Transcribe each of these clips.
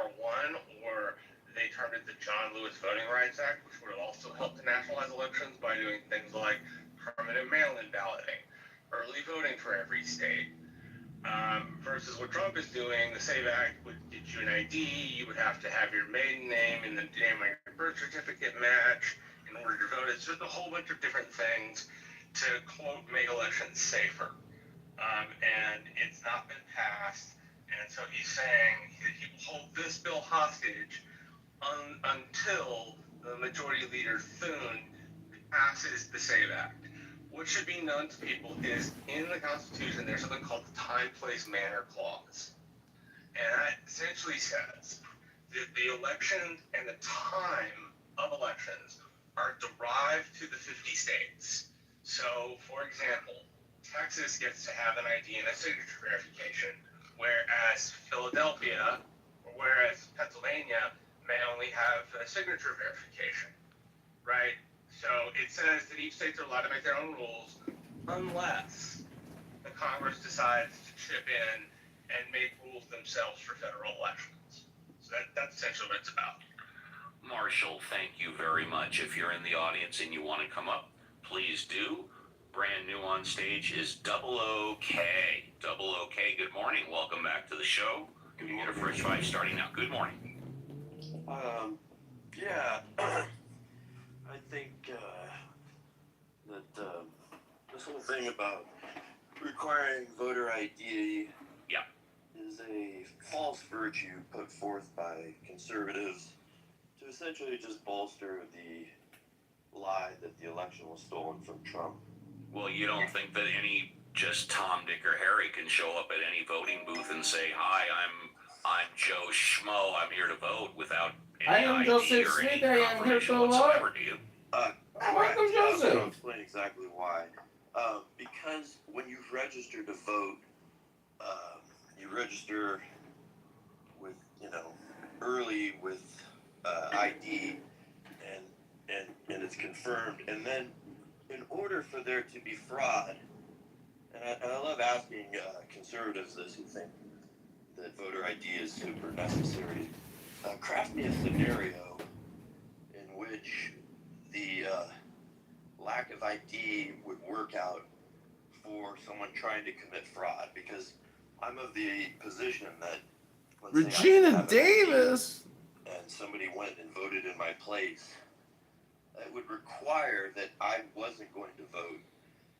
R1, or they termed it the John Lewis Voting Rights Act, which would have also helped to nationalize elections by doing things like permanent mail-in balloting, early voting for every state. Versus what Trump is doing, the SAVE Act would get you an ID. You would have to have your maiden name and the name on your birth certificate match in order to vote. It's just a whole bunch of different things to, quote, make elections safer. And it's not been passed. And so he's saying that he will hold this bill hostage until the majority leader Thune passes the SAVE Act. What should be known to people is in the Constitution there's something called the Time, Place, Manner Clause. And that essentially says that the election and the time of elections are derived to the 50 states. So, for example, Texas gets to have an ID and a signature verification, whereas Philadelphia, or whereas Pennsylvania may only have a signature verification, right? So it says that each state's are allowed to make their own rules unless the Congress decides to chip in and make rules themselves for federal elections. So that's essentially what it's about. Marshall, thank you very much. If you're in the audience and you want to come up, please do. Brand new on stage is Double OK. Double OK, good morning. Welcome back to the show. You can get a fresh five starting now. Good morning. Yeah. I think that this whole thing about requiring voter ID is a false virtue put forth by conservatives to essentially just bolster the lie that the election was stolen from Trump. Well, you don't think that any just Tom, Dick, or Harry can show up at any voting booth and say, "Hi, I'm Joe Schmo. I'm here to vote," without any I am ID Joseph or any Smith. I am here confirmation to whatsoever, vote. do you? Welcome, Joseph. I'll explain exactly why. Because when you register to vote, you register with, early with ID, and it's confirmed. And then, in order for there to be fraud, and I love asking conservatives this who think that voter ID is super necessary, craft me a scenario in which the lack of ID would work out for someone trying to commit fraud, because I'm of the position that Regina Davis and somebody went and voted in my place, it would require that I wasn't going to vote.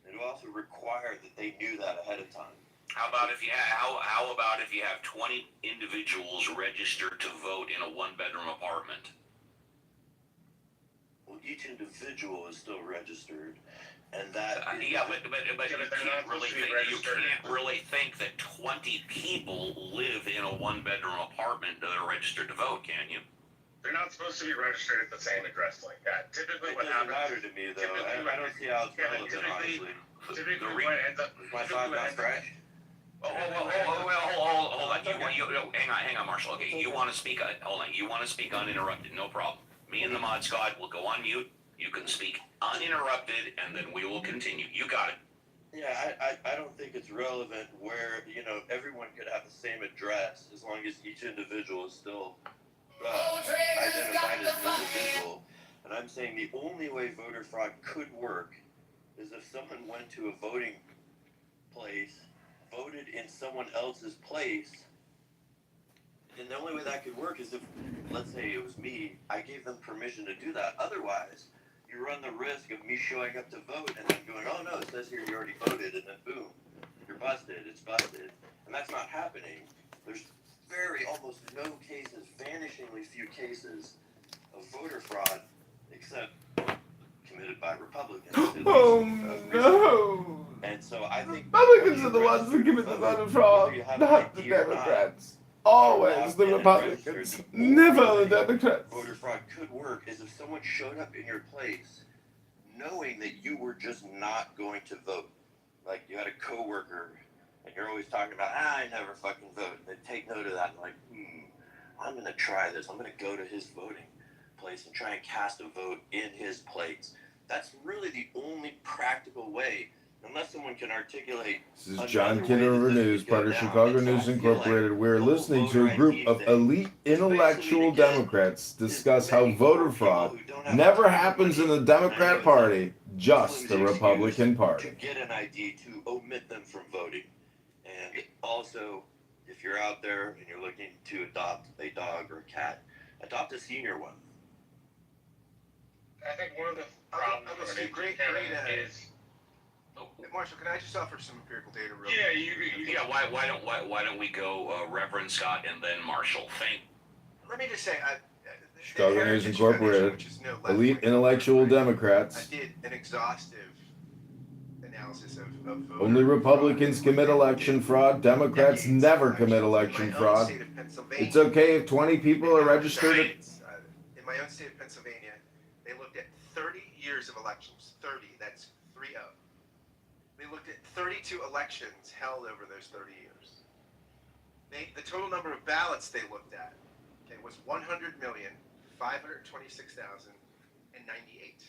It would also require that they knew that ahead of time. How about if you have 20 individuals registered to vote in a one-bedroom apartment? Well, each individual is still registered, and that but you can't really think that 20 people live in a one-bedroom apartment that are registered to vote, can you? They're not supposed to be registered at the same address like that. Typically, what happens? It doesn't matter to me, though. I don't see how it's relevant, honestly. Typically, what ends up. My thought not fresh. Hold on. Hang on, Marshall. Okay, you want to speak? Hold on. You want to speak uninterrupted? No problem. Me and the Mod Squad will go on mute. You can speak uninterrupted, and then we will continue. You got it. Yeah, I don't think it's relevant where, everyone could have the same address as long as each individual is still identified as an individual. And I'm saying the only way voter fraud could work is if someone went to a voting place, voted in someone else's place, and the only way that could work is if, let's say it was me, I gave them permission to do that. Otherwise, you run the risk of me showing up to vote and then going, "Oh no, it says here you already voted," and then boom, you're busted, it's busted. And that's not happening. There's almost no cases, vanishingly few cases of voter fraud, except committed by Republicans. Oh no! And so I think Republicans are the ones who commit the voter fraud, not the Democrats. Always the Republicans, never the Democrats. Voter fraud could work is if someone showed up in your place knowing that you were just not going to vote. Like you had a coworker and you're always talking about, I never fucking vote. They take note of that and like, I'm going to try this. I'm going to go to his voting place and try and cast a vote in his place. That's really the only practical way unless someone can articulate. This is John Kitover News, part of Chicago News Incorporated. We're listening to a group of elite intellectual Democrats discuss how voter fraud never happens in the Democrat Party, just the Republican Party. To get an ID to omit them from voting. And also, if you're out there and you're looking to adopt a dog or a cat, adopt a senior one. I think one of the problems is. Marshall, can I just offer some empirical data real quick? Yeah. Why don't we go Reverend Scott and then Marshall? Let me just say, Chicago News Incorporated, elite intellectual Democrats. I did an exhaustive analysis of voter Only Republicans commit election fraud. Democrats never commit election fraud. It's okay if 20 people are registered. In my own state of Pennsylvania, they looked at 30 years of elections. 30, that's 3-0. They looked at 32 elections held over those 30 years. The total number of ballots they looked at, was 100,526,098.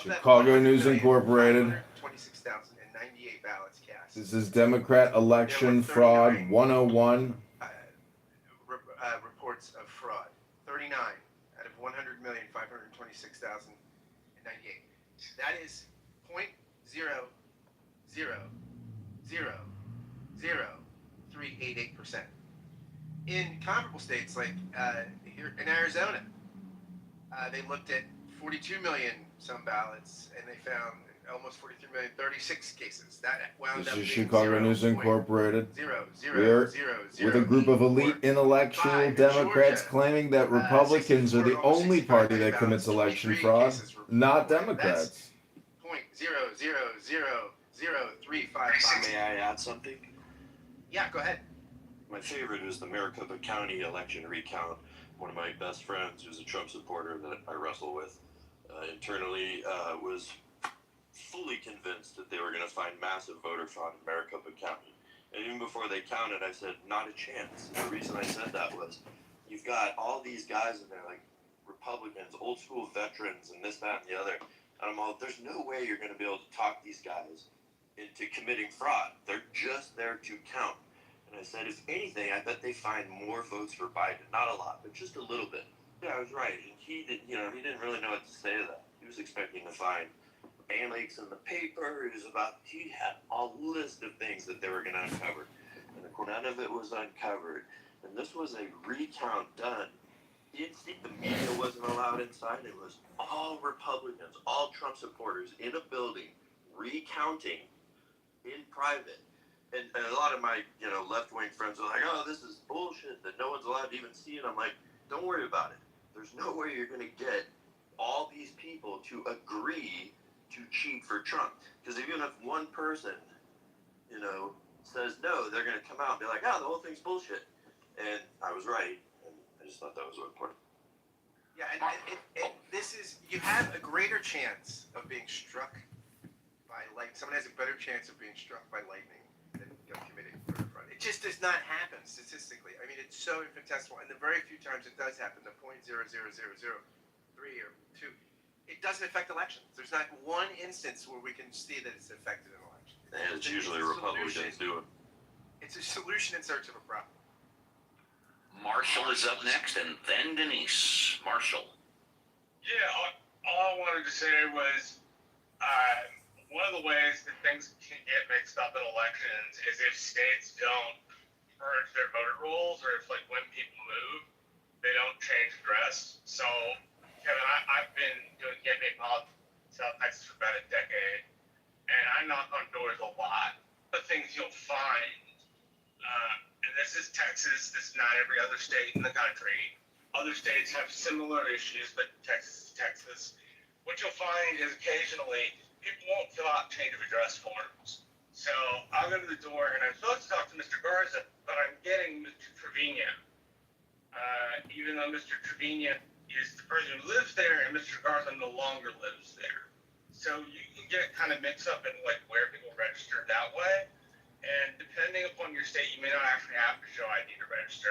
Chicago News Incorporated. 26,098 ballots cast. This is Democrat election fraud 101. Reports of fraud. 39 out of 100,526,098. That is 0.0000388%. In comparable states like here in Arizona, they looked at 42 million some ballots, and they found almost 43 million, 36 cases. That wound this up is being Chicago News Incorporated. 0.00000. With a group of elite intellectual Democrats claiming that Republicans are the only party that commits election fraud, not Democrats. 0.0000355. May I add something? Yeah, go ahead. My favorite is the Maricopa County election recount. One of my best friends, who's a Trump supporter that I wrestle with, internally was fully convinced that they were going to find massive voter fraud in Maricopa County. And even before they counted, I said, not a chance. And the reason I said that was, you've got all these guys in there, like Republicans, old school veterans, and this, that, and the other. And I'm all, there's no way you're going to be able to talk these guys into committing fraud. They're just there to count. And I said, if anything, I bet they find more votes for Biden. Not a lot, but just a little bit. Yeah, I was right. And he didn't really know what to say to that. He was expecting to find band leaks in the paper. He had a list of things that they were going to uncover. And none of it was uncovered. And this was a recount done. You didn't see the media wasn't allowed inside. It was all Republicans, all Trump supporters in a building recounting in private. And a lot of my, left-wing friends are like, oh, this is bullshit that no one's allowed to even see it. I'm like, don't worry about it. There's no way you're going to get all these people to agree to cheat for Trump. Because even if one person, says no, they're going to come out and be like, oh, the whole thing's bullshit. And I was right. And I just thought that was important. Yeah, and you have a greater chance of being struck by lightning. Someone has a better chance of being struck by lightning than committing voter fraud. It just does not happen statistically. I mean, it's so infinitesimal, and the very few times it does happen, the 0.00003 or 2, it doesn't affect elections. There's not one instance where we can see that it's affected an election. And it's usually Republicans do it. It's a solution in search of a problem. Marshall is up next, and then Denise. Marshall. Yeah, all I wanted to say was one of the ways that things can get mixed up in elections is if states don't purge their voter rolls, or if, when people move, they don't change address. So, Kevin, I've been doing campaign politics in South Texas for about a decade, and I knock on doors a lot. The things you'll find, and this is Texas, this is not every other state in the country. Other states have similar issues, but Texas is Texas. What you'll find is occasionally people won't fill out change of address forms. So I'll go to the door, and I'm supposed to talk to Mr. Garza, but I'm getting Mr. Trevino. Even though Mr. Trevino is the person who lives there, and Mr. Garza no longer lives there. So you can get kind of mixed up in where people register that way. And depending upon your state, you may not actually have to show ID to register.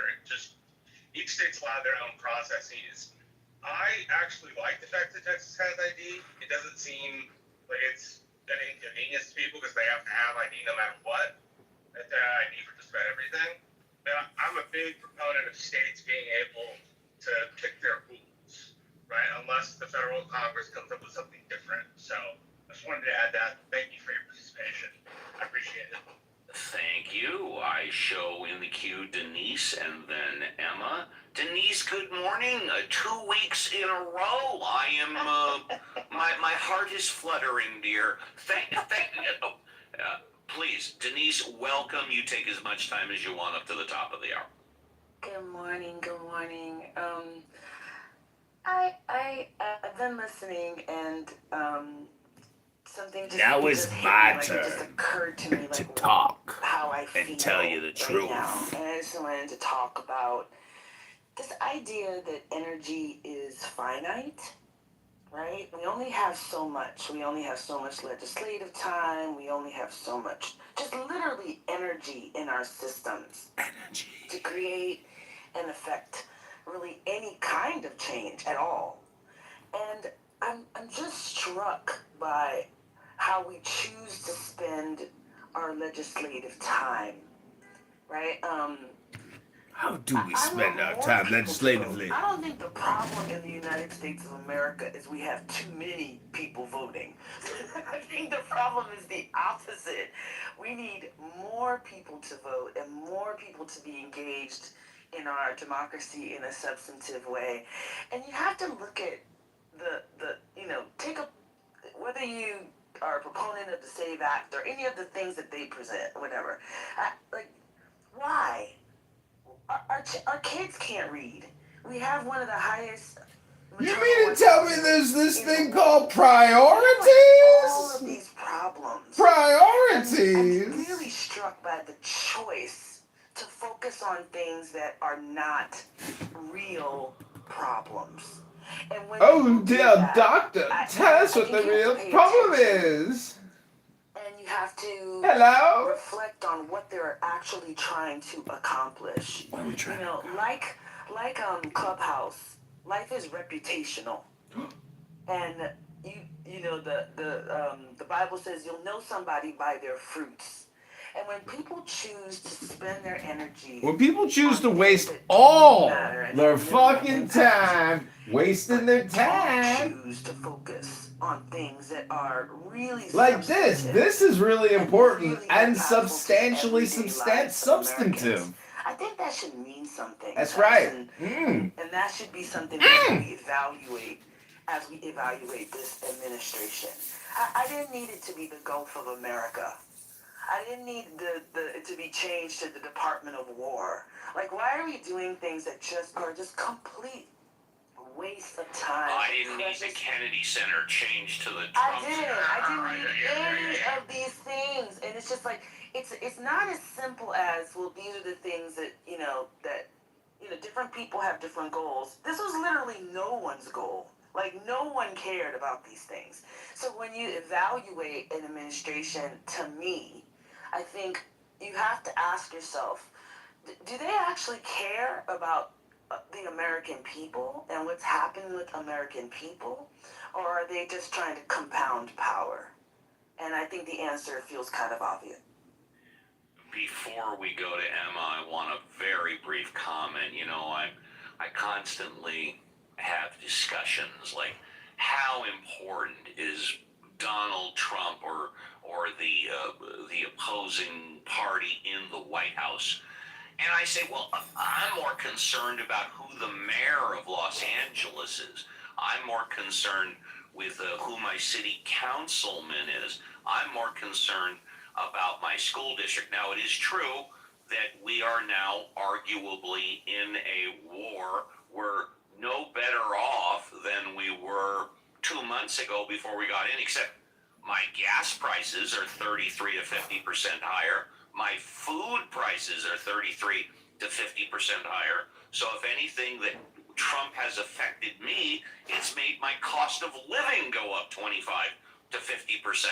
Each state's allowed their own processes. I actually like the fact that Texas has ID. It doesn't seem like it's an inconvenience to people because they have to have ID no matter what. That's an ID for just about everything. But I'm a big proponent of states being able to pick their rules, right? Unless the federal Congress comes up with something different. So I just wanted to add that. Thank you for your participation. I appreciate it. Thank you. I show in the queue Denise and then Emma. Denise, good morning. 2 weeks in a row. I am, my heart is fluttering, dear. Please, Denise, welcome. You take as much time as you want up to the top of the hour. Good morning. Good morning. I've been listening, and something just Now it's just hit my me, like, it just turn occurred to me, to like, talk how I feel and tell you the right truth. now. And I just wanted to talk about this idea that energy is finite, right? We only have so much. We only have so much legislative time. We only have so much, just literally energy in our systems to create and affect really any kind of change at all. And I'm just struck by how we choose to spend our legislative time, right? How do we I spend want our more time people to legislatively? vote. I don't think the problem in the United States of America is we have too many people voting. I think the problem is the opposite. We need more people to vote and more people to be engaged in our democracy in a substantive way. And you have to look at whether you are a proponent of the SAVE Act or any of the things that they present, whatever. Why? Our kids can't read. We have one of the highest. You mean to tell me there's this thing called all of priorities? these problems. Priorities? I'm really struck by the choice to focus on things that are not real problems. And when Oh, do dear that, doctor, tell us what the think you have real to pay problem attention. is. And you have to Hello? reflect on what they're actually trying to accomplish. What are we trying to accomplish? Like Clubhouse, life is reputational. And the Bible says you'll know somebody by their fruits. And when people choose to spend their energy, When people choose to waste all their fucking time wasting their time, choose to focus on things that are really like this is really important and substantially substantive. I think that should mean something. That's right. And that should be something that we evaluate as we evaluate this administration. I didn't need it to be the Gulf of America. I didn't need it to be changed to the Department of War. Like, why are we doing things that are just complete waste of time? I didn't need the Kennedy Center changed to the Trump Center. I didn't need any of these things. And it's just like, it's not as simple as, well, these are the things that different people have different goals. This was literally no one's goal. Like, no one cared about these things. So when you evaluate an administration, to me, I think you have to ask yourself, do they actually care about the American people and what's happening with American people? Or are they just trying to compound power? And I think the answer feels kind of obvious. Before we go to Emma, I want a very brief comment. I constantly have discussions like, how important is Donald Trump or the opposing party in the White House? And I say, well, I'm more concerned about who the mayor of Los Angeles is. I'm more concerned with who my city councilman is. I'm more concerned about my school district. Now, it is true that we are now arguably in a war. We're no better off than we were 2 months ago before we got in, except my gas prices are 33 to 50% higher. My food prices are 33 to 50% higher. So if anything that Trump has affected me, it's made my cost of living go up 25 to 50%.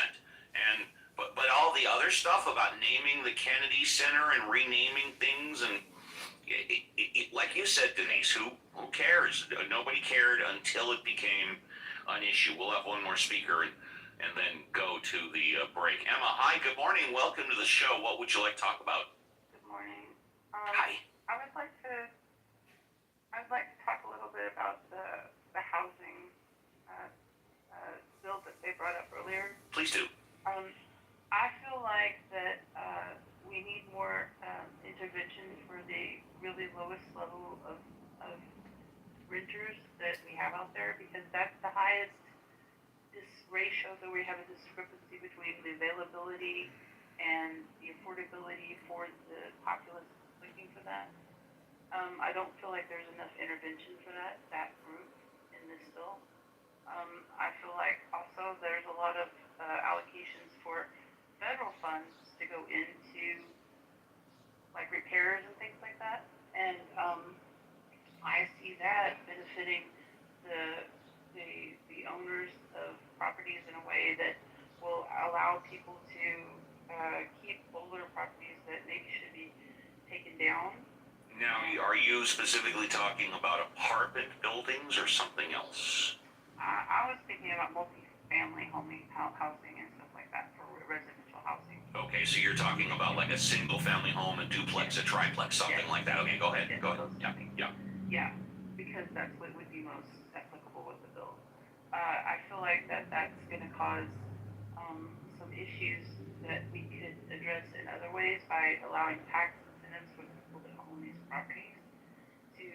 But all the other stuff about naming the Kennedy Center and renaming things, and like you said, Denise, who cares? Nobody cared until it became an issue. We'll have one more speaker, and and then go to the break. Emma, hi, good morning. Welcome to the show. What would you like to talk about? Good morning. Hi. I'd like to talk a little bit about the housing bill that they brought up earlier. Please do. I feel like that we need more intervention for the really lowest level of renters that we have out there, because that's the highest ratio that we have a discrepancy between the availability and the affordability for the populace looking for that. I don't feel like there's enough intervention for that group in this bill. I feel like also there's a lot of allocations for federal funds to go into like repairs and things like that, and I see that benefiting the owners of properties in a way that will allow people to keep older properties that maybe should be taken down. Now, are you specifically talking about apartment buildings or something else? I was thinking about multi-family housing and stuff like that for residential housing. Okay, so you're talking about like a single family home, a duplex, a triplex, something like that. Okay, go ahead. Yes, Go ahead. Yeah, because that's what would be most applicable with the bill. I feel like that's going to cause some issues that we could address in other ways by allowing tax incentives for the people that own these properties to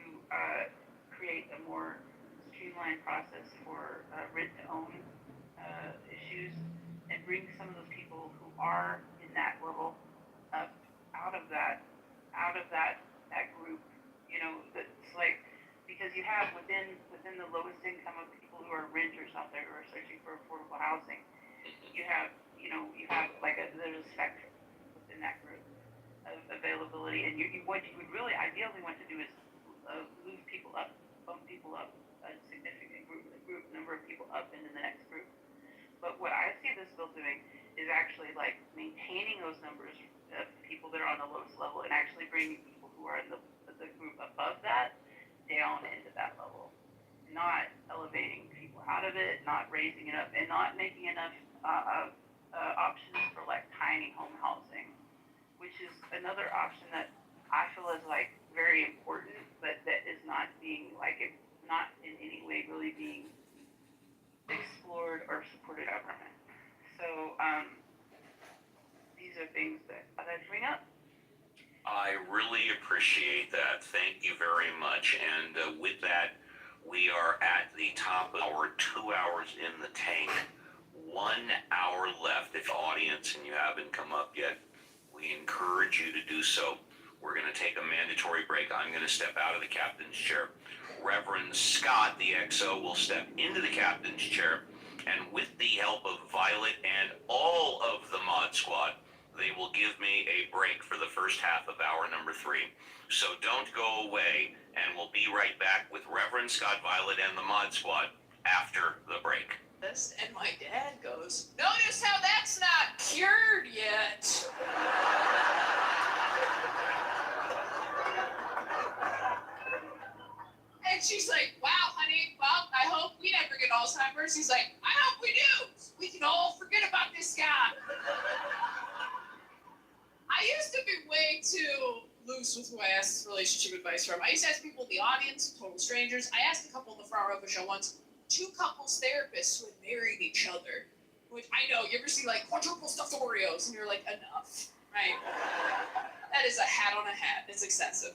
create a more streamlined process for rent-to-own issues, and bring some of those people who are in that level up out of that group. You know, that's like, because you have within the lowest income of people who are renters out there who are searching for affordable housing, you have like there's a spectrum within that group of availability, and what you would really ideally want to do is move people up, bump people up, a significant group number of people up into the next group. But what I see this bill doing is actually like maintaining those numbers of people that are on the lowest level, and actually bringing people who are in the group above that down into that level, not elevating people out of it, not raising it up, and not making enough options for like tiny home housing, which is another option that I feel is like very important, but that is not being not in any way really being explored or supported by government. So these are things that I'd like to bring up. I really appreciate that. Thank you very much. And with that, we are at the top of our 2 hours in the tank. 1 hour left. If audience and you haven't come up yet, we encourage you to do so. We're going to take a mandatory break. I'm going to step out of the captain's chair. Reverend Scott, the XO, will step into the captain's chair, and with the help of Violet and all of the mod squad, they will give me a break for the first half of hour number 3. So don't go away, and we'll be right back with Reverend Scott, Violet, and the mod squad after the break. And my dad goes, "Notice how that's not cured yet." And she's like, "Wow, honey, well, I hope we never get Alzheimer's." He's like, "I hope we do. We can all forget about this guy." I used to be way too loose with who I asked relationship advice from. I used to ask people in the audience, total strangers. I asked a couple in the front row of the show once, 2 couples therapists who had married each other. Which I know, you ever see like quadruple stuffed Oreos and you're like, enough, right? That is a hat on a hat. It's excessive.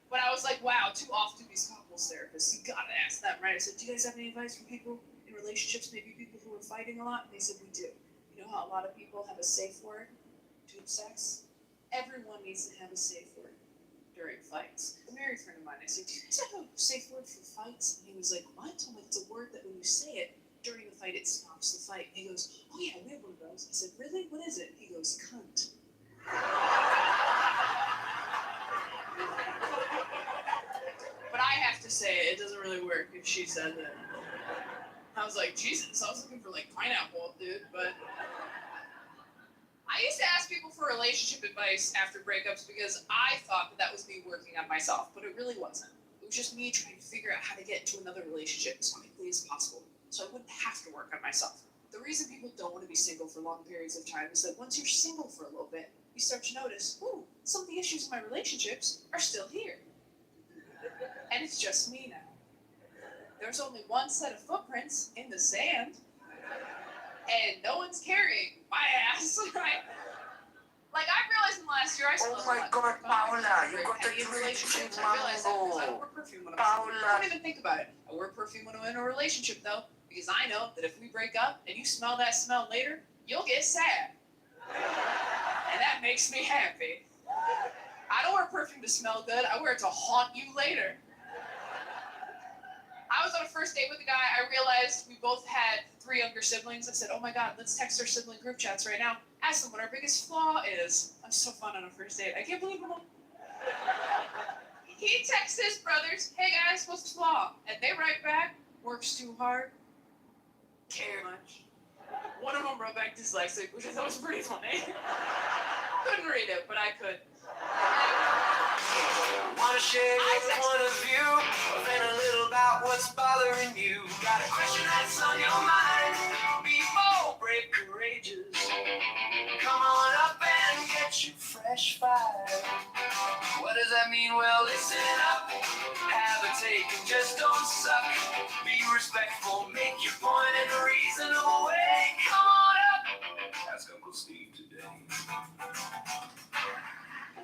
But I was like, wow, too often these couples therapists, you gotta ask them, right? I said, do you guys have any advice for people in relationships, maybe people who are fighting a lot? And they said, we do. You know how a lot of people have a safe word to sex? Everyone needs to have a safe word during fights. A married friend of mine, I said, do you guys have a safe word for fights? And he was like, what? I'm like, it's a word that when you say it during the fight, it stops the fight. And he goes, oh yeah, we have one of those. I said, really? What is it? He goes, cunt. But I have to say, it doesn't really work if she said that. I was like, Jesus, I was looking for like pineapple, dude, but... I used to ask people for relationship advice after breakups because I thought that was me working on myself, but it really wasn't. It was just me trying to figure out how to get into another relationship as quickly as possible so I wouldn't have to work on myself. The reason people don't want to be single for long periods of time is that once you're single for a little bit, you start to notice, ooh, some of the issues in my relationships are still here. And it's just me now. There's only one set of footprints in the sand, and no one's carrying my ass, right? Like, I realized in the last year I smelled Oh my God, Paula, you got any the relationships. drip I realized that because I don't mango. wear perfume when I'm single. I Paula. don't even think about it. I wear perfume when I'm in a relationship, though, because I know that if we break up and you smell that smell later, you'll get sad. And that makes me happy. I don't wear perfume to smell good. I wear it to haunt you later. I was on a first date with a guy. I realized we both had 3 younger siblings. I said, oh my God, let's text our sibling group chats right now. Ask them what our biggest flaw is. I'm so fun on a first date. I can't believe it. He texts his brothers, hey guys, what's the flaw? And they write back, works too hard, too much. One of them wrote back dyslexic, which I thought was pretty funny. Couldn't read it, but I could. Wanna share your point of view, and a little about what's bothering you. Got a question that's on your mind? Be bold, brave, courageous. Come on up and get you fresh fire. What does that mean? Well, listen up. Have a take and just don't suck. Be respectful, make your point in a reasonable way. Come on up. Ask Uncle Steve today.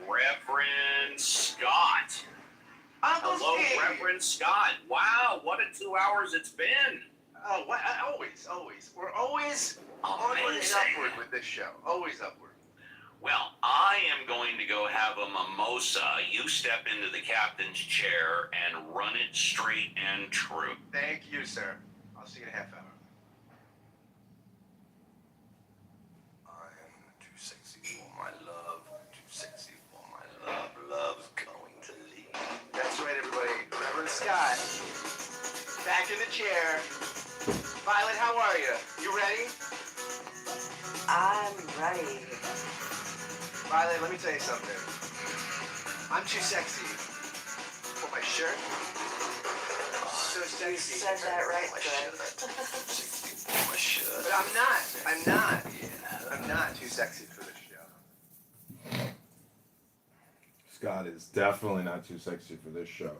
Reverend Scott. Uncle Hello, Steve. Reverend Scott. Wow, what a 2 hours it's been. Oh, what? Always. We're always onward and Amazing. upward with this show. Always upward. Well, I am going to go have a mimosa. You step into the captain's chair and run it straight and true. Thank you, sir. I'll see you in a half hour. I'm too sexy for my love, too sexy for my love. Love's going to leave. That's right, everybody. Reverend Scott, back in the chair. Violet, how are you? You ready? I'm ready. Violet, let me tell you something. I'm too sexy for my shirt. So You sexy. said that right, My good. shirt. My shirt. But I'm not. I'm not too sexy for this show. Scott is definitely not too sexy for this show.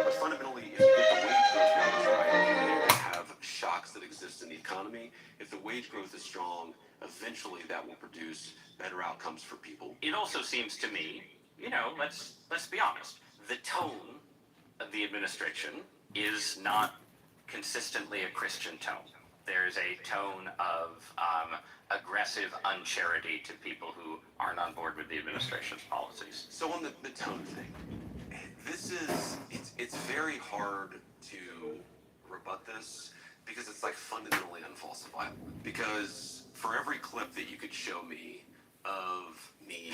But fundamentally, if you get the wage growth numbers right, you have shocks that exist in the economy. If the wage growth is strong, eventually that will produce better outcomes for people. It also seems to me, let's be honest, the tone of the administration is not consistently a Christian tone. There's a tone of aggressive uncharity to people who aren't on board with the administration's policies. So on the tone thing, it's very hard to rebut this because it's like fundamentally unfalsifiable. Because for every clip that you could show me of me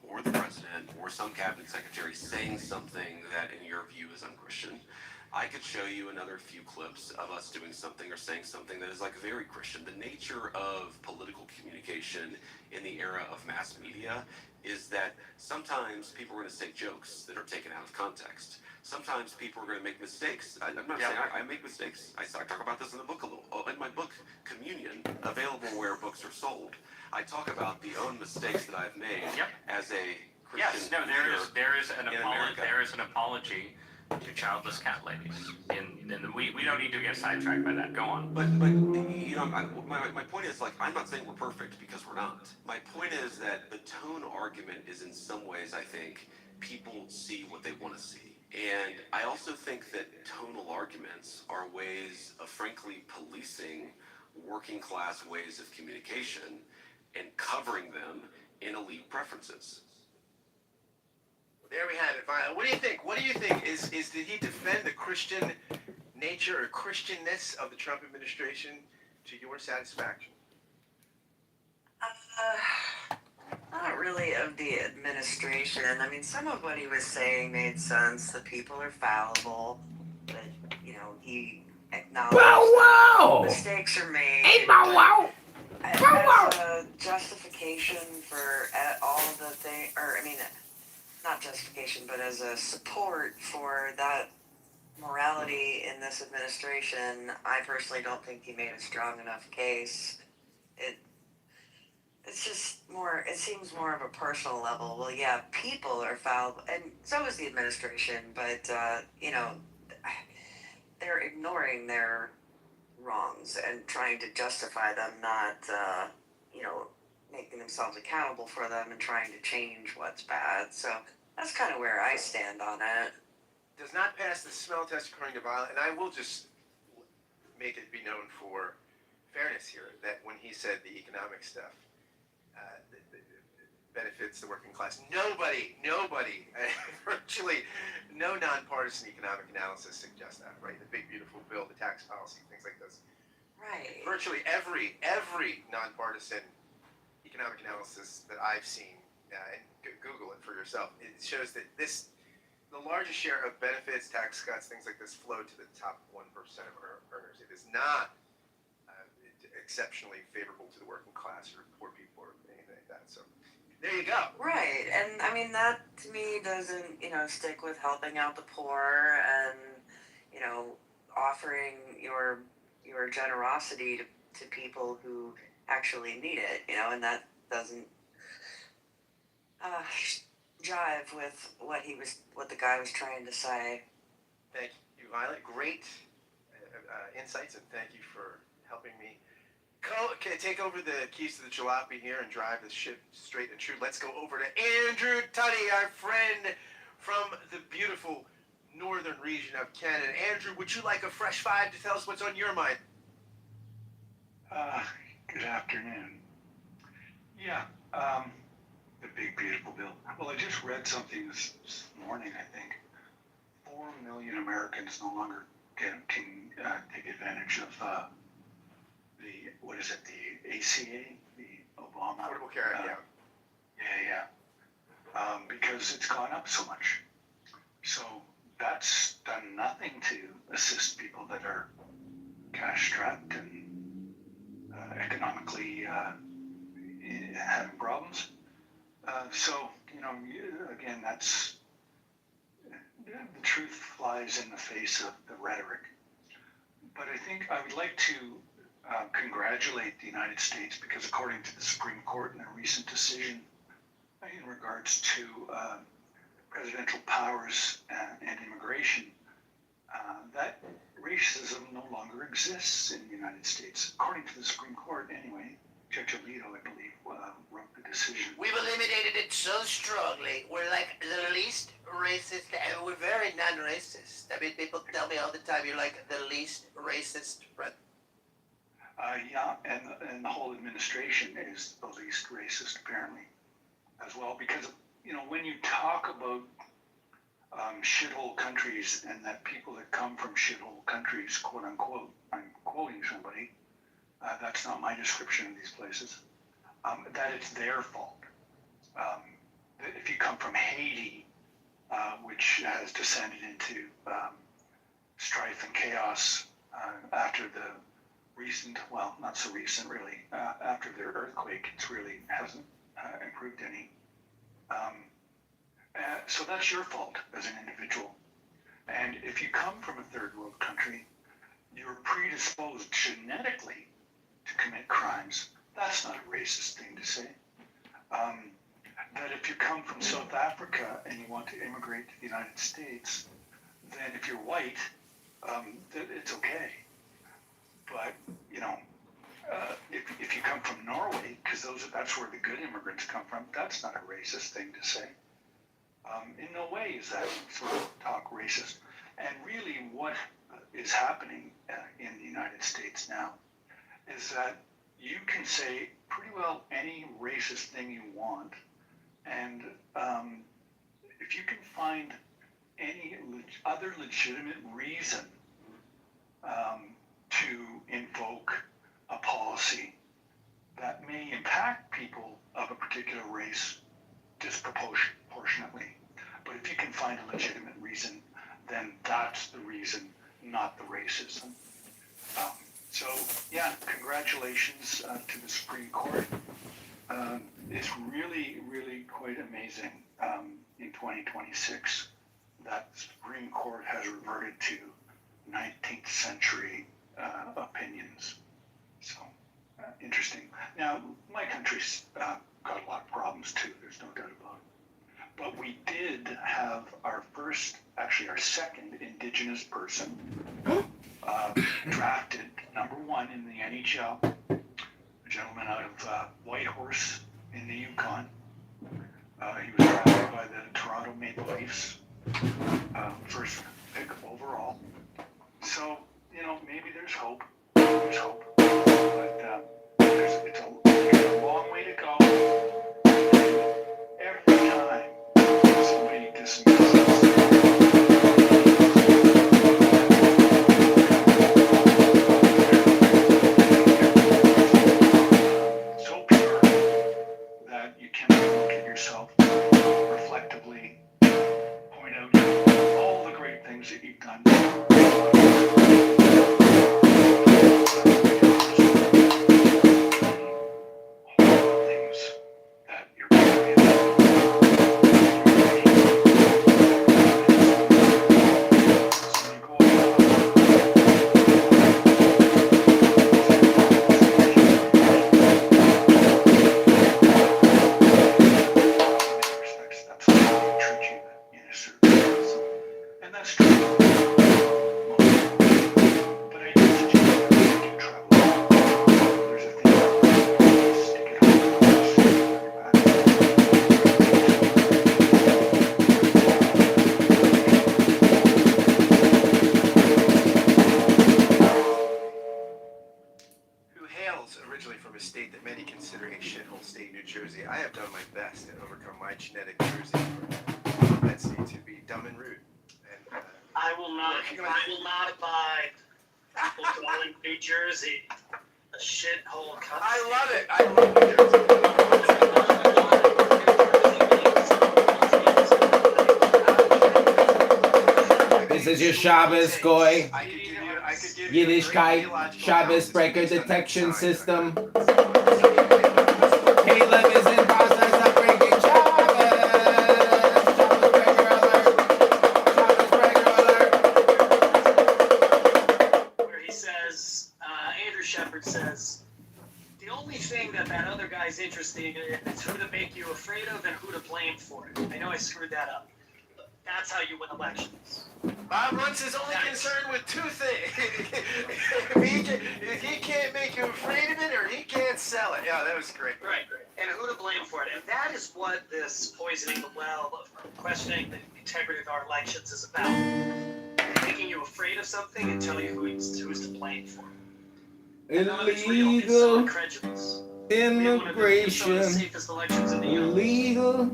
or the president or some cabinet secretary saying something that in your view is unchristian, I could show you another few clips of us doing something or saying something that is like very Christian. The nature of political communication in the era of mass media is that sometimes people are going to say jokes that are taken out of context. Sometimes people are going to make mistakes. I'm not saying I make mistakes. I talk about this in the book a little. In my book, Communion, available where books are sold, I talk about the own mistakes that I've made as a Christian there is an America. There is an apology to childless cat ladies. We don't need to get sidetracked by that. Go on. But you know, my point is, like, I'm not saying we're perfect because we're not. My point is that the tone argument is in some ways, I think, people see what they want to see. And I also think that tonal arguments are ways of frankly policing working class ways of communication and covering them in elite preferences. There we have it. Violet. What do you think? What do you think? Did he defend the Christian nature or Christianness of the Trump administration to your satisfaction? Not really of the administration. I mean, some of what he was saying made sense. The people are fallible, but he acknowledged that mistakes are made. Hey, Bow Wow! As a justification for all the things, or I mean, not justification, but as a support for that morality in this administration, I personally don't think he made a strong enough case. It's just more, it seems more of a personal level. Well, yeah, people are fallible, and so is the administration, but, they're ignoring their wrongs and trying to justify them, not, making themselves accountable for them and trying to change what's bad. So that's kind of where I stand on it. Does not pass the smell test according to Violet, and I will just make it be known for fairness here that when he said the economic stuff benefits the working class, nobody, virtually no nonpartisan economic analysis suggests that, right? The big beautiful bill, the tax policy, things like this. Right. Virtually every nonpartisan economic analysis that I've seen, and Google it for yourself, it shows that the largest share of benefits, tax cuts, things like this flow to the top 1% of earners. It is not exceptionally favorable to the working class or poor people or anything like that. So there you go. Right, and I mean that to me doesn't, stick with helping out the poor and, offering your generosity to people who actually need it, and that doesn't jive with what the guy was trying to say. Thank you, Violet. Great insights, and thank you for helping me take over the keys to the jalopy here and drive the ship straight and true. Let's go over to Andrew Tuddy, our friend from the beautiful northern region of Canada. Andrew, would you like a fresh five to tell us what's on your mind? Good afternoon. Yeah, the big beautiful bill. Well, I just read something this morning, I think. 4 million Americans no longer can take advantage of the ACA, the Obama Affordable Care Act, because it's gone up so much. So that's done nothing to assist people that are cash strapped and economically having problems. Again, that's the truth flies in the face of the rhetoric. But I think I would like to congratulate the United States because according to the Supreme Court in a recent decision in regards to presidential powers and immigration, that racism no longer exists in the United States. According to the Supreme Court, anyway, Judge Alito, I believe, wrote the decision. We've eliminated it so strongly. We're like the least racist, and we're very non-racist. I mean, people tell me all the time, you're like the least racist brother. And the whole administration is the least racist, apparently, as well. Because, when you talk about shithole countries and that people that come from shithole countries, quote unquote, I'm quoting somebody, that's not my description of these places, that it's their fault. If you come from Haiti, which has descended into strife and chaos after the recent, well, not so recent really, after the earthquake. It really hasn't improved any. So that's your fault as an individual. And if you come from a third world country, you're predisposed genetically to commit crimes. That's not a racist thing to say. That if you come from South Africa and you want to immigrate to the United States, then if you're white, it's okay. But, if you come from Norway, because that's where the good immigrants come from, that's not a racist thing to say. In no way is that sort of talk racist. And really what is happening in the United States now is that you can say pretty well any racist thing you want, and if you can find any other legitimate reason to invoke a policy that may impact people of a particular race disproportionately, but if you can find a legitimate reason, then that's the reason, not the racism. So, yeah, congratulations to the Supreme Court. It's really, really quite amazing in 2026 that the Supreme Court has reverted to 19th century opinions. So, interesting. Now, my country's got a lot of problems too, there's no doubt about it. But we did have our second Indigenous person drafted #1 in the NHL, a gentleman out of Whitehorse in the Yukon. He was drafted by the Toronto Maple Leafs, first pick overall. So, maybe there's hope. There's hope. But it's a long way to go. Every time somebody dismisses so pure that you cannot look at yourself reflectively, point out all the great things that you've done. Originally from a state that many consider a shithole state, New Jersey, I have done my best to overcome my genetic Jersey propensity to be dumb and rude. And I will not abide people calling New Jersey a shithole country. I love it. I love New Jersey. This is your Shabbos goy. I could give you Yiddishkeit, Shabbos breaker detection system. Caleb is in process of breaking Shabbos. Shabbos breaker alert. Shabbos breaker alert. Where he says, Andrew Shepard says, the only thing that other guy's interested in is who to make you afraid of and who to blame for it. I know I screwed that up. But that's how you win elections. Bob Runts is only concerned with two things. He can't make you afraid of it, or he can't sell it. Yeah, that was great. Right. And who to blame for it. And that is what this poisoning the well, questioning the integrity of our elections is about. Making you afraid of something and telling you who's to blame for it. Illegal immigration. Illegal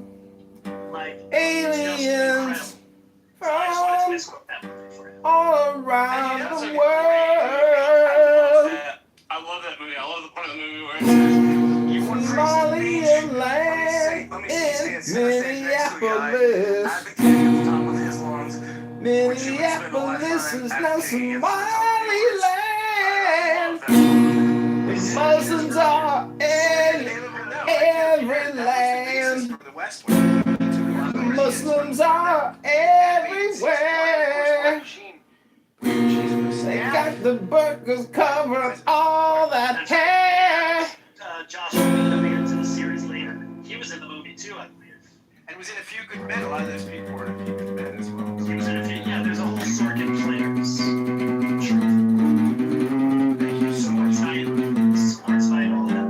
aliens. All around the world. I love that movie. I love the part of the movie where it says, Somalian land in Minneapolis. Minneapolis, This is not Somaliland. This Muslims are in every land. from the West Wing. Muslims are everywhere. They got the burgers covering all that hair. Joshua Whedon appeared in the series later. He was in the movie too, I believe. And was in A Few Good Men. A lot of those people were in A Few Good Men as well. He was in a few, yeah, there's a whole Sorkin players. Thank you so much. Sports fight, all that.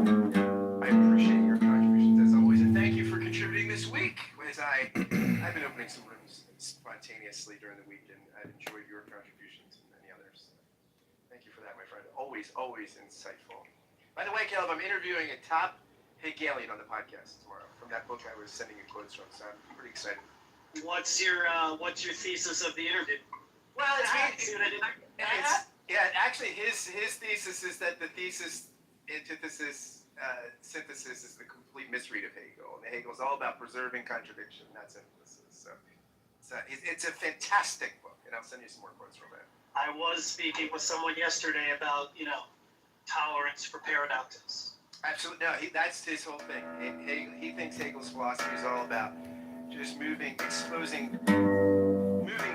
I appreciate your contributions as always, and thank you for contributing this week. As I've been opening some rooms spontaneously during the week, and I've enjoyed your contributions and many others. Thank you for that, my friend. Always, always insightful. By the way, Caleb, I'm interviewing a top Hegelian on the podcast tomorrow from that book I was sending you quotes from, so I'm pretty excited. What's your thesis of the interview? Well, See what I did there? Actually, his thesis is that the thesis, antithesis, synthesis is the complete misread of Hegel, and Hegel's all about preserving contradiction, not synthesis. So it's a fantastic book, and I'll send you some more quotes from it. I was speaking with someone yesterday about, tolerance for paradoxes. Absolutely, no. That's his whole thing. He thinks Hegel's philosophy is all about just moving,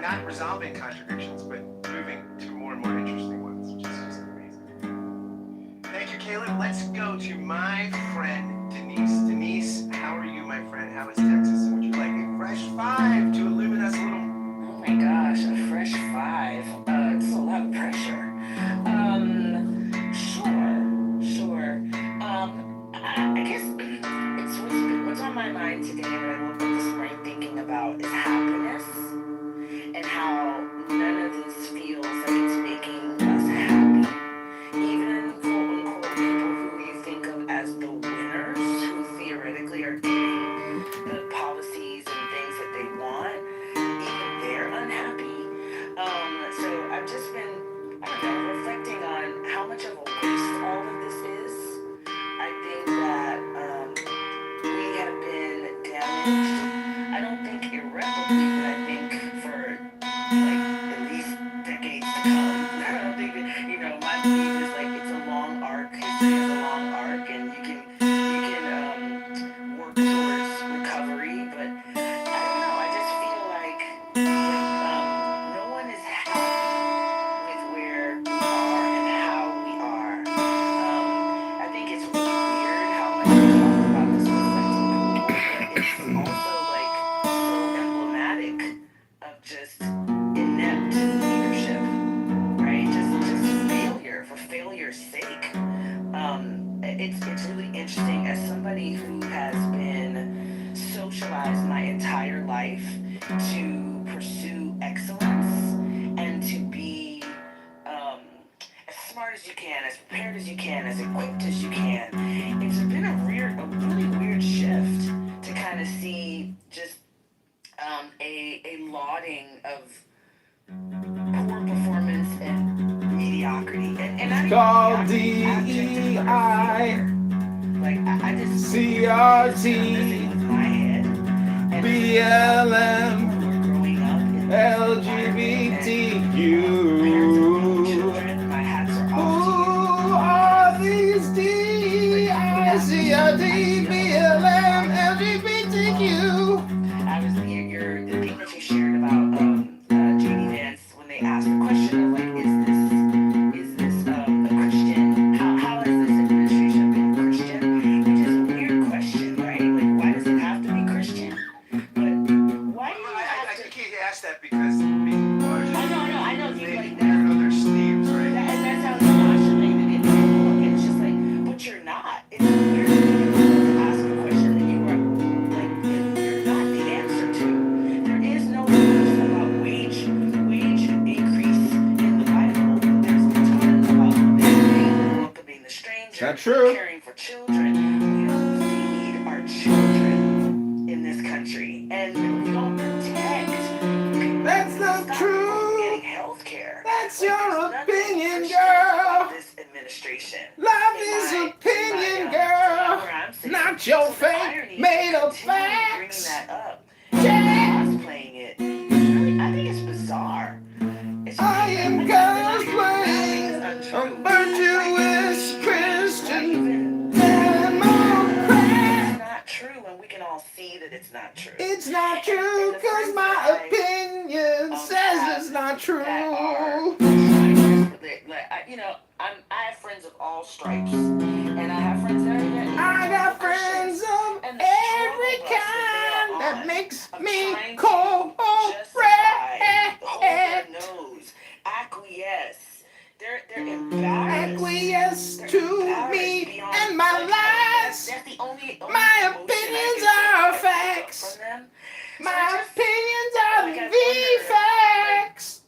not resolving contradictions, but moving to more and more interesting ones, which is just amazing. Thank you, Caleb. Let's go to my friend Denise. Denise, how are you, my friend? How is Texas? And would you like a fresh five to illumine us a little? Oh my gosh, a fresh five. It's a lot of pressure. Sure. I guess it's what's on my mind today, what I woke up this morning thinking about is happiness and how none of this feels like it's making us happy. Even quote unquote people who you think of as the winners, who theoretically are getting the policies and things that they want, even they're unhappy. So I've just been, reflecting on how much of a waste all of this is. I think that we have been damaged. I don't think irreparably, but I think for at least decades to come. I don't think that, my belief is it's a long arc. History is a long arc, and you can work towards recovery. But I don't know. I just feel like no one is happy with where we are and how we are. I think it's really weird how much we talk about this reflecting pool, but it's also so emblematic of just inept leadership, right? Just failure for failure's sake. It's really interesting as somebody who has been socialized my entire life to pursue excellence and to be as smart as you can, as prepared as you can, as equipped as you can. It's been a really weird shift to kind of see just a lauding of poor performance and mediocrity. And I Call DEI, I just CRT, with my head. And BLM, growing up in LGBTQ. children, my hats are Who off are these DEI, CRT, BLM, LGBTQ? I was the thing that you shared about J.D. Vance when they asked the question of is this a Christian? How has this administration been Christian? Which is a weird question, right? Why does it have to be Christian? But why do you I have to? think he asked that because being large. I know. You They like wear other sleeves, right? and that sounds constantly to get the book. It's just but you're not. It's a weird thing to ask a question that you are you're not the answer to. There is no verse about wage increase in the Bible. There's a ton about welcoming the stranger, Not true. caring for children. We don't feed our children in this country, and we don't protect people. That's not Stop true. people from getting health care. That's There's your nothing opinion, Christian girl. about this administration. Love is opinion, girl. Not your fate made of facts. Bringing that up, Yeah. cosplaying it. It's really, I think it's bizarre. It's I not true. I have friends of all stripes, and I have friends that are. I got friends of every kind that makes me cold. Nose, acquiesce. They're embarrassed. Acquiesce to me and my lies. That's the only My opinions are facts. My opinions are the facts.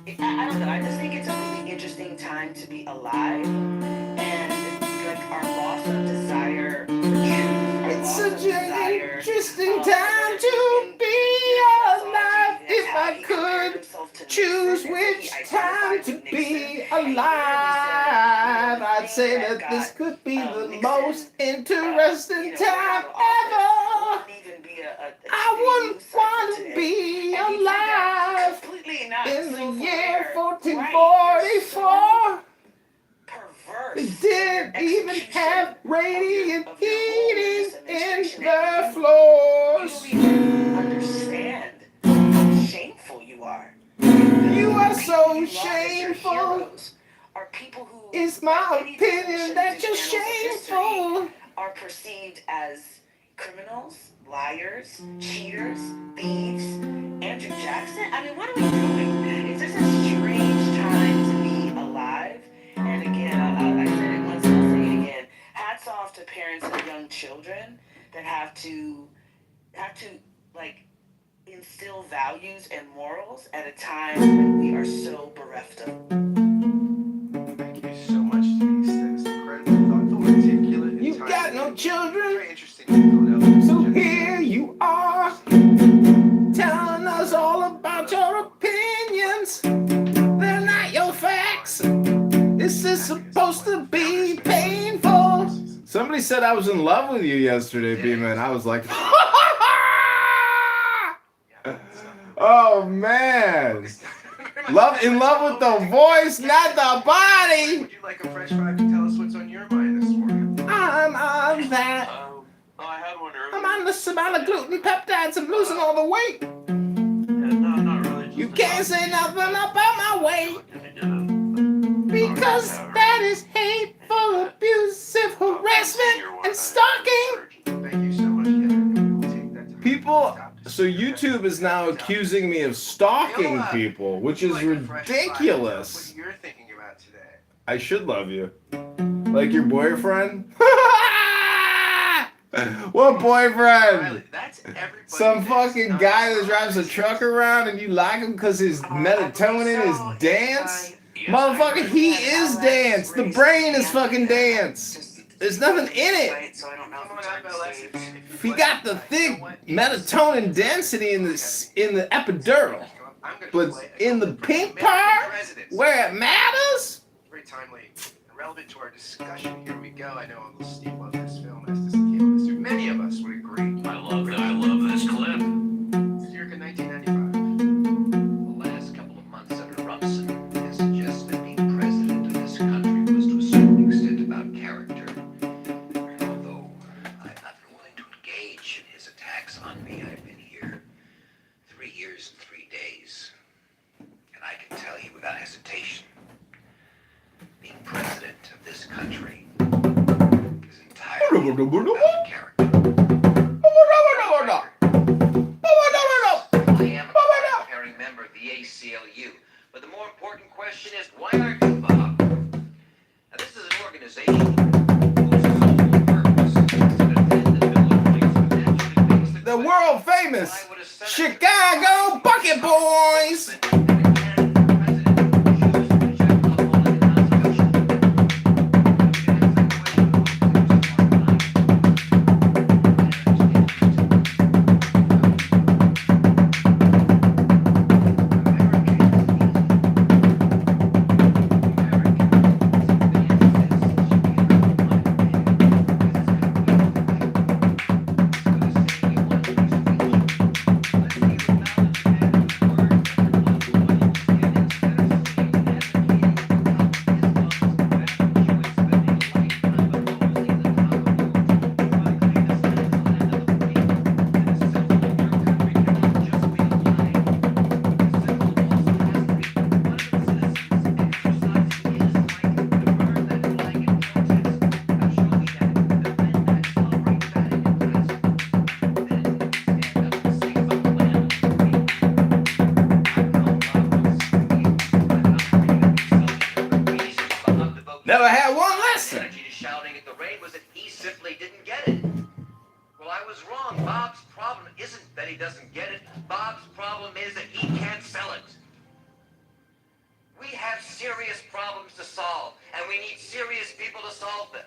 I don't know. I just think it's a really interesting time to be alive, and like our loss of desire for truth. It's such an interesting time to be alive. If I could choose which time to be alive, I'd say that this could be the most interesting time ever. I wouldn't want to be alive in the year 1444. They didn't even have radiant heating in the floors. Understand how shameful you are. You are so shameful. Are people who, it's my opinion that you're shameful. Are perceived as criminals, liars, cheaters, thieves. Andrew Jackson? I mean, what are we doing? It's just a strange time to be alive. And again, I said it once, I'll say it again. Hats off to parents of young children that have to like instill values and morals at a time when we are so bereft of them. Thank you so much, Denise. That's incredible, thoughtful, articulate. You've got no children. Very interesting in Philadelphia. So here you are, telling us all about your opinions. They're not your facts. This is supposed to be painful. Somebody said I was in love with you yesterday, Beeman. I was like, oh man. In love with the voice, not the body. Would you like a fresh five to tell us what's on your mind this morning? I'm on that. I had one earlier. I'm on the semaglutide peptides. I'm losing all the weight. No, not really. You can't say nothing about my weight. Because that is hateful, abusive, harassment, and stalking. Thank you so much, Kevin. We will take that to People, so YouTube is now accusing me of stalking people, which is ridiculous. What you're thinking about today. I should love you. Like your boyfriend? What boyfriend? Some fucking guy that drives a truck around and you like him because his melatonin is dance? Motherfucker, he is dance. The brain is fucking dance. There's nothing in it. He got the thick melatonin density in the epidural, but in the pink part, where it matters. Very timely and relevant to our discussion. Here we go. I know Uncle Steve loved this film, as does Tequila Mystery. Many of us would agree. I love that. I love this clip. Circa 1995. The last couple of months under Rumson has suggested that being president of this country was to a certain extent about character. Although I've not been willing to engage in his attacks on me, I've been here 3 years and 3 days. And I can tell you without hesitation, being president of this country is entirely about character. I am a card-carrying member of the ACLU. But the more important question is, why aren't you, Bob? Now, this is an organization whose sole purpose is to defend the Bill of Rights and naturally makes The world famous Chicago Bucket Boys. to solve them.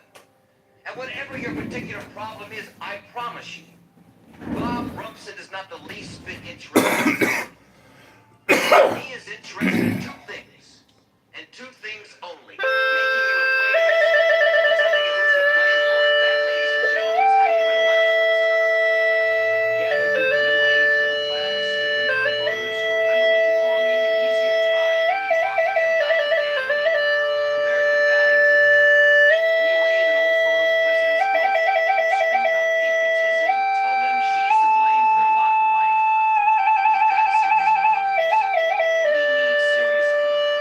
And whatever your particular problem is, I promise you, Bob Rumson is not the least bit interested. He is interested in two things, and two things only. Making you afraid of it, and telling you who's to blame for it. That, ladies and gentlemen, is how you win elections. Gather group of middle-aged, middle-class, super-young voters who remember with longing an easier time when you talk to them about family, American values. And you wave an old photo of President's girlfriend. You scream about patriotism. You tell them she's to blame for their lot in life. We've got serious problems. We need serious people.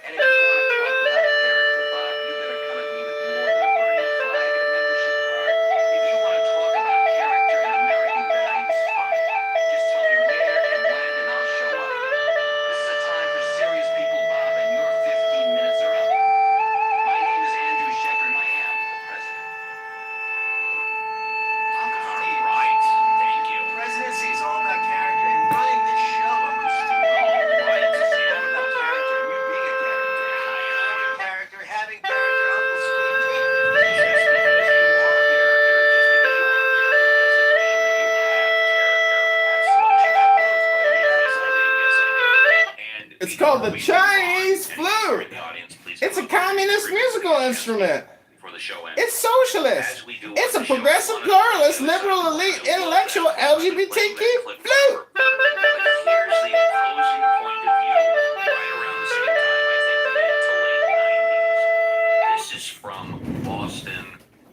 And if you want to talk about character, Bob, you better come at me with more than a burning flag and a membership card. If you want to talk about character and American values, fine. Just tell me where and when, and I'll show up. This is a time for serious people, Bob, and your 15 minutes are up. My name is Andrew Shepard, and I am the president. Uncle Steve. Right. Thank you. Presidency is all about character, and running this show, Uncle Steve, Right. is all about character, and you being a character. Having character, Uncle Steve. Just because you are a character, just because you are a character, doesn't mean that you have character. Absolutely. Absolutely. Yes, I do. And It's called the before we Chinese move on, and if you're flute. in the audience, please It's a come up here and communist introduce musical yourself instrument. before the show ends. It's socialist. As we do It's on a the show, progressive, we wanna pluralist, do the liberal, side elite, by side. intellectual, Love that. LGBTQ Clip flute. But here's the opposing point of view right around the same time, I think mid to late 90s. This is from Boston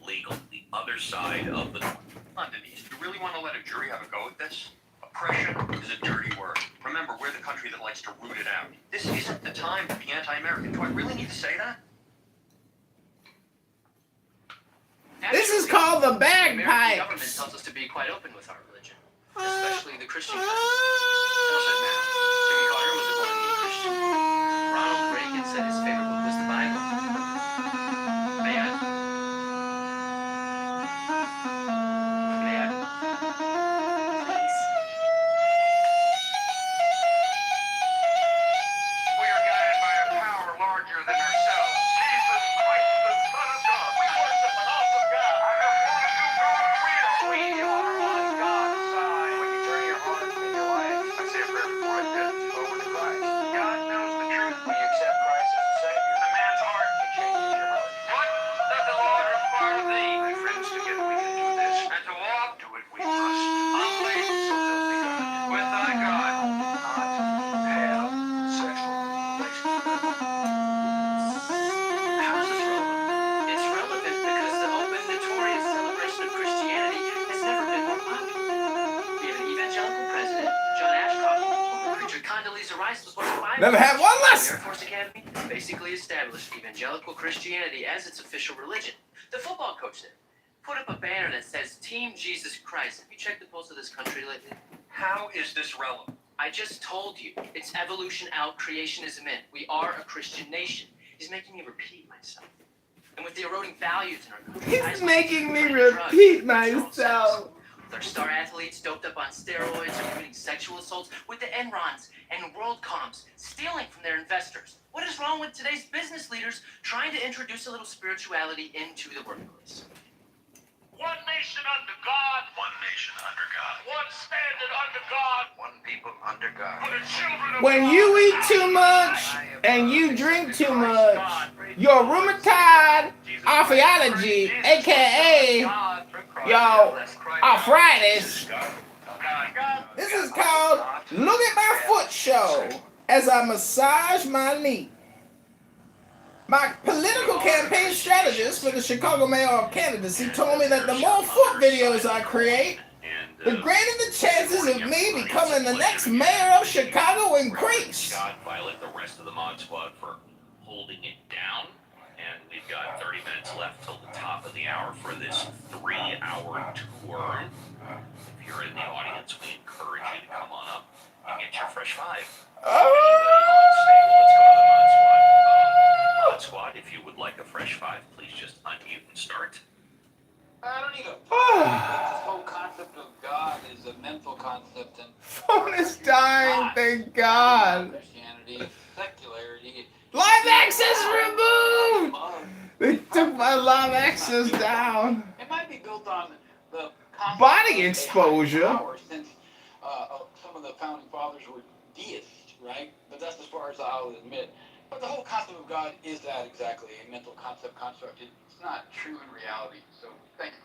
Legal, the other side of the coin. Come on, Denise, you really want to let a jury have a go at this? Oppression is a dirty word. Remember, we're the country that likes to root it out. This isn't the time to be anti-American. Do I really need to say that? This is called the The American government bagpipes. tells us to be quite open with our religion, especially the Christian kind. Doesn't matter. Jimmy Carter was a born-again Christian. Ronald Reagan said his favorite book was the Bible. May I? May I? Please. We are guided by a power larger than ourselves. Jesus Christ, the Son of God. We worship an awesome God. I just want to do God real. We are on God's side. When you turn your heart and your life, I say a prayer before I did, over to Christ. God knows the truth. When you accept Christ as a Savior, the man's heart, it changes your heart. What does the Lord require of thee? My friends, together we can do this. And to walk to it we must. Humbly, so help me God. With thy God. Not have sexual relations. How is this relevant? It's relevant because the open, notorious celebration of Christianity has never been more popular. We have an evangelical president, John Ashcroft, former preacher Condoleezza Rice was one of the Bible Never had one teachers. lesson. The Air Force Academy basically established evangelical Christianity as its official religion. The football coach there put up a banner that says Team Jesus Christ. Have you checked the pulse of this country lately? How is this relevant? I just told you. It's evolution out, creationism in. We are a Christian nation. He's making me repeat myself. And with the eroding values in our country, He's making me repeat myself. with our star athletes doped up on steroids or committing sexual assaults, with the Enrons and WorldComs stealing from their investors. What is wrong with today's business leaders trying to introduce a little spirituality into the workplace? One nation under God. One nation under God. One standard under God. One people under God. For the children of When God. you eat too much and you drink too much, your rheumatoid arthritis, aka your arthritis, this is called Look at My Foot Show as I massage my knee. My political campaign strategist for the Chicago mayoral candidacy told me that the more foot videos I create, the greater the chances of me becoming the next mayor of Chicago increase. Scott, Violet, the rest of the Mod Squad for holding it down. And we've got 30 minutes left till the top of the hour for this 3-hour tour. If you're in the audience, we encourage you to come on up and get your Fresh Five. Anybody on stage? Let's go to the Mod Squad. Mod Squad, if you would like a Fresh Five, please just unmute and start. I don't need a this whole concept of God is a mental concept, and Phone is dying, thank God. Christianity, secularity. Live access removed! They took my live access down. It might be built on the concept Body of a exposure. higher power, since some of the founding fathers were deists, right? But that's as far as I'll admit. But the whole concept of God is that exactly, a mental concept construct. It's not true in reality. So thank you.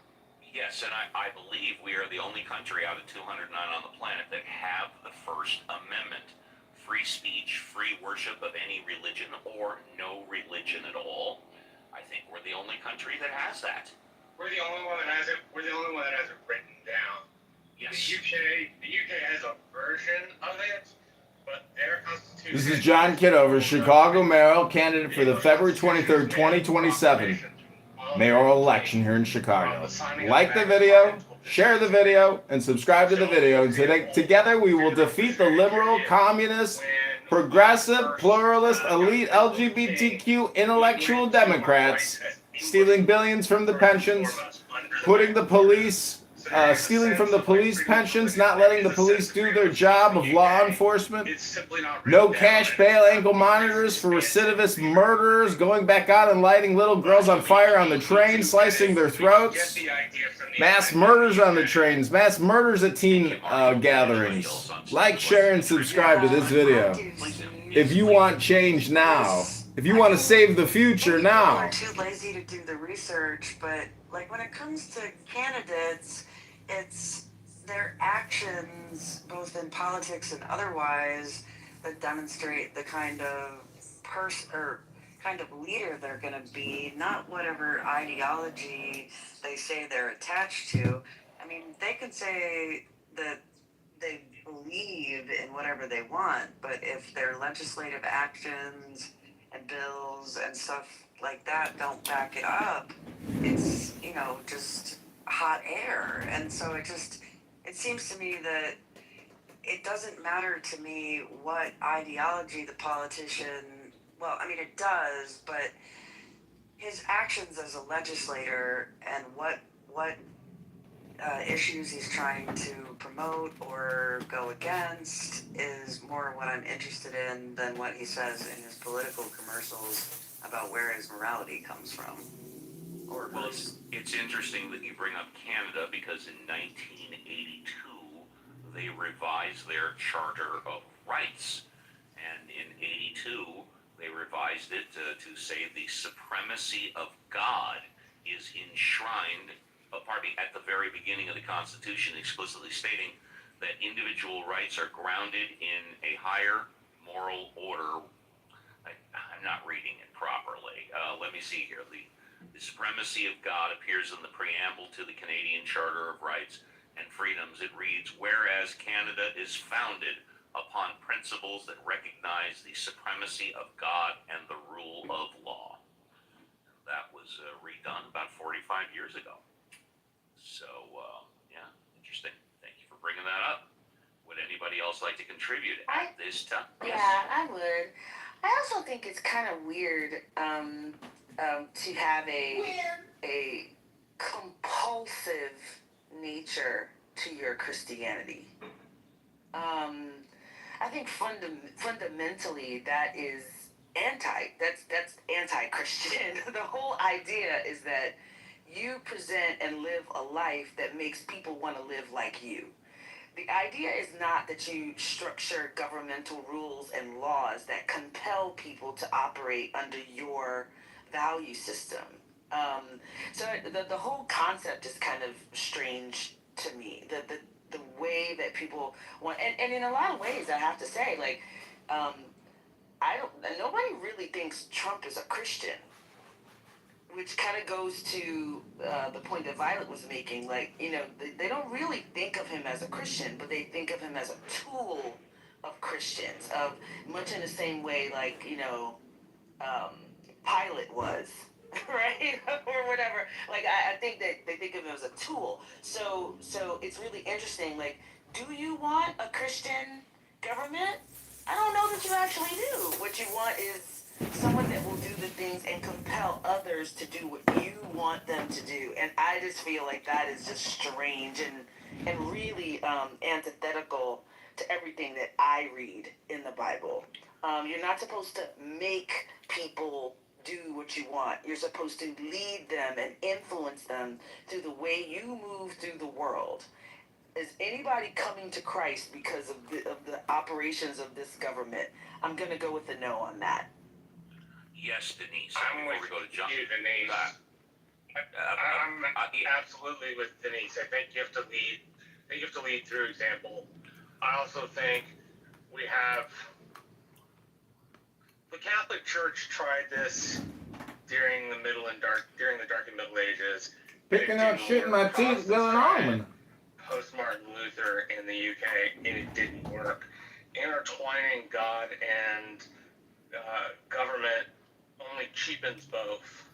Yes, and I believe we are the only country out of 209 on the planet that have the First Amendment. Free speech, free worship of any religion or no religion at all. I think we're the only country that has that. We're the only one that has it. We're the only one that has it written down. Yes. The UK has a version of it, but their constitution. This is John Kitover, Chicago mayoral candidate for the February 23rd, 2027 mayoral election here in Chicago. Like the video, share the video, and subscribe to the video. And together we will defeat the liberal, communist, progressive, pluralist, elite, LGBTQ, intellectual Democrats stealing billions from the pensions, putting the police, stealing from the police pensions, not letting the police do their job of law enforcement, no cash bail ankle monitors for recidivist murderers going back out and lighting little girls on fire on the train, slicing their throats, mass murders on the trains, mass murders at teen gatherings. Like, share, and subscribe to this video if you want change now. If you want to save the future now. People are too lazy to do the research, but like when it comes to candidates, it's their actions, both in politics and otherwise, that demonstrate the kind of kind of leader they're going to be, not whatever ideology they say they're attached to. I mean, they can say that they believe in whatever they want, but if their legislative actions and bills and stuff like that don't back it up, it's, just hot air. And so it seems to me that it doesn't matter to me what ideology the politician, well, I mean, it does, but his actions as a legislator and what issues he's trying to promote or go against is more what I'm interested in than what he says in his political commercials about where his morality comes from. Well, it's interesting that you bring up Canada, because in 1982 they revised their Charter of Rights, and in 82 they revised it to say the supremacy of God is enshrined, at the very beginning of the Constitution, explicitly stating that individual rights are grounded in a higher moral order. I'm not reading it properly. Let me see here. The supremacy of God appears in the preamble to the Canadian Charter of Rights and Freedoms. It reads, whereas Canada is founded upon principles that recognize the supremacy of God and the rule of law. That was redone about 45 years ago. So, yeah, interesting. Thank you for bringing that up. Would anybody else like to contribute at this time? Yeah, I would. I also think it's kind of weird to have a compulsive nature to your Christianity. I think fundamentally that is that's anti-Christian. The whole idea is that you present and live a life that makes people want to live like you. The idea is not that you structure governmental rules and laws that compel people to operate under your value system. So the whole concept is kind of strange to me. The way that people want, and in a lot of ways, I have to say, like, nobody really thinks Trump is a Christian, which kind of goes to the point that Violet was making. Like, they don't really think of him as a Christian, but they think of him as a tool of Christians, of much in the same way, like, Pilate was, right? Or whatever. Like, I think that they think of him as a tool. So it's really interesting. Like, do you want a Christian government? I don't know that you actually do. What you want is someone that will do the things and compel others to do what you want them to do. And I just feel like that is just strange and really antithetical to everything that I read in the Bible. You're not supposed to make people do what you want. You're supposed to lead them and influence them through the way you move through the world. Is anybody coming to Christ because of the operations of this government? I'm going to go with a no on that. Yes, Denise. I'm Before with we go to John. you, Denise. I'm absolutely with Denise. I think you have to lead. I think you have to lead through example. I also think we have the Catholic Church tried this during the dark and Middle Ages. Picking out shit in my teeth going on. Post Martin Luther in the UK, and it didn't work. Intertwining God and government only cheapens both.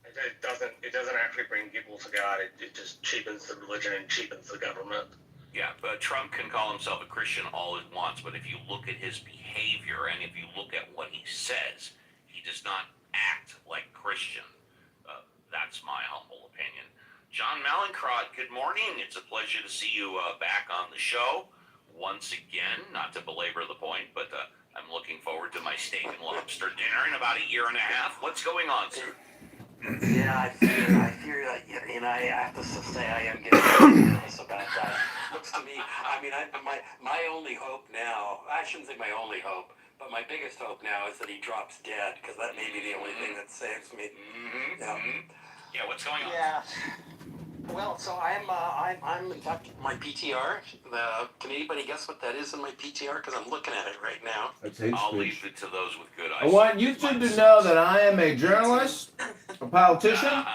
It doesn't actually bring people to God. It just cheapens the religion and cheapens the government. Yeah, but Trump can call himself a Christian all he wants, but if you look at his behavior and if you look at what he says, he does not act like Christian. That's my humble opinion. John Malincrot, good morning. It's a pleasure to see you back on the show once again. Not to belabor the point, but I'm looking forward to my steak and lobster dinner in about a year and a half. What's going on, sir? Yeah, I fear that, and I have to say I am getting nervous about that. Looks to me, I mean, my only hope now, I shouldn't say my only hope, but my biggest hope now is that he drops dead, because that may be the only thing that saves me. Yeah, what's going on? Yeah. Well, so I'm in fact, my PTR, can anybody guess what that is in my PTR? Because I'm looking at it right now. That's hate I'll speech. leave it to those with good eyes. I want YouTube to know that I am a journalist, a politician,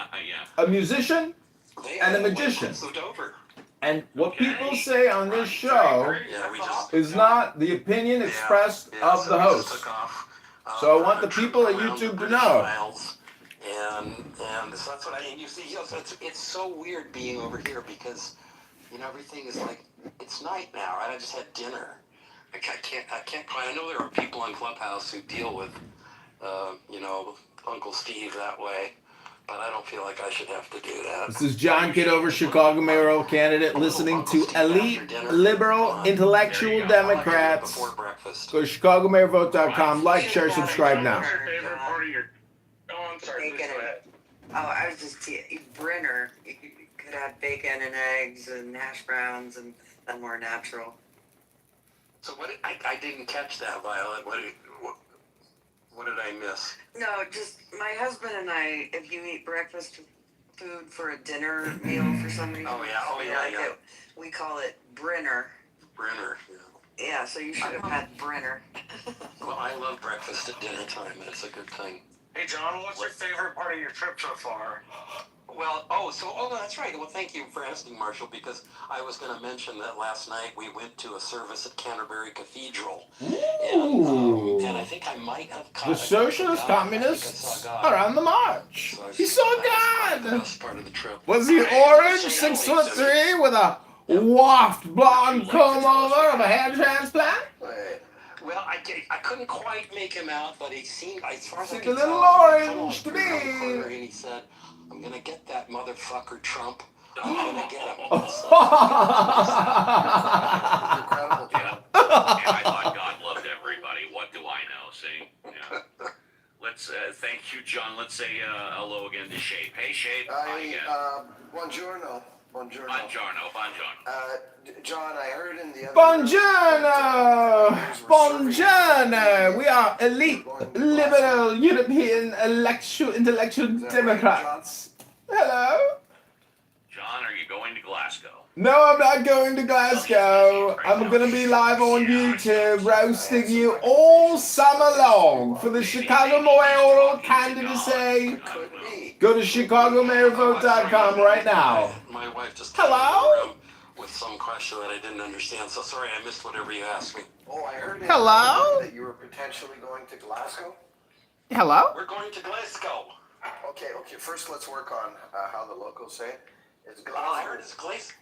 a musician, and a magician. And what people say on this show is not the opinion expressed of the host. So I want the people at YouTube to know. And so that's what and you see, it's so weird being over here because, everything is like, it's night now, right? I just had dinner. I can't quite, I know there are people on Clubhouse who deal with, Uncle Steve that way, but I don't feel like I should have to do that. This is John Kitover, Chicago mayoral candidate, listening to elite, liberal, intellectual Democrats. Go to ChicagoMayorVote.com. Like, share, subscribe now. What's your favorite part of your... Oh, I'm sorry. Please go ahead. Oh, I was just Brenner. You could have bacon and eggs and hash browns and more natural. So I didn't catch that, Violet. What did I miss? No, just my husband and I, if you eat breakfast food for a dinner meal for some reason. We call it Brenner. Brenner, yeah. Yeah, so you should have had Brenner. Well, I love breakfast at dinner time. It's a good thing. Hey, John, what's your favorite part of your trip so far? Well, that's right. Well, thank you for asking, Marshall, because I was going to mention that last night we went to a service at Canterbury Cathedral. And I think I might have caught the socialist communists are on the march. He saw God. Best part of the trip. Was he orange, 6'3", with a waft blonde comb over of a hair transplant? Well, I couldn't quite make him out, but he seemed, as far as I Seemed could a little tell, orange to me. And he said, "I'm gonna get that motherfucker Trump. I'm gonna get him." Incredible, I thought God loved everybody. What do I know? See? Yeah. Let's thank you, John. Let's say hello again to Shape. Hey, Shape. Hi again. Buongiorno. Buongiorno. Buongiorno. John, I heard in the other... Buongiorno. We are elite, liberal, European, intellectual Democrats. Hello. John, are you going to Glasgow? No, I'm not going to Glasgow. I'm going to be live on YouTube, roasting you all summer long for the Chicago mayoral candidacy. Go to ChicagoMayorVote.com right now. My wife just hello with some question that I didn't understand. So sorry, I missed whatever you asked me. Oh, I heard that you were potentially going to Glasgow. Hello. We're going to Glasgow. Okay. First, let's work on how the locals say it. It's Glasgow. Well, I heard it's Glasgow.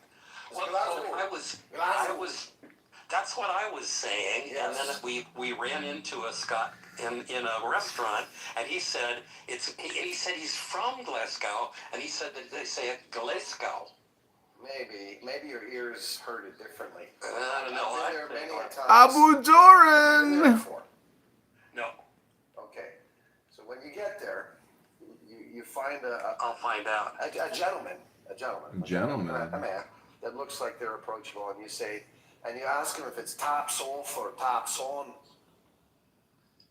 Well, that's what I was saying, and then we ran into a Scot in a restaurant, and he said he's from Glasgow, and he said that they say it Glasgow. Maybe your ears heard it differently. I don't know. I've been there many times. Abu Doran. No. Okay. So when you get there, find out. A gentleman. A gentleman. A man that looks like they're approachable, and you say, and you ask him if it's top solf or top son.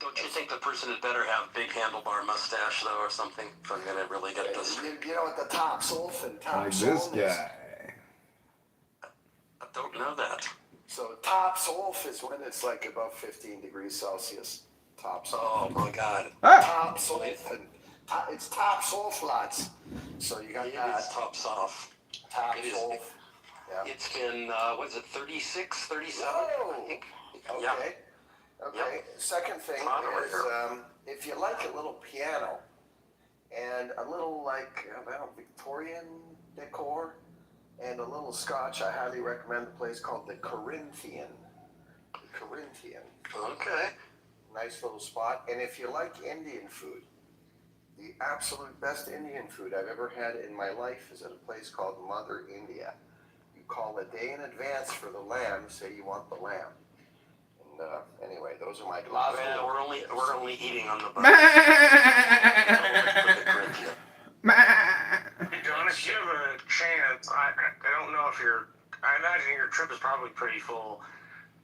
Don't you think the person had better have big handlebar mustache though, or something? If I'm gonna really get this. You know what the top solf and top Like son this is? guy. I don't know that. So top solf is when it's like above 15 degrees Celsius. Top solf. Oh my God. Top solf and it's top solf lots. So you got It that. is top soft. Top It is. solf. Yeah. It's been, what is it, 36, 37, Whoa. I think. Okay. Yeah. Okay. Yep. Second thing is, if you like a little piano and a little like Victorian decor and a little Scotch, I highly recommend a place called the Corinthian. The Corinthian. Okay. Nice little spot. And if you like Indian food, the absolute best Indian food I've ever had in my life is at a place called Mother India. You call a day in advance for the lamb, say you want the lamb. And anyway, those are my last. Yeah, we're only eating on the bus. Hey, John, if you have a chance, I don't know if I imagine your trip is probably pretty full,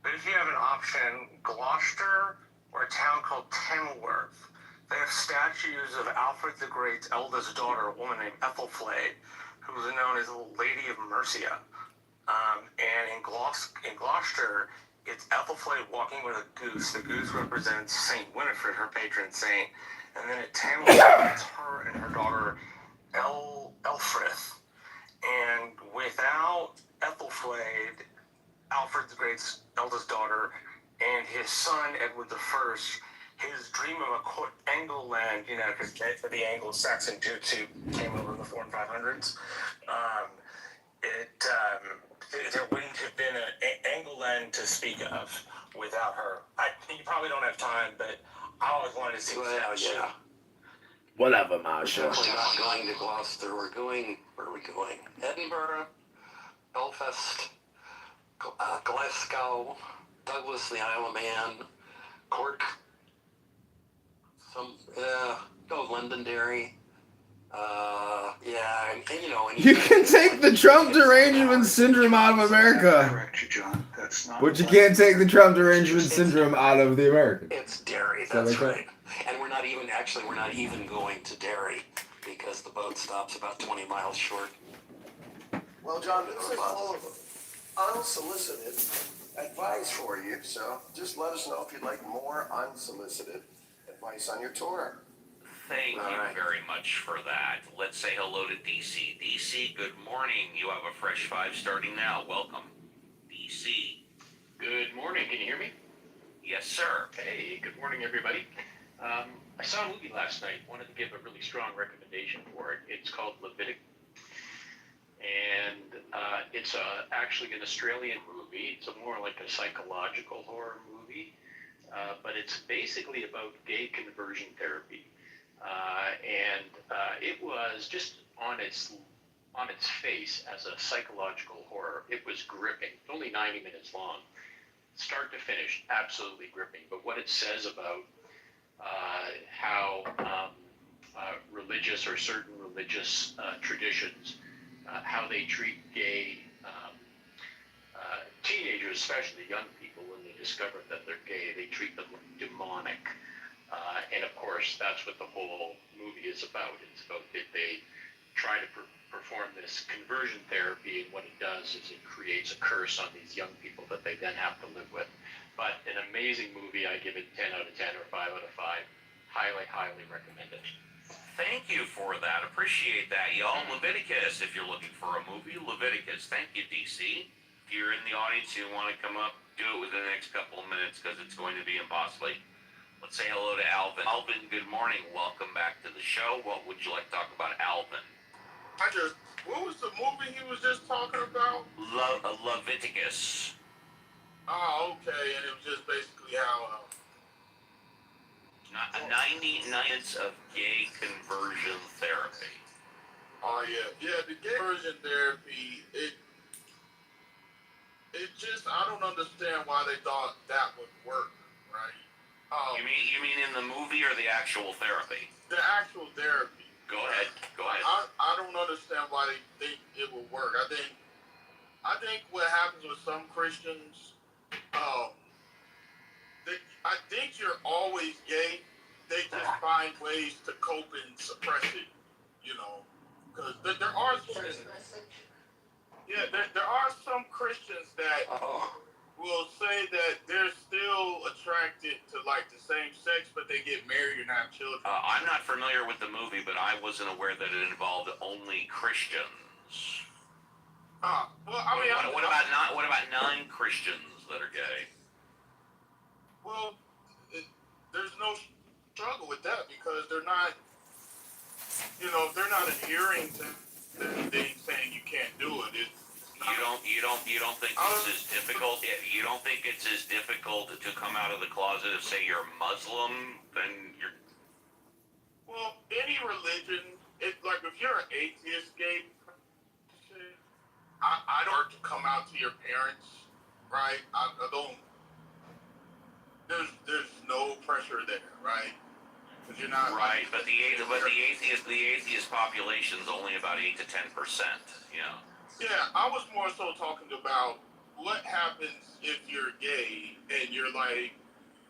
but if you have an option, Gloucester or a town called Kenilworth, they have statues of Alfred the Great's eldest daughter, a woman named Ethelflaed, who was known as the Lady of Mercia. And in Gloucester, it's Ethelflaed walking with a goose. The goose represents Saint Winifred, her patron saint. And then at Kenilworth, it's her and her daughter, Elfrith. And without Ethelflaed, Alfred the Great's eldest daughter, and his son, Edward I, his dream of a quote Angleland, because the Anglo-Saxon Jutsu came over in the 400s and 500s. There wouldn't have been an Angleland to speak of without her. You probably don't have time, but I always wanted to see. Well, yeah. Whatever, We're Marsha. definitely not going to Gloucester. Where are we going? Edinburgh, Belfast, Glasgow, Douglas, the Isle of Man, Cork, Londonderry. Yeah, and You can take the Trump derangement syndrome out of America, Correct you, John. That's not. but you can't take the Trump derangement syndrome out of the Americans. It's Derry, that's right. And we're not even going to Derry because the boat stops about 20 miles short. Well, John, this is full of unsolicited advice for you, so just let us know if you'd like more unsolicited advice on your tour. Thank you very much for that. Let's say hello to DC. DC, good morning. You have a fresh 5 starting now. Welcome. DC. Good morning. Can you hear me? Yes, sir. Hey, good morning, everybody. I saw a movie last night. Wanted to give a really strong recommendation for it. It's called Leviticus. And it's actually an Australian movie. It's more like a psychological horror movie. But it's basically about gay conversion therapy. And it was just on its face as a psychological horror. It was gripping. It's only 90 minutes long. Start to finish, absolutely gripping. But what it says about how religious or certain religious traditions, how they treat gay teenagers, especially young people, when they discover that they're gay, they treat them like demonic. And of course, that's what the whole movie is about. It's about that they try to perform this conversion therapy, and what it does is it creates a curse on these young people that they then have to live with. But an amazing movie. I give it 10 out of 10 or 5 out of 5. Highly, highly recommend it. Thank you for that. Appreciate that, y'all. Leviticus, if you're looking for a movie, Leviticus. Thank you, DC. If you're in the audience and you want to come up, do it within the next couple of minutes because it's going to be impossible. Let's say hello to Alvin. Alvin, good morning. Welcome back to the show. What would you like to talk about, Alvin? What was the movie he was just talking about? Leviticus. Oh, okay, and it was just basically how... 90 nights of gay conversion therapy. Oh, yeah, the gay conversion therapy, it just, I don't understand why they thought that would work, right? You mean in the movie or the actual therapy? The actual therapy. Go ahead. I don't understand why they think it will work. I think what happens with some Christians, I think you're always gay. They just find ways to cope and suppress it, because there are there are some Christians that will say that they're still attracted to like the same sex, but they get married and have children. I'm not familiar with the movie, but I wasn't aware that it involved only Christians. Well, I mean, what about non-Christians that are gay? Well, there's no struggle with that because they're not, they're not adhering to anything saying you can't do it. You don't think it's as difficult? You don't think it's as difficult to come out of the closet if, say, you're Muslim than you're? Well, any religion, it's like if you're an atheist, gay, I don't to come out to your parents, right? I don't. There's no pressure there, right? Because you're not right. But the atheist population is only about 8 to 10%. Yeah. Yeah, I was more so talking about what happens if you're gay and you're like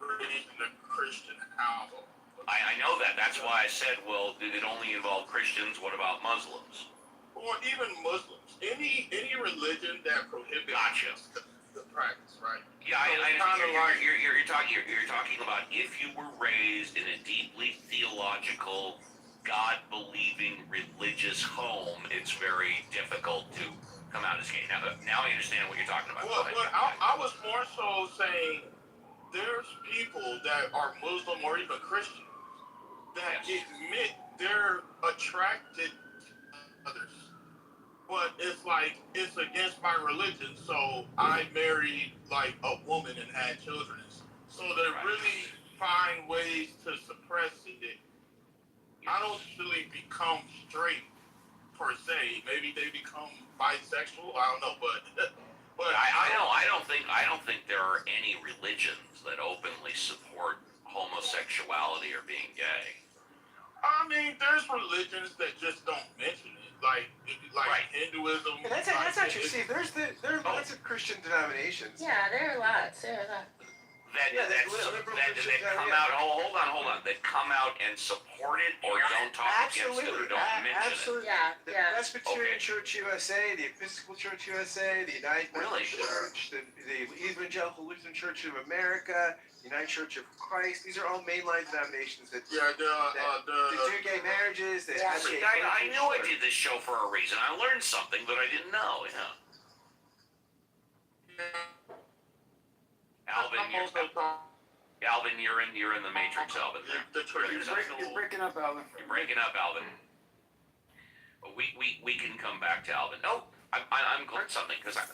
raised in a Christian household. I know that. That's why I said, well, did it only involve Christians? What about Muslims? Or even Muslims. Any religion that prohibits the practice, right? Yeah, you're talking about if you were raised in a deeply theological, God-believing religious home, it's very difficult to come out as gay. Now I understand what you're talking about. Well, I was more so saying there's people that are Muslim or even Christian that admit they're attracted to others. But it's like, it's against my religion, so I married like a woman and had children. So they really find ways to suppress it. I don't really become straight per se. Maybe they become bisexual. I don't know, but I don't think there are any religions that openly support homosexuality or being gay. I mean, there's religions that just don't mention it, like Hinduism. And that's actually, Steve. There are lots of Christian denominations. Yeah, there are lots. That come out. Hold on. That come out and support it or don't talk against it or don't mention it. Yeah, The Presbyterian Church USA, the Episcopal Church USA, the United Methodist Church, the Evangelical Lutheran Church of America, the United Church of Christ. These are all mainline denominations that do gay marriages. I knew I did this show for a reason. I learned something that I didn't know. Yeah. Alvin, you're in the Matrix, Alvin. You're breaking up, Alvin. You're breaking up, Alvin. We can come back to Alvin. No, I'm glad something because I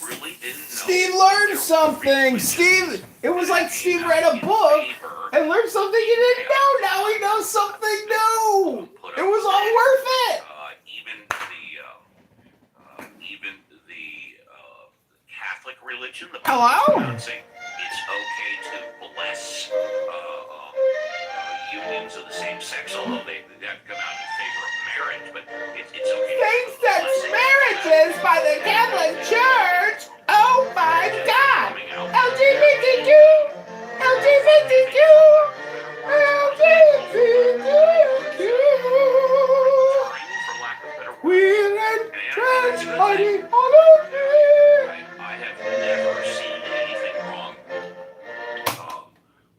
really didn't know. Steve learned something. Steve, it was like Steve read a book and learned something he didn't know. Now he knows something new. It was all worth it. Even the Catholic religion, the Hello? saying it's okay to bless unions of the same sex, although they come out in favor of marriage, but it's okay. Same-sex marriages by the Catholic Church? Oh my God! LGBTQ! LGBTQ! LGBTQ! We're in trans party I have never seen anything wrong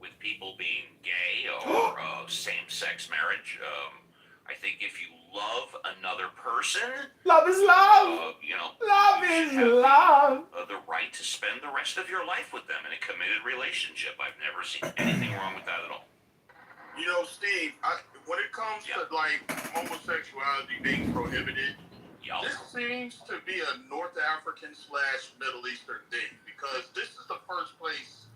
with people being gay or same-sex marriage. I think if you love another person, love is love. Love is love. The right to spend the rest of your life with them in a committed relationship. I've never seen anything wrong with that at all. Steve, when it comes to like homosexuality being prohibited, this seems to be a North African / Middle Eastern thing because this is the first place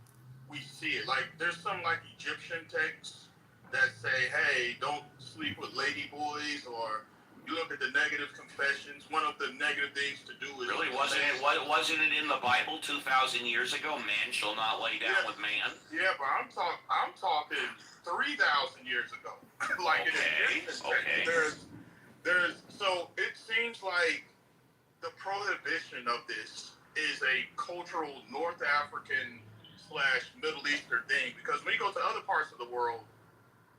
we see it. Like, there's some like Egyptian texts that say, "Hey, don't sleep with lady boys," or you look at the negative confessions. One of the negative things to do is wasn't it in the Bible 2,000 years ago? Man shall not lay down with man. Yeah, but I'm talking 3,000 years ago. Like in indigenous text, so it seems like the prohibition of this is a cultural North African / Middle Eastern thing, because when you go to other parts of the world,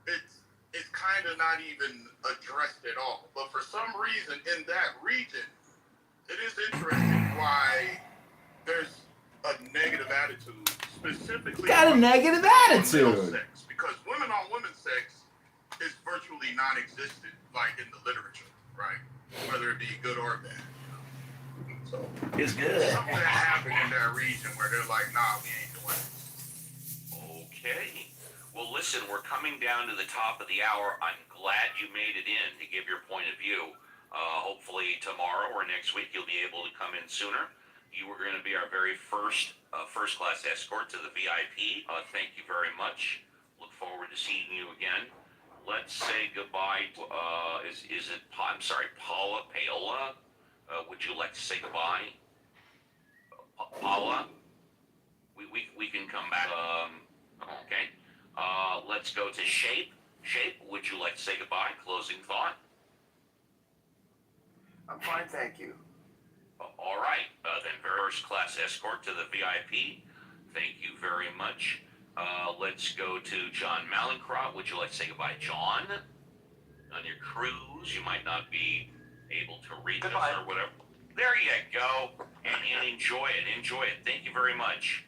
it's kind of not even addressed at all. But for some reason in that region, it is interesting why there's a negative attitude, specifically Got a negative attitude. male sex, because women on women sex is virtually non-existent, like in the literature, right? Whether it be good or bad. So it's good. Something that happened in that region where they're like, nah, we ain't doing it. Okay. Well, listen, we're coming down to the top of the hour. I'm glad you made it in to give your point of view. Hopefully tomorrow or next week you'll be able to come in sooner. You were going to be our very first first-class escort to the VIP. Thank you very much. Look forward to seeing you again. Let's say goodbye to, Paola? Would you like to say goodbye? Paula? We can come back. Okay. Let's go to Shape. Shape, would you like to say goodbye? Closing thought? I'm fine, thank you. All right. Then first class escort to the VIP. Thank you very much. Let's go to John Malincrot. Would you like to say goodbye, John? On your cruise, you might not be able to reach us or whatever. There you go. And enjoy it. Enjoy it. Thank you very much.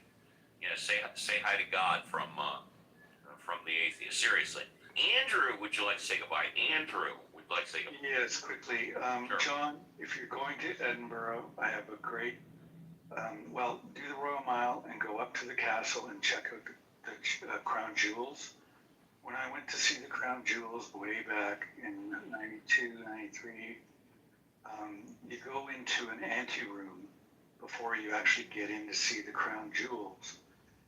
Yeah, say hi to God from the atheist. Seriously. Andrew, would you like to say goodbye? Andrew, would you like to say goodbye? Yes, quickly. Sure. John, if you're going to Edinburgh, I have a great, do the Royal Mile and go up to the castle and check out the Crown Jewels. When I went to see the Crown Jewels way back in 92, 93, you go into an anteroom before you actually get in to see the Crown Jewels.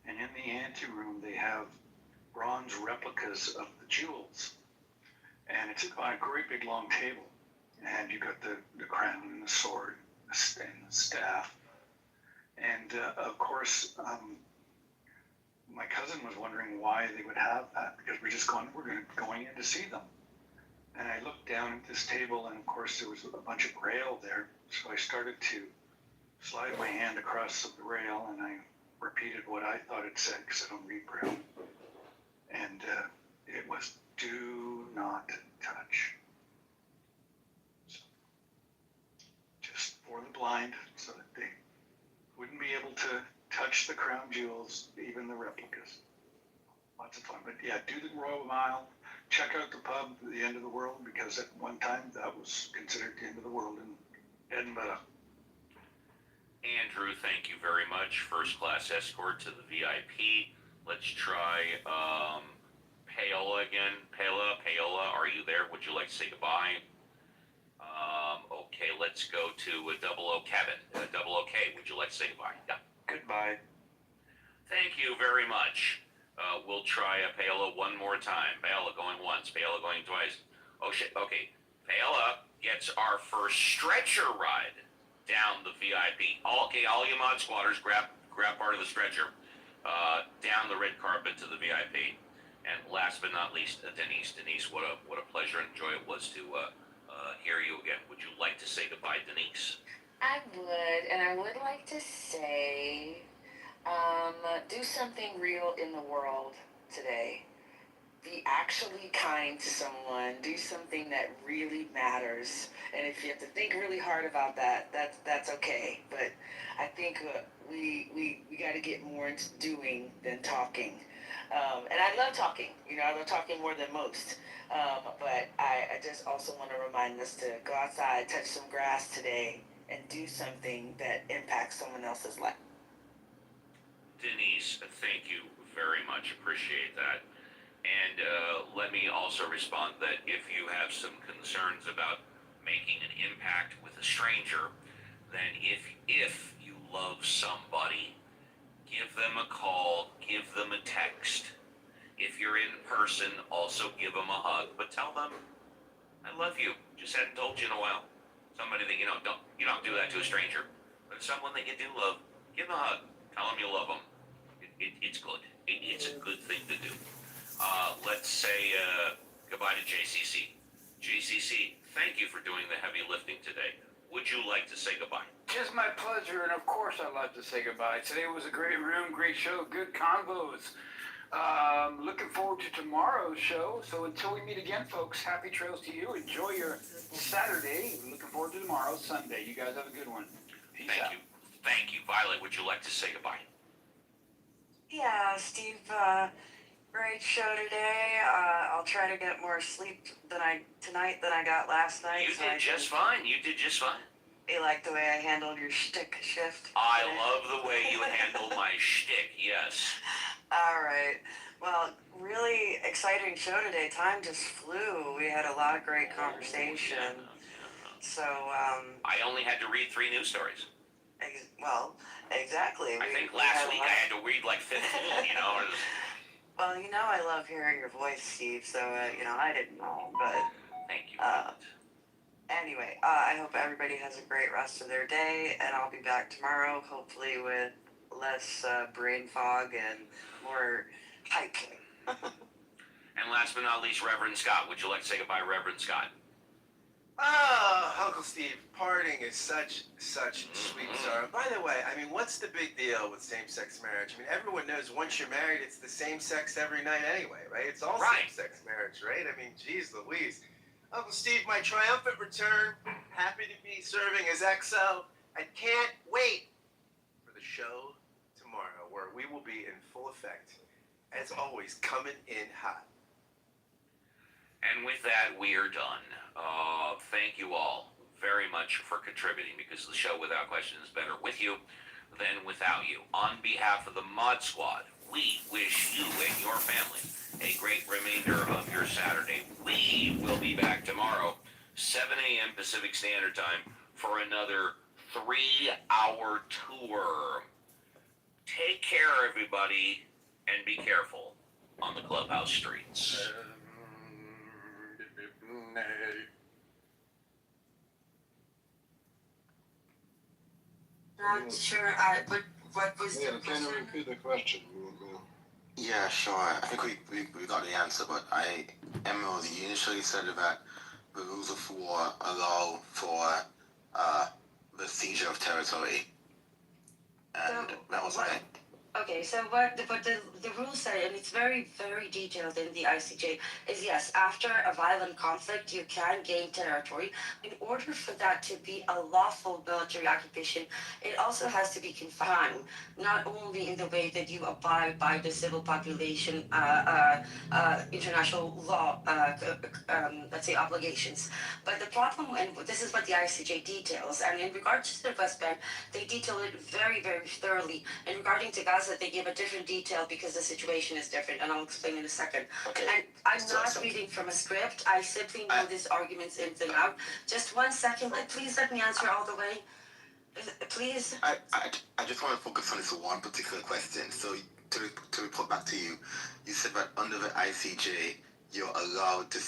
And in the anteroom, they have bronze replicas of the jewels. And it's on a great big long table. And you got the crown and the sword and the staff. And of course, my cousin was wondering why they would have that, because we're going in to see them. And I looked down at this table, and of course there was a bunch of braille there. So I started to slide my hand across the braille, and I repeated what I thought it said, because I don't read braille. And it was, do not touch. So, just for the blind, so that they wouldn't be able to touch the crown jewels, even the replicas. Lots of fun. But yeah, do the Royal Mile. Check out the pub, the end of the world, because at one time that was considered the end of the world in Edinburgh. Andrew, thank you very much. First class escort to the VIP. Let's try Paola again. Paola, are you there? Would you like to say goodbye? Okay, let's go to Double O Kevin. Double O K, would you like to say goodbye? Yeah. Goodbye. Thank you very much. We'll try Paola one more time. Paola going once, Paola going twice. Oh shit, okay. Paola gets our first stretcher ride down the VIP. Okay, all you mod squatters, grab part of the stretcher. Down the red carpet to the VIP. And last but not least, Denise. Denise, what a pleasure and joy it was to hear you again. Would you like to say goodbye, Denise? I would, and I would like to say, do something real in the world today. Be actually kind to someone. Do something that really matters. And if you have to think really hard about that, that's okay. But I think we got to get more into doing than talking. And I love talking. I love talking more than most. But I just also want to remind us to go outside, touch some grass today, and do something that impacts someone else's life. Denise, thank you very much. Appreciate that. And let me also respond that if you have some concerns about making an impact with a stranger, then if you love somebody, give them a call, give them a text. If you're in person, also give them a hug, but tell them, I love you. Just hadn't told you in a while. Somebody that you don't do that to a stranger, but someone that you do love, give them a hug. Tell them you love them. It's good. It's a good thing to do. Let's JCC. JCC, thank you for doing the heavy lifting today. Would you like to say goodbye? It's my pleasure, and of course I'd like to say goodbye. Today was a great room, great show, good convos. Looking forward to tomorrow's show. So until we meet again, folks, happy trails to you. Enjoy your Saturday. Looking forward to tomorrow, Sunday. You guys have a good one. Peace out. Thank you. Thank you. Violet, would you like to say goodbye? Yeah, Steve, great show today. I'll try to get more sleep tonight than I got last night. You did just fine. You did just fine. You like the way I handled your shtick shift? I love the way you handled my shtick, yes. All right. Well, really exciting show today. Time just flew. We had a lot of great conversation. So, I only had to read 3 news stories. Well, exactly. I think last week I had to read like 15, you know. Well, you know I love hearing your voice, Steve, so, I didn't know, but... Thank you. Anyway, I hope everybody has a great rest of their day, and I'll be back tomorrow, hopefully with less brain fog and more hype. And last but not least, Reverend Scott. Would you like to say goodbye, Reverend Scott? Uncle Steve, parting is such sweet sorrow. By the way, I mean, what's the big deal with same-sex marriage? I mean, everyone knows once you're married, it's the same sex every night anyway, right? It's all same-sex marriage, right? I mean, geez Louise. Uncle Steve, my triumphant return. Happy to be serving as XO. I can't wait for the show tomorrow, where we will be in full effect. As always, coming in hot. And with that, we are done. Thank you all very much for contributing, because the show, without question, is better with you than without you. On behalf of the Mod Squad, we wish you and your family a great remainder of your Saturday. We will be back tomorrow, 7 a.m. Pacific Standard Time, for another 3-hour tour. Take care, everybody, and be careful on the clubhouse streets. Not sure. What was the question? Can you repeat the question? Yeah, sure. I think we got the answer, but Emil, you initially said that the rules of war allow for the seizure of territory, and that was right. Okay, so what the rules say, and it's very, very detailed in the ICJ, is yes, after a violent conflict, you can gain territory. In order for that to be a lawful military occupation, it also has to be confined, not only in the way that you abide by the civil population, international law, let's say obligations. But the problem, and this is what the ICJ details, and in regards to the West Bank, they detail it very, very thoroughly. And regarding to Gaza, that they give a different detail because the situation is different, and I'll explain in a second. Okay. And I'm not reading from a script. I simply know these arguments in and out. Just 1 second. Please let me answer all the way. Please. I just want to focus on this one particular question. So to report back to you, you said that under the ICJ, you're allowed to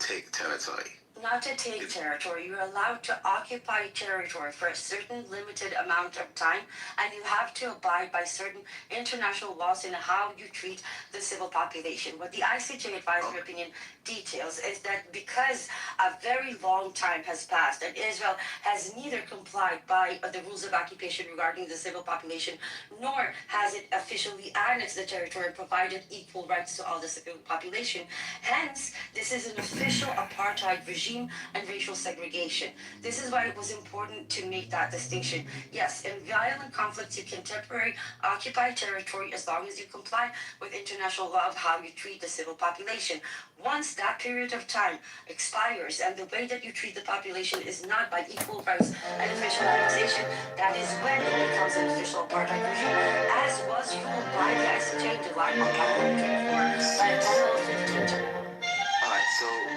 take territory. Not to take territory. You're allowed to occupy territory for a certain limited amount of time, and you have to abide by certain international laws in how you treat the civil population. What the ICJ advisory opinion details is that because a very long time has passed and Israel has neither complied by the rules of occupation regarding the civil population, nor has it officially annexed the territory and provided equal rights to all the civil population. Hence, this is an official apartheid regime and racial segregation. This is why it was important to make that distinction. Yes, in violent conflicts, you can temporarily occupy territory as long as you comply with international law of how you treat the civil population. Once that period of time expires and the way that you treat the population is not by equal rights and official annexation, that is when it becomes an official apartheid regime, as was ruled by the ICJ in July 1924 by the Title 15.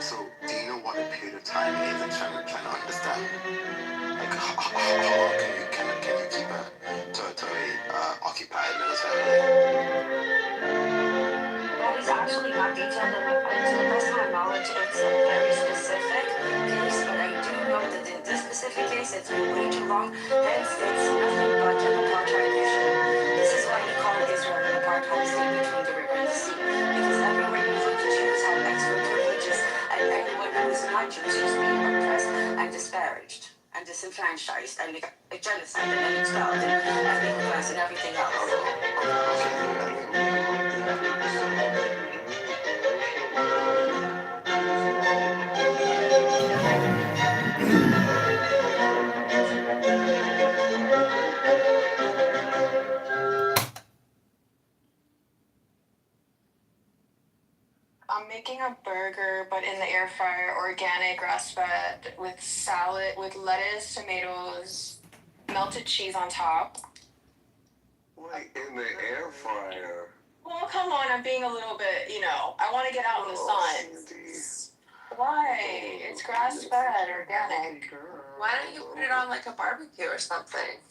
So do you know what the period of time is? I'm trying to understand. Like, how long can you keep a territory occupied militarily? That is actually not detailed, and to the best of my knowledge, it's a very specific case, but I do know that in this specific case, it's been way too long, hence it's nothing but an apartheid regime. This is why we call Israel an apartheid state between the river and the sea, because everywhere you look, the Jews have expert privileges to choose me oppressed and disparaged and disenfranchised and genocide and expelled and immigrants and everything else. I'm making a burger, but in the air fryer, organic, grass-fed, with salad, with lettuce, tomatoes, melted cheese on top. Wait, in the air fryer? Well, come on, I'm being a little bit, I want to get out in the sun. Why? It's grass-fed, organic. Why don't you put it on like a barbecue or something?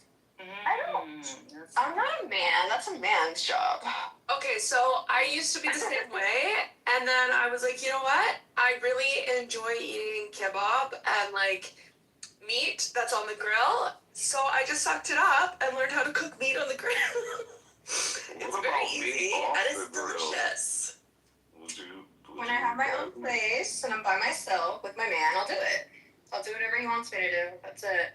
I'm not a man. That's a man's job. Okay, so I used to be the same way, and then I was like, you know what? I really enjoy eating kebab and like meat that's on the grill. So I just sucked it up and learned how to cook meat on the grill. It's very easy and it's delicious. When I have my own place and I'm by myself with my man, I'll do it. I'll do whatever he wants me to do. That's it.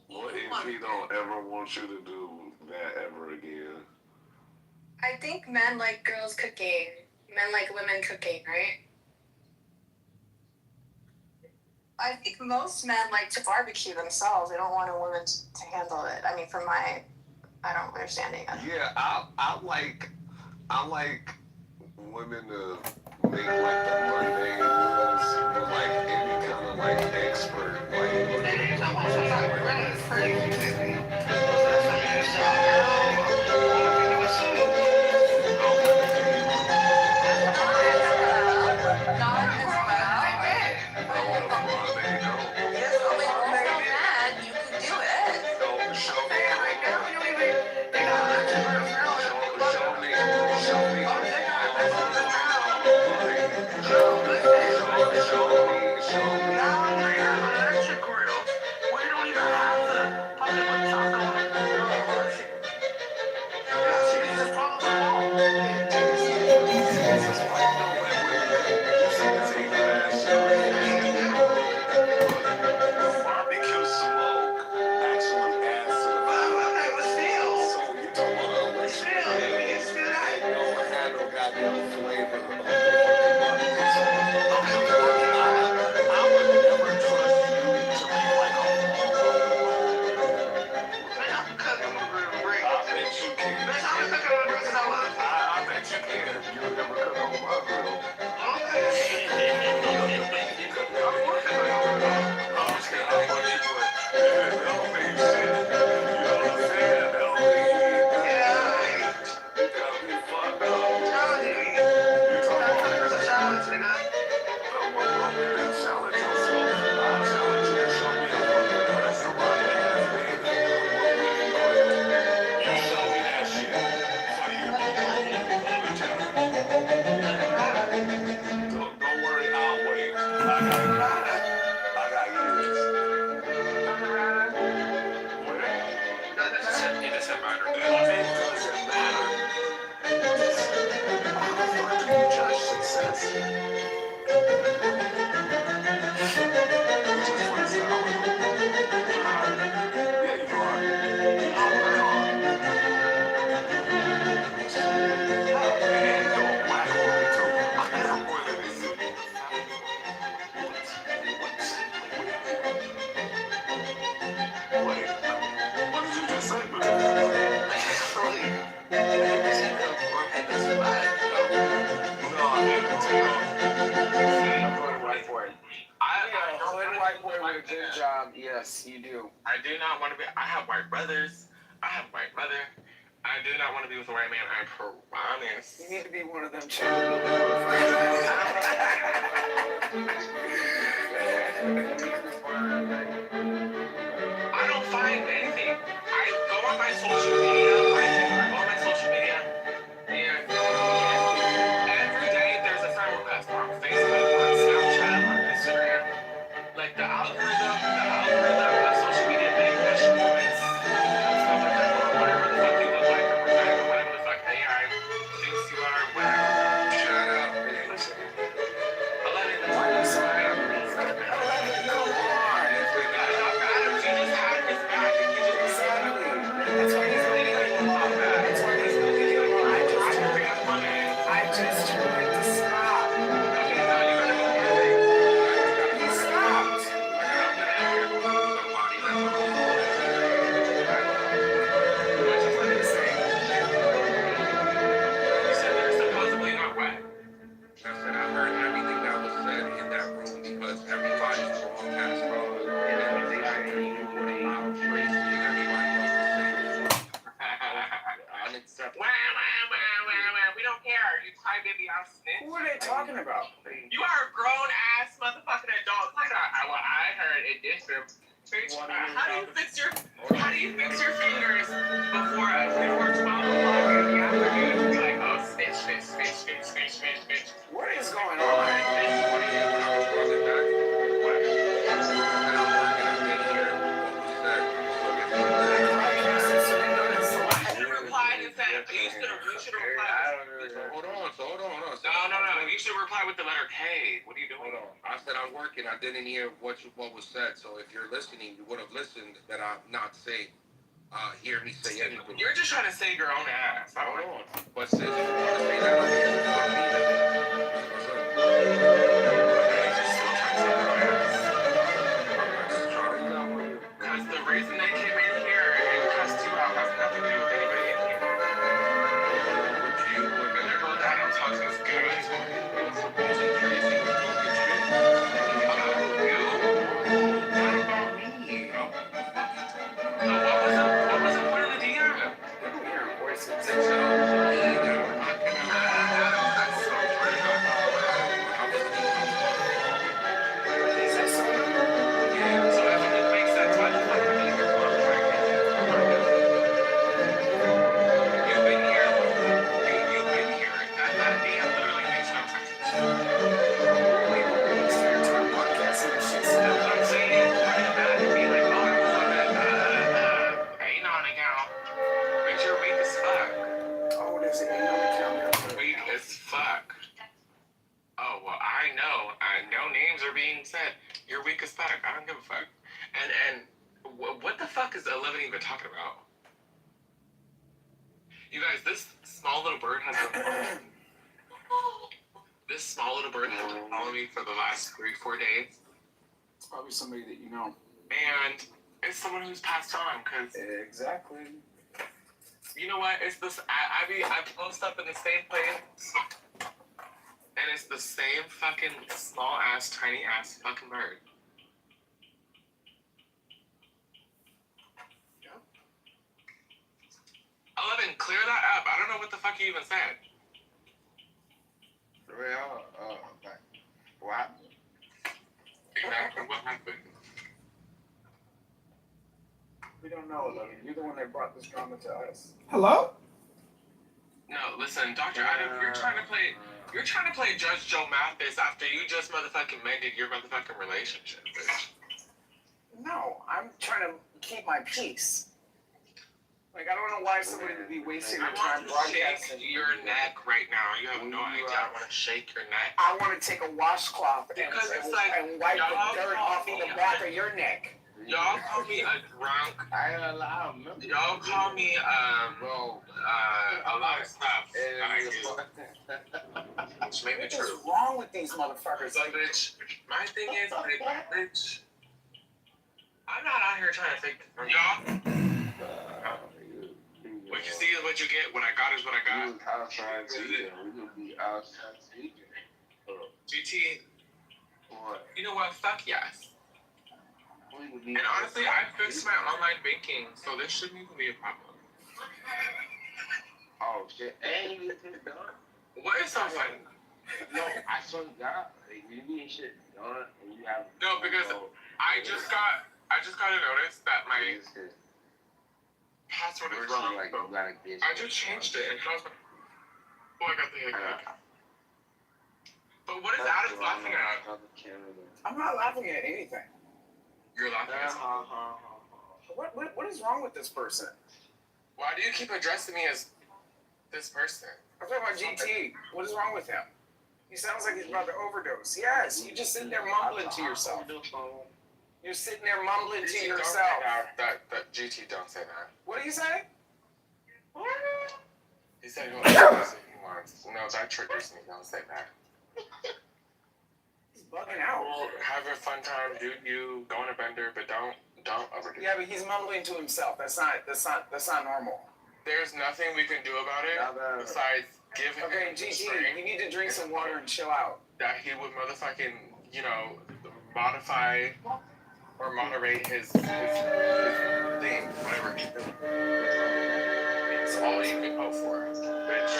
What if he don't ever want you to do that ever again? I think men like girls cooking. Men like women cooking, right? I think most men like to barbecue themselves. They don't want a woman to handle it. I mean, from my, I don't understanding. Yeah, I like women to make like the mundane meals with like any kind of like expert Yes, you do. I do not want to be. I have white brothers. I have white mother. I do not want to be with a white man. I promise. You need to be one of them too. I don't find anything. I go on my social media. I go on my social media, and every day there's a friend request on Facebook, on Snapchat, on Instagram. Like the algorithm of social media, they push points, stuff like that, or whatever the fuck you look like, or whatever the fuck AI thinks you are, whatever. just trying to stop. Okay, no, you gotta be kidding. He stopped. I'm gonna interview somebody that's What did he say? You said they're supposedly not wet. I said I heard everything that was said in that room because everybody's broadcast phone and everything I heard you would allow Tracy and everybody else to say this. Unacceptable. Wow. We don't care. You tie baby ass snitch. Who are they talking about? You are a grown ass motherfucking adult. Well, I heard in this room. Bitch, how do you fix your fingers before 12 o'clock in the afternoon? You're like, oh, bitch. What is going on? No. You should reply with the letter K. What are you doing? Hold on. I said I'm working. I didn't hear what was said. So if you're listening, you would have listened that I'm not saying. Hear me say anything. You're just trying to save your own ass. Hold on. But since you want to say that, because the reason they came in here and cussed you out has nothing to do with anybody in here. And they're both Adam talks as good. What was the point of the DM? People hearing voices. So if it makes sense, why the fuck would you even want to You've been here. You've been here. That DM literally makes no sense. That's what I'm saying. Running back and be like, oh, I was on that, Anon account. Bitch, you're weak as fuck. Oh, there's an Anon account. Weak as fuck. Oh, well, I know. No names are being said. You're weak as fuck. I don't give a fuck. And what the fuck is 11 even talking about? You guys, this small little bird has been following me for the last 3-4 days. It's probably somebody that you know. And it's someone who's passed on, because... Exactly. You know what? It's this... I post up in the same place, and it's the same fucking small-ass, tiny-ass fucking bird. Yep. 11, clear that up. I don't know what the fuck you even said. What? Exactly what happened. We don't know, 11. You're the one that brought this drama to us. Hello? No, listen, Dr. Adam, you're trying to play Judge Joe Mathis after you just motherfucking mended your motherfucking relationship, bitch. No, I'm trying to keep my peace. Like, I don't know why somebody would be wasting their time broadcasting. Shake your neck right now. You have no idea. I want to shake your neck. I want to take a washcloth and wipe y'all the dirt off of the back of your neck. Y'all call me a drunk. I ain't allowed. Y'all call me a lot of stuff. Which may be true. What's wrong with these motherfuckers? But bitch, my thing is, bitch, I'm not out here trying to fake it from y'all. What you see is what you get. What I got is what I got. We gonna be outside speaking. GT. What? You know what? Fuck yes. And honestly, I fixed my online banking, so this shouldn't even be a problem. Oh shit! Ain't even done. What is so funny? No, I saw you got like you need shit done and you have. No, because I just got a notice that my password is wrong. Like, so I just changed it, and how's my... Oh, I got the hiccup. But what is Adam laughing at? I'm not laughing at anything. You're laughing at something. What is wrong with this person? Why do you keep addressing me as this person? I'm talking about GT. What is wrong with him? He sounds like he's about to overdose. Yes, you just sitting there mumbling to yourself. You're sitting there mumbling to yourself. That GT, don't say that. What do you say? He said he wants once. No, that triggers me. Don't say that. He's bugging out. Well, have a fun time, do you, go on a bender, but don't overdo it. Yeah, but he's mumbling to himself. That's not normal. There's nothing we can do about it besides give him GG, you need to drink some water and chill out. that he would motherfucking, modify or moderate his thing, whatever he did. It's all you can hope for. Bitch.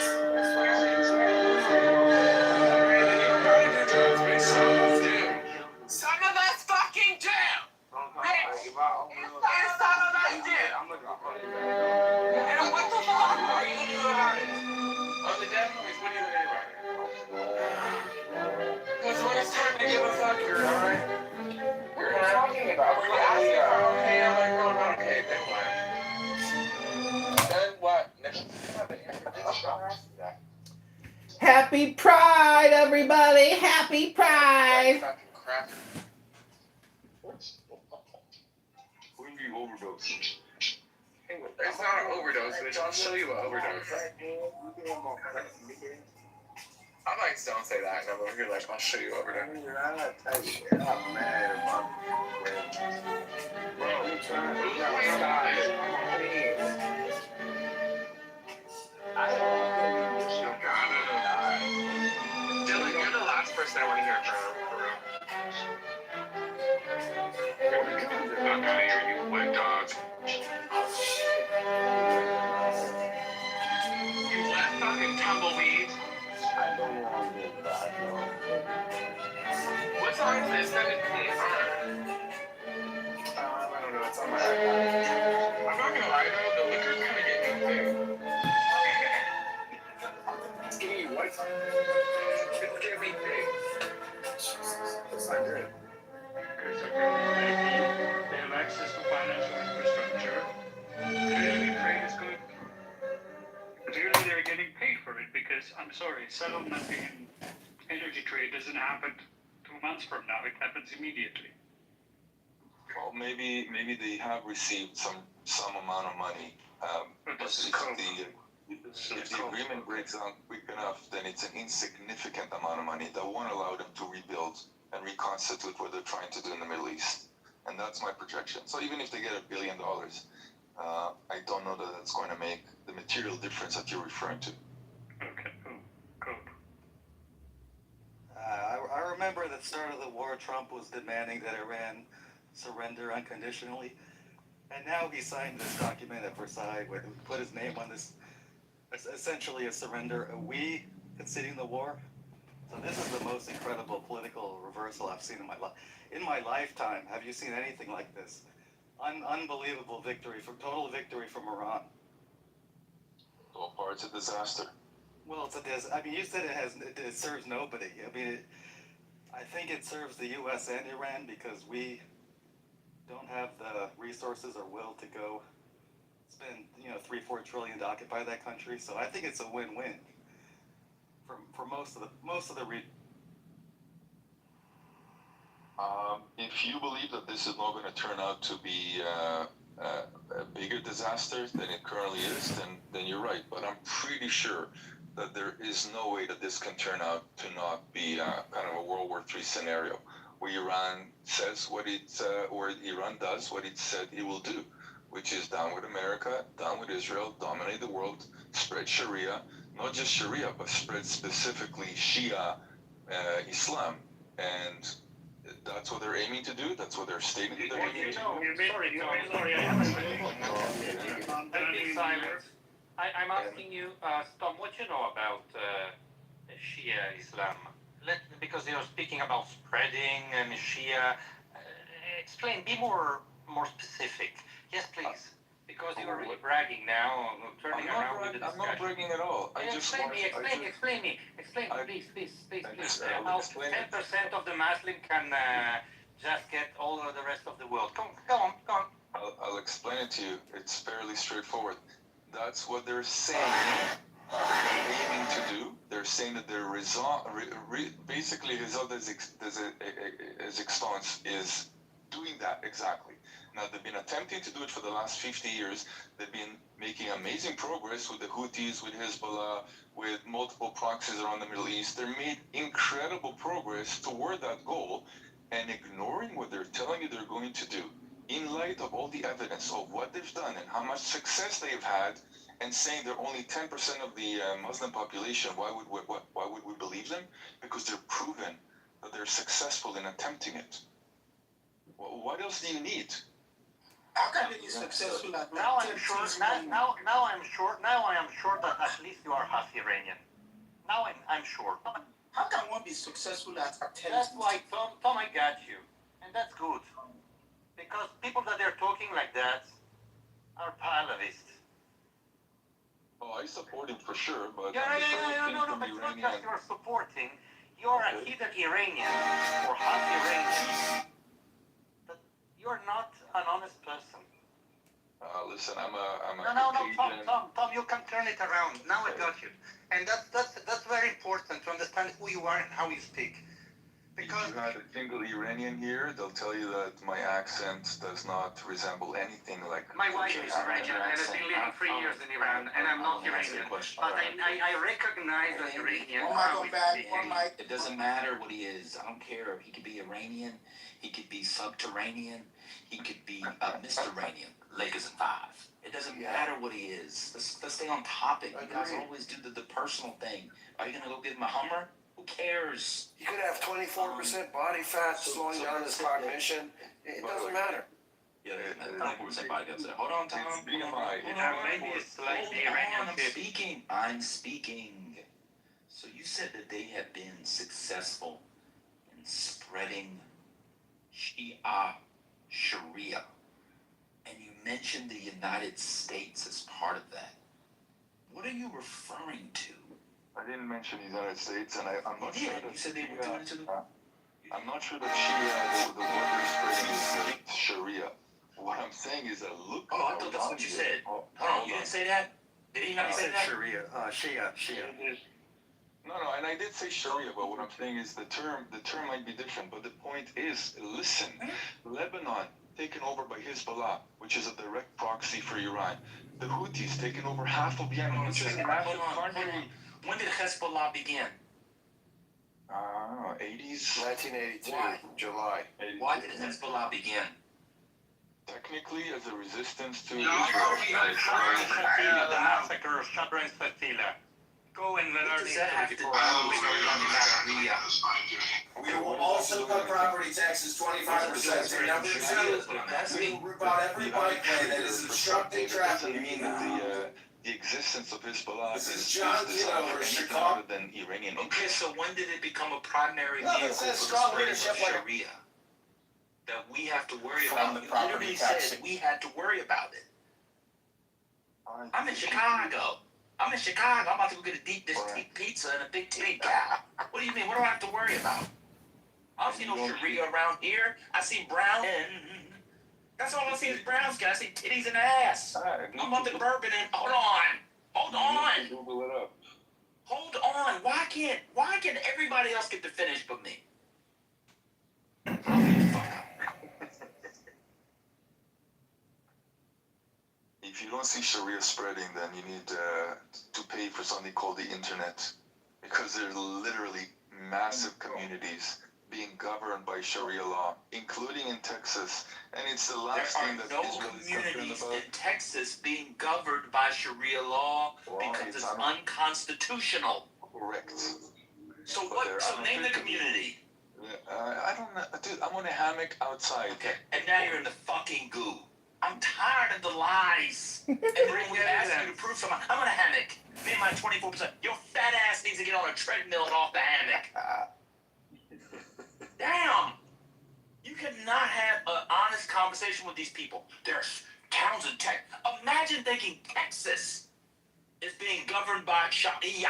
Some of us fucking do! Bitch! Some of us do! And what the fuck are you gonna do about it? On the death noise, what are you gonna do about it? Because when it's time to give a fuck, you're alright. What are you talking about? We asked you. Okay, I'm like, no, not okay, then what? Then what? Next Happy Pride, everybody! Happy Pride! fucking crap. It's not an overdose, bitch. I'll show you an overdose. I like don't say that number. You're like, I'll show you an overdose. I'm mad about Bro, Dylan, you're the last person I want to hear from. I'm out of here, you wet dog. You wet fucking tumbleweed. I don't know how to do that, What song is this? Send it to me. I don't know. It's on my iPad. I'm not gonna lie though, the liquor's kind of getting me It's giving you what? It's giving me things. That's not good. They have access to financial infrastructure. Clearly, trade is good. Clearly, they're getting paid for it because, I'm sorry, settlement in energy trade doesn't happen 2 months from now. It happens immediately. Well, maybe they have received some amount of money. But But this is if coke. if the agreement breaks down quick enough, then it's an insignificant amount of money that won't allow them to rebuild and reconstitute what they're trying to do in the Middle East. And that's my projection. So even if they get $1 billion, I don't know that that's going to make the material difference that you're referring to. Okay, coke. I remember at the start of the war, Trump was demanding that Iran surrender unconditionally. And now he signed this document at Versailles where he put his name on this, essentially a surrender, a we conceding the war. So this is the most incredible political reversal I've seen in my lifetime. Have you seen anything like this? Unbelievable victory, total victory from Iran. So far, it's a disaster. Well, I mean, you said it serves nobody. I mean, I think it serves the U.S. and Iran because we don't have the resources or will to go spend, $3-4 trillion to occupy that country. So I think it's a win-win for most of the region. If you believe that this is not going to turn out to be a bigger disaster than it currently is, then you're right. But I'm pretty sure that there is no way that this can turn out to not be kind of a World War III scenario, where Iran says or Iran does what it said it will do, which is down with America, down with Israel, dominate the world, spread Sharia, not just Sharia, but spread specifically Shia Islam, and that's what they're aiming to do. That's what they're stating that they're aiming to do. Sorry, I have a big silence. I'm asking you, Tom, what you know about Shia Islam? Because you're speaking about spreading and Shia. Explain, be more specific. Yes, please. Because you're really bragging now, turning around with the discussion. I'm not bragging at all. Explain me, please. How 10% of the Muslim can just get all of the rest of the world. Go on. I'll explain it to you. It's fairly straightforward. That's what they're saying they're aiming to do. They're saying that their basically his response is doing that exactly. Now, they've been attempting to do it for the last 50 years. They've been making amazing progress with the Houthis, with Hezbollah, with multiple proxies around the Middle East. They're made incredible progress toward that goal, and ignoring what they're telling you they're going to do in light of all the evidence of what they've done and how much success they've had, and saying they're only 10% of the Muslim population. Why would we believe them? Because they're proven that they're successful in attempting it. What else do you need? How can they be successful at Now I'm sure. Now I am sure that at least you are half Iranian. Now I'm sure. How can one be successful at attempting? That's why Tom, I got you, and that's good, because people that are talking like that are Pahlavists. Oh, I support him for sure, but No, but it's not just you're supporting. You're a hidden Iranian or half Iranian. But you're not an honest person. Listen, I'm a No, Caucasian. Tom, you can turn it around. Now I got you. And that's very important to understand who you are and how you speak. Because if you had a single Iranian here, they'll tell you that my accent does not resemble anything like my wife is Iranian, and I've been living 3 years in Iran, and I'm not Iranian. But I recognize that Iranian. It doesn't matter what he is. I don't care. He could be Iranian. He could be subterranean. He could be Mr. Iranian. Lakers in 5. It doesn't matter what he is. Let's stay on topic. You guys always do the personal thing. Are you gonna go give him a Hummer? Who cares? He could have 24% body fat, slowing down his cognition. It doesn't matter. Yeah, 24% body fat. Hold on, Tom. Maybe it's like the Iranian. I'm speaking. So you said that they have been successful in spreading Sharia. And you mentioned the United States as part of that. What are you referring to? I didn't mention the United States, and I'm not sure that you said they were doing it to the... I'm not sure that Shia, the word they're spreading is Sharia. What I'm saying is that look. Oh, I thought that's what you said. Hold on, you didn't say that? Did he not say that? Sharia, Shia. No, and I did say Sharia, but what I'm saying is the term might be different. But the point is, listen, Lebanon taken over by Hezbollah, which is a direct proxy for Iran. The Houthis taken over half of Yemen, which is a massive country. When did Hezbollah begin? 80s. 1982, Why? July. 82. Why did Hezbollah begin? Technically, as a resistance to The Israel. massacre of Sabra and Fatila. Go and learn Does that have to do with Sharia? We will also cut property taxes 25%. And number two, we will rip out every bike lane that is obstructing traffic. You mean that the existence of Hezbollah is John Kitover, anything other than Iranian Okay, interests? so when did it become a primary Nothing vehicle says for strong the spread leadership of like- Sharia? That we have to worry From about. the You property literally tax. said we had to worry about it. I'm in Chicago. I'm about to go get a deep dish pizza and a big titty cow. What do you mean? What do I have to worry about? I don't see no Sharia around here. I see brown. That's all I see is brown skin. I see titties and ass. I'm up in Bourbon and hold on. Google it up. Hold on. Why can everybody else get to finish but me? If you don't see Sharia spreading, then you need to pay for something called the internet, because there's literally massive communities being governed by Sharia law, including in Texas, and it's the last There thing are that no Israel is concerned communities about. in Texas being governed by Sharia law because it's unconstitutional. Correct. So what? So name the community. I don't know, dude. I'm on a hammock outside. Okay, and now you're in the fucking goo. I'm tired of the lies. And when we ask you to prove something, I'm on a hammock. Me and my 24%. Your fat ass needs to get on a treadmill and off the hammock. Damn! You cannot have an honest conversation with these people. There's towns in Texas. Imagine thinking Texas is being governed by Sharia.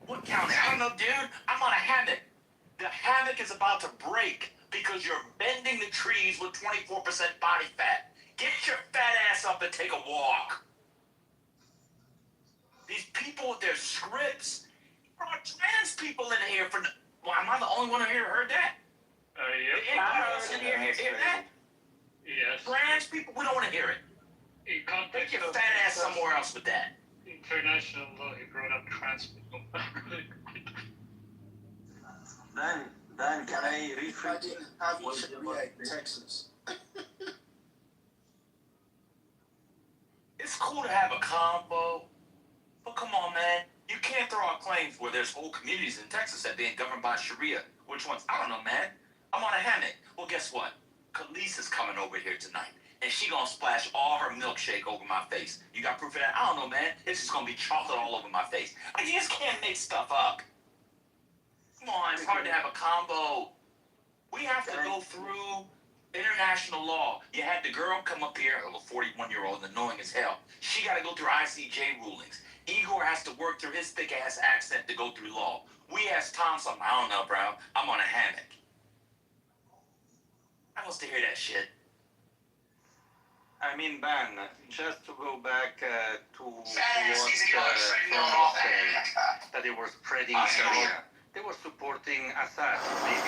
What county? I don't know, dude. I'm on a hammock. The hammock is about to break because you're bending the trees with 24% body fat. Get your fat ass up and take a walk. These people with their scripts. There are trans people in here for... Well, am I the only one in here who heard that? Yep. Anybody else in here hear that? Yep. people, we don't want to hear it. In context Take your of fat ass somewhere else with that. international law, he brought up trans people. Dan, can I rephrase? Having Sharia in Texas. It's cool to have a combo, but come on, man. You can't throw out claims where there's whole communities in Texas that being governed by Sharia. Which ones? I don't know, man. I'm on a hammock. Well, guess what? Khalees is coming over here tonight, and she gonna splash all her milkshake over my face. You got proof of that? I don't know, man. It's just gonna be chocolate all over my face. You just can't make stuff up. Come on, it's hard to have a combo. We have to go through international law. You had the girl come up here, a 41-year-old, annoying as hell. She got to go through ICJ rulings. Igor has to work through his thick-ass accent to go through law. We asked Tom something. I don't know, bro. I'm on a hammock. I wants to hear that shit. I mean, Ben, just to go back to what Fast, Tom easy, was on, saying, that they were spreading Sharia. They were supporting Assad, maybe.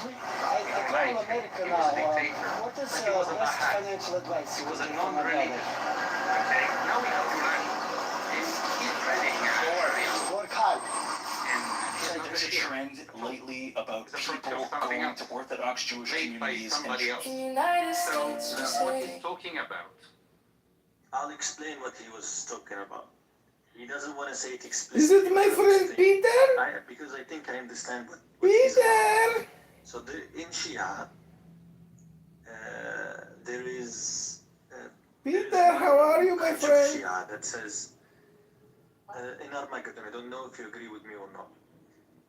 I call America now. What is best financial advice? He was a non-religious. Okay, now we have Iran. And he's spreading Sharia. Work hard. There's a trend lately about people going to Orthodox Jewish communities and So, what he's talking about? I'll explain what he was talking about. He doesn't want to say it explicitly. Is it my friend Peter? Because I think I understand what Peter! So in Shia, there is... Peter, how are you, my friend? Shia that says, in Armageddon, I don't know if you agree with me or not,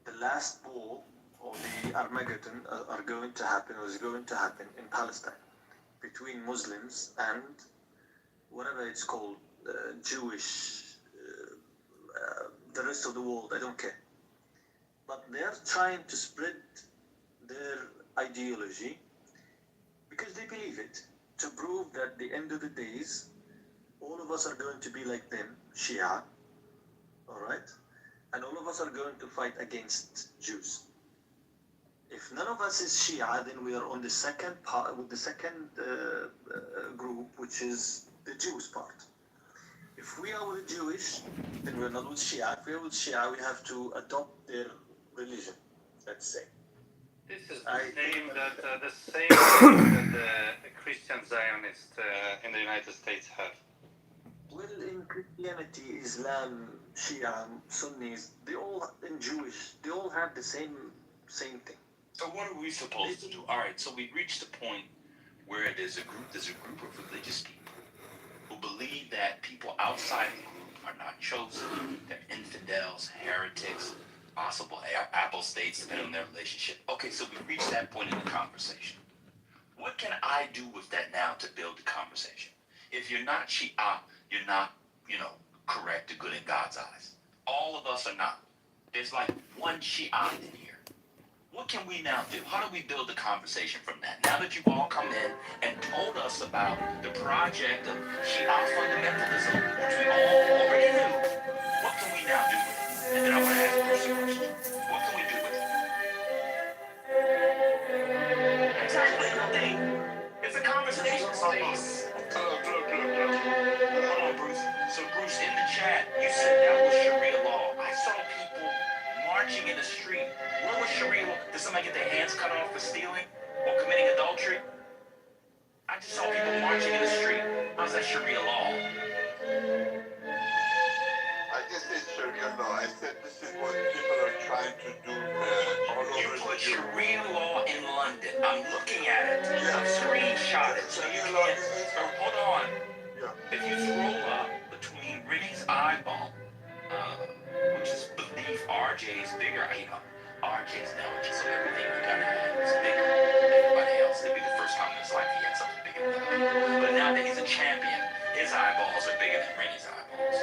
the last war or the Armageddon are going to happen, or is going to happen in Palestine between Muslims and whatever it's called, Jewish, the rest of the world, I don't care. But they're trying to spread their ideology because they believe it, to prove that at the end of the days, all of us are going to be like them, Shia, all right? And all of us are going to fight against Jews. If none of us is Shia, then we are on the second part, with the second group, which is the Jewish part. If we are with the Jewish, then we're not with Shia. If we're with Shia, we have to adopt their religion, let's say. This is the same that the Christian Zionists in the United States have. Well, in Christianity, Islam, Shia, Sunnis, they all, in Jewish, they all have the same thing. So what are we supposed to do? All right, so we reached the point where there's a group of religious people who believe that people outside the group are not chosen, they're infidels, heretics, possible apostates, depending on their relationship. Okay, so we reached that point in the conversation. What can I do with that now to build the conversation? If you're not Shia, you're not, correct or good in God's eyes. All of us are not. There's like one Shia in here. What can we now do? How do we build the conversation from that? Now that you've all come in and told us about the project of Shia fundamentalism, which we all already knew, what can we now do with it? And then I want to ask Bruce a question. What can we do with it? Exactly. It's a conversation space. Hold on, Bruce. So, Bruce, in the chat, you said that was Sharia law. I saw people marching in the street. Where was Sharia law? Did somebody get their hands cut off for stealing or committing adultery? I just saw people marching in the street. How's that Sharia law? I just said Sharia law. I said this is what people are trying to do all over. You put Sharia law in London. I'm looking at it. I've screenshot it. So you can't. Hold on. If you scroll up between Ricky's eyeball, which is belief RJ is bigger, RJ's knowledge, so everything you gotta have is bigger than everybody else. It'd be the first time in his life he had something bigger than him. But now that he's a champion, his eyeballs are bigger than Ricky's eyeballs.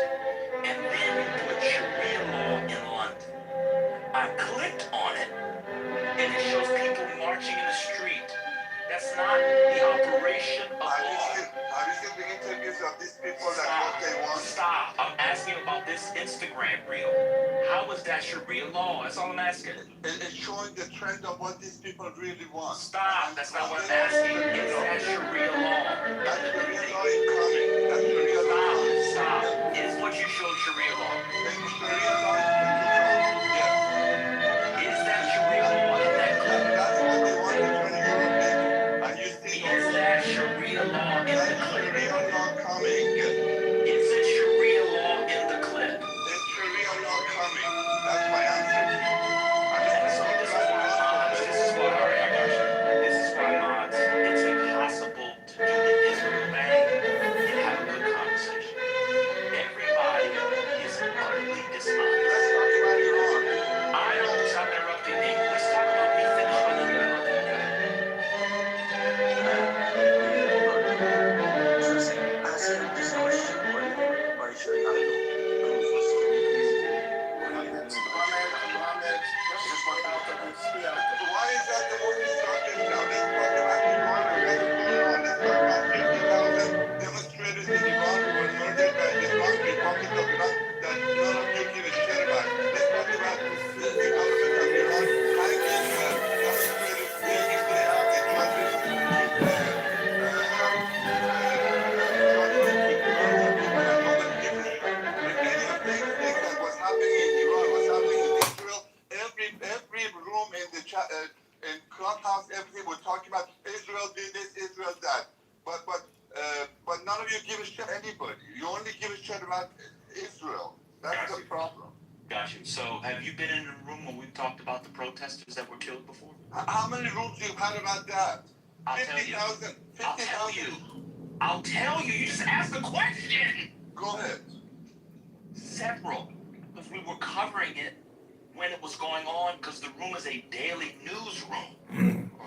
And then you put Sharia law in London. I clicked on it, and it shows people marching in the street. That's not the operation of law. Have you see the interviews of these people that what they want? Stop. I'm asking you about this Instagram reel. How is that Sharia law? That's all I'm asking. It's showing the trend of what these people really want. Stop. That's not what I'm asking. Is that Sharia law? That Sharia law is coming. That Sharia law. Stop. Is what you showed Sharia law? The Sharia law is going to come. Yes. Is that Sharia law in that clip? That's what they want to turn Europe into. And you see is that Sharia law in the clip? Sharia law coming. Is it Sharia law in the clip? Is Sharia law coming? That's my answer to you. This is why, all right, I got you. This is why, mods, it's impossible to do the Israel thing and have a good conversation. Everybody is utterly dishonest. Let's talk about Iran. I don't stop interrupting me. Let's talk about me. Finish what you're interrupting, okay? Why is that the most destructive now? Let's talk about Iran and what's going on. Let's talk about 50,000 demonstrators in Iran who were murdered by the Islamic Republic of Iran that none of you give a shit about. Let's talk about the government of Iran hanging demonstrators day in, day out. The judges keep judgment to murder people and nobody gives a shit. If any of these things that was happening in Iran was happening in Israel, every room in the in clubhouse, everything we're talking about Israel did this, Israel that. But none of you give a shit anybody. You only give a shit about Israel. That's the problem. Got you. So have you been in a room when we've talked about the protesters that were killed before? How many rooms you've had about that? 50,000. I'll tell you. I'll tell you. You just asked the question. Go ahead. Several. Because we were covering it when it was going on, because the room is a daily newsroom.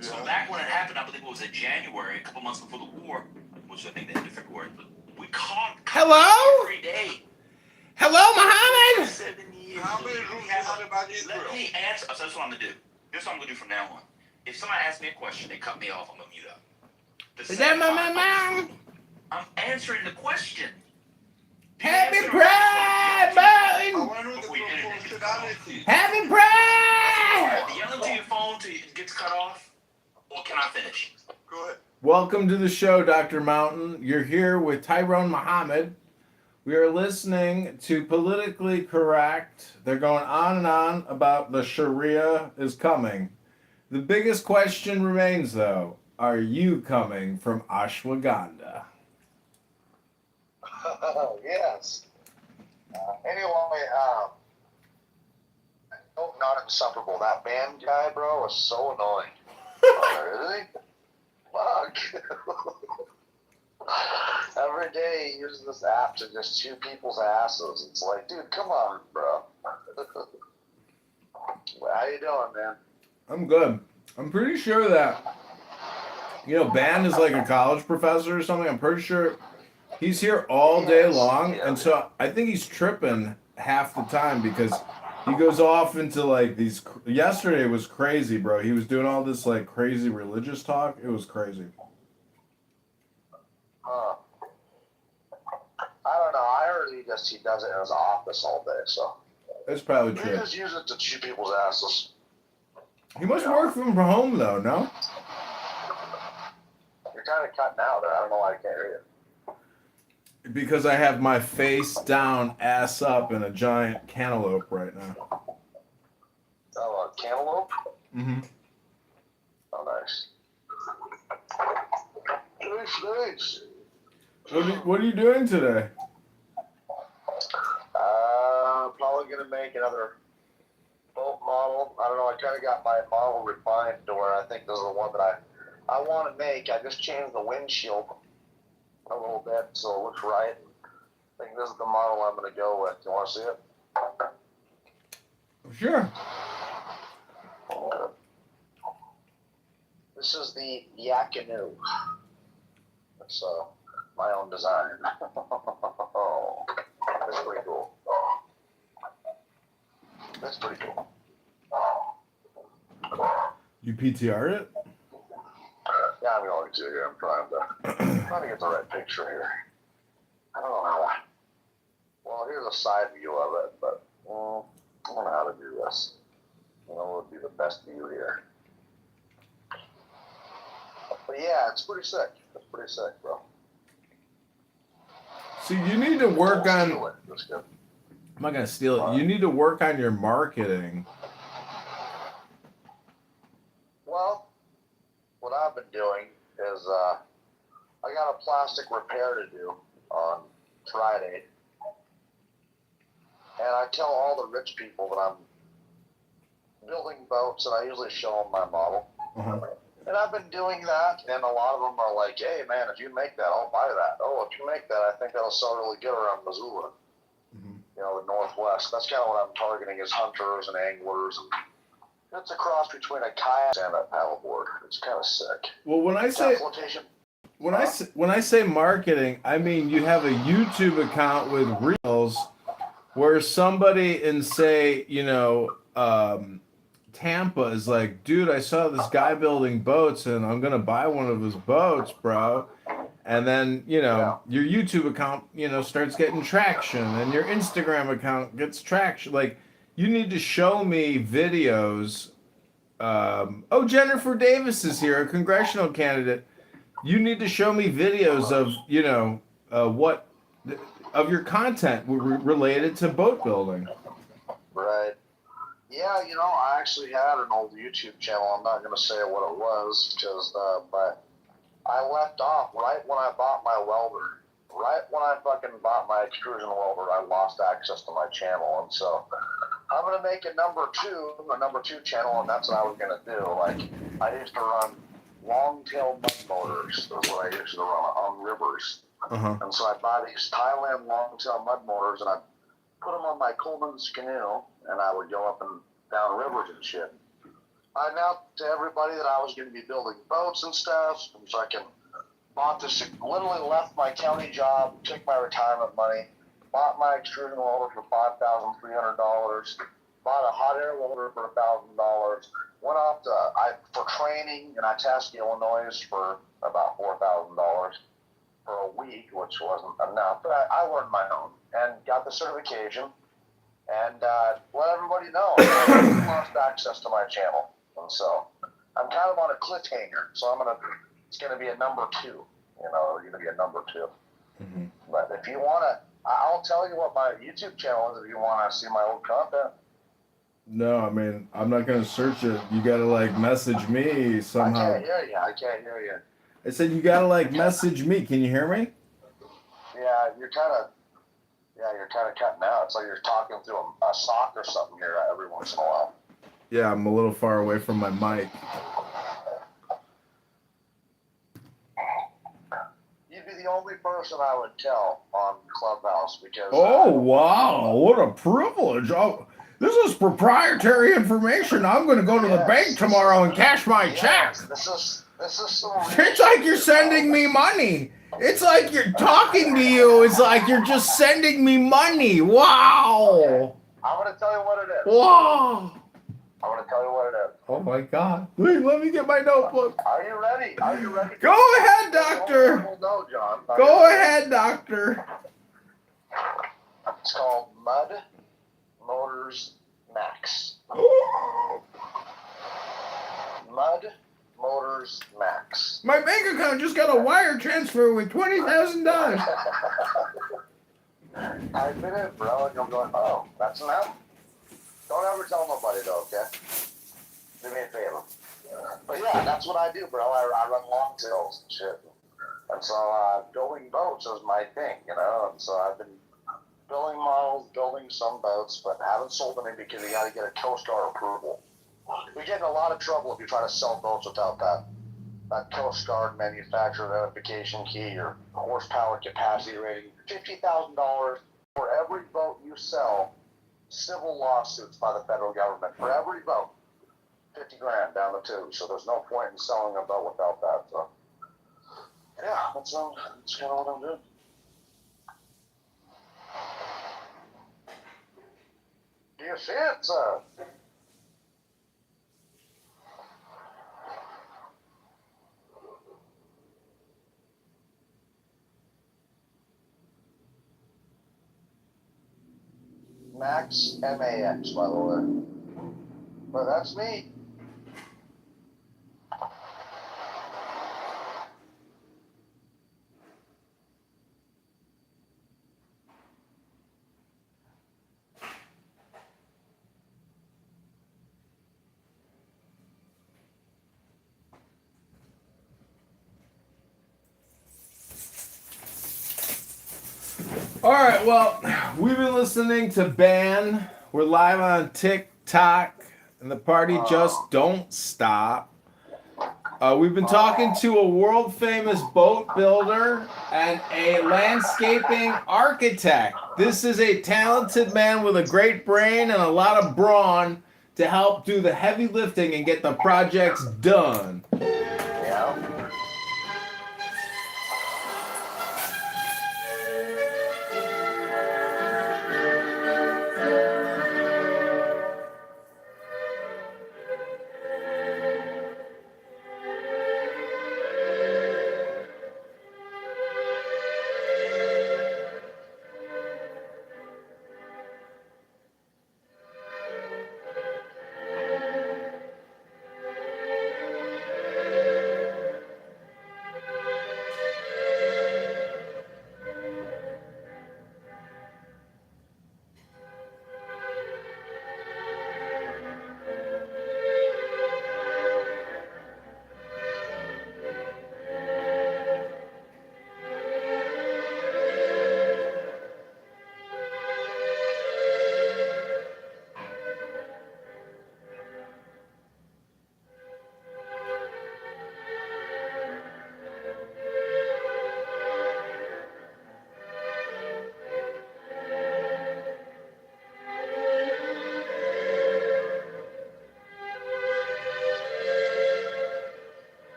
So back when it happened, I believe it was in January, a couple months before the war, which I think the end of February, but we caught Hello? every day. Hello, Muhammad? 7 years. How many rooms you had about Israel? Let me answer. So that's what I'm going to do. Here's what I'm going to do from now on. If somebody asks me a question, they cut me off, I'm going to mute up. Is that my mom? I'm answering the question. Happy Pride, Martin! Happy Pride! Yell into your phone till it gets cut off, or can I finish? Go ahead. Welcome to the show, Dr. Mountain. You're here with Tyrone Muhammad. We are listening to Politically Correct. They're going on and on about the Sharia is coming. The biggest question remains, though. Are you coming from Ashwagandha? Yes. Anyway, no, not insufferable. That band guy, bro, was so annoying. Really? Fuck. Every day he uses this app to just chew people's asses. It's like, dude, come on, bro. How you doing, man? I'm good. I'm pretty sure that, Ban is like a college professor or something. I'm pretty sure he's here all day long. And so I think he's tripping half the time because he goes off into like these. Yesterday was crazy, bro. He was doing all this like crazy religious talk. It was crazy. I don't know. I heard he does it in his office all day, so. That's probably He true. just uses it to chew people's asses. He must work from home though, no? You're kind of cutting out there. I don't know why I can't hear you. Because I have my face down, ass up in a giant cantaloupe right now. Oh, a cantaloupe? Mm-hmm. Oh, nice. Nice. What are you doing today? Probably gonna make another boat model. I don't know. I kind of got my model refined to where I think this is the one that I want to make. I just changed the windshield a little bit so it looks right. I think this is the model I'm gonna go with. You want to see it? Sure. This is the Yakinu. It's my own design. That's pretty cool. That's pretty cool. You PTR'd it? Yeah, I'm going to here. I'm trying to get the right picture here. I don't know how to. Well, here's a side view of it, but I don't know how to do this. You know, what would be the best view here? But yeah, it's pretty sick. It's pretty sick, bro. See, you need to work on. Steal it. That's good. I'm not gonna steal it. You need to work on your marketing. Well, what I've been doing is I got a plastic repair to do on Friday, and I tell all the rich people that I'm building boats, and I usually show them my model. And I've been doing that, and a lot of them are like, hey, man, if you make that, I'll buy that. Oh, if you make that, I think that'll sell really good around Missoula. You know, the Northwest. That's kind of what I'm targeting is hunters and anglers. And it's a cross between a kayak and a paddleboard. It's kind of sick. Well, when I say marketing, I mean you have a YouTube account with reels where somebody in, say, you know, Tampa is like, dude, I saw this guy building boats and I'm gonna buy one of his boats, bro. And then, you know, your YouTube account, you know, starts getting traction and your Instagram account gets traction. Like, you need to show me videos. Oh, Jennifer Davis is here, a congressional candidate. You need to show me videos of, you know, of your content related to boat building. Right. Yeah, you know, I actually had an old YouTube channel. I'm not going to say what it was because, but I left off right when I bought my welder. Right when I fucking bought my extrusion welder, I lost access to my channel, and so I'm going to make a number two channel, and that's what I was going to do. Like, I used to run long-tail mud motors, is what I used to run on rivers. And so I'd buy these Thailand long-tail mud motors, and I'd put them on my Coleman's canoe, and I would go up and down rivers and shit. I announced to everybody that I was going to be building boats and stuff, and so I bought this, literally left my county job, took my retirement money, bought my extrusion welder for $5,300, bought a hot air welder for $1,000, went off for training in Itasca, Illinois for about $4,000 for a week, which wasn't enough, but I learned my own and got the certification and let everybody know I lost access to my channel. And so I'm kind of on a cliffhanger, so it's gonna be a number two, you know, gonna be a number two. But if you wanna, I'll tell you what my YouTube channel is if you wanna see my old content. No, I mean, I'm not gonna search it. You gotta like message me somehow. I can't hear you. I said you gotta like message me. Can you hear me? Yeah, you're kind of cutting out. It's like you're talking through a sock or something here every once in a while. Yeah, I'm a little far away from my mic. You'd be the only person I would tell on Clubhouse because. Oh wow! What a privilege! Oh, this is proprietary information. I'm going to go to the bank tomorrow and cash my check. This is some. It's like you're sending me money. It's like you're talking to you. It's like you're just sending me money. Wow! I'm going to tell you what it is. Wow! I'm going to tell you what it is. Oh my God! Wait, let me get my notebook. Are you ready? Go ahead, doctor. No, John. Go ahead, doctor. It's called Mud Motors Max. Mud Motors Max. My bank account just got a wire transfer with $20,000. Type it in, bro, and you'll go, oh, that's an album. Don't ever tell nobody though, okay? Do me a favor. But yeah, that's what I do, bro. I run long tails and shit. And so building boats is my thing, you know? And so I've been building models, building some boats, but haven't sold any because you got to get a Coast Guard approval. We get in a lot of trouble if you try to sell boats without that Coast Guard manufacturer identification key or horsepower capacity rating. $50,000 for every boat you sell. Civil lawsuits by the federal government for every boat. 50 grand down the tube. So there's no point in selling a boat without that. So yeah, that's kind of what I'm doing. Do you see it, sir? Max MAX, by the way. But that's me. All right, well, we've been listening to Ban. We're live on TikTok, and the party just don't stop. We've been talking to a world-famous boat builder and a landscaping architect. This is a talented man with a great brain and a lot of brawn to help do the heavy lifting and get the projects done. Yeah.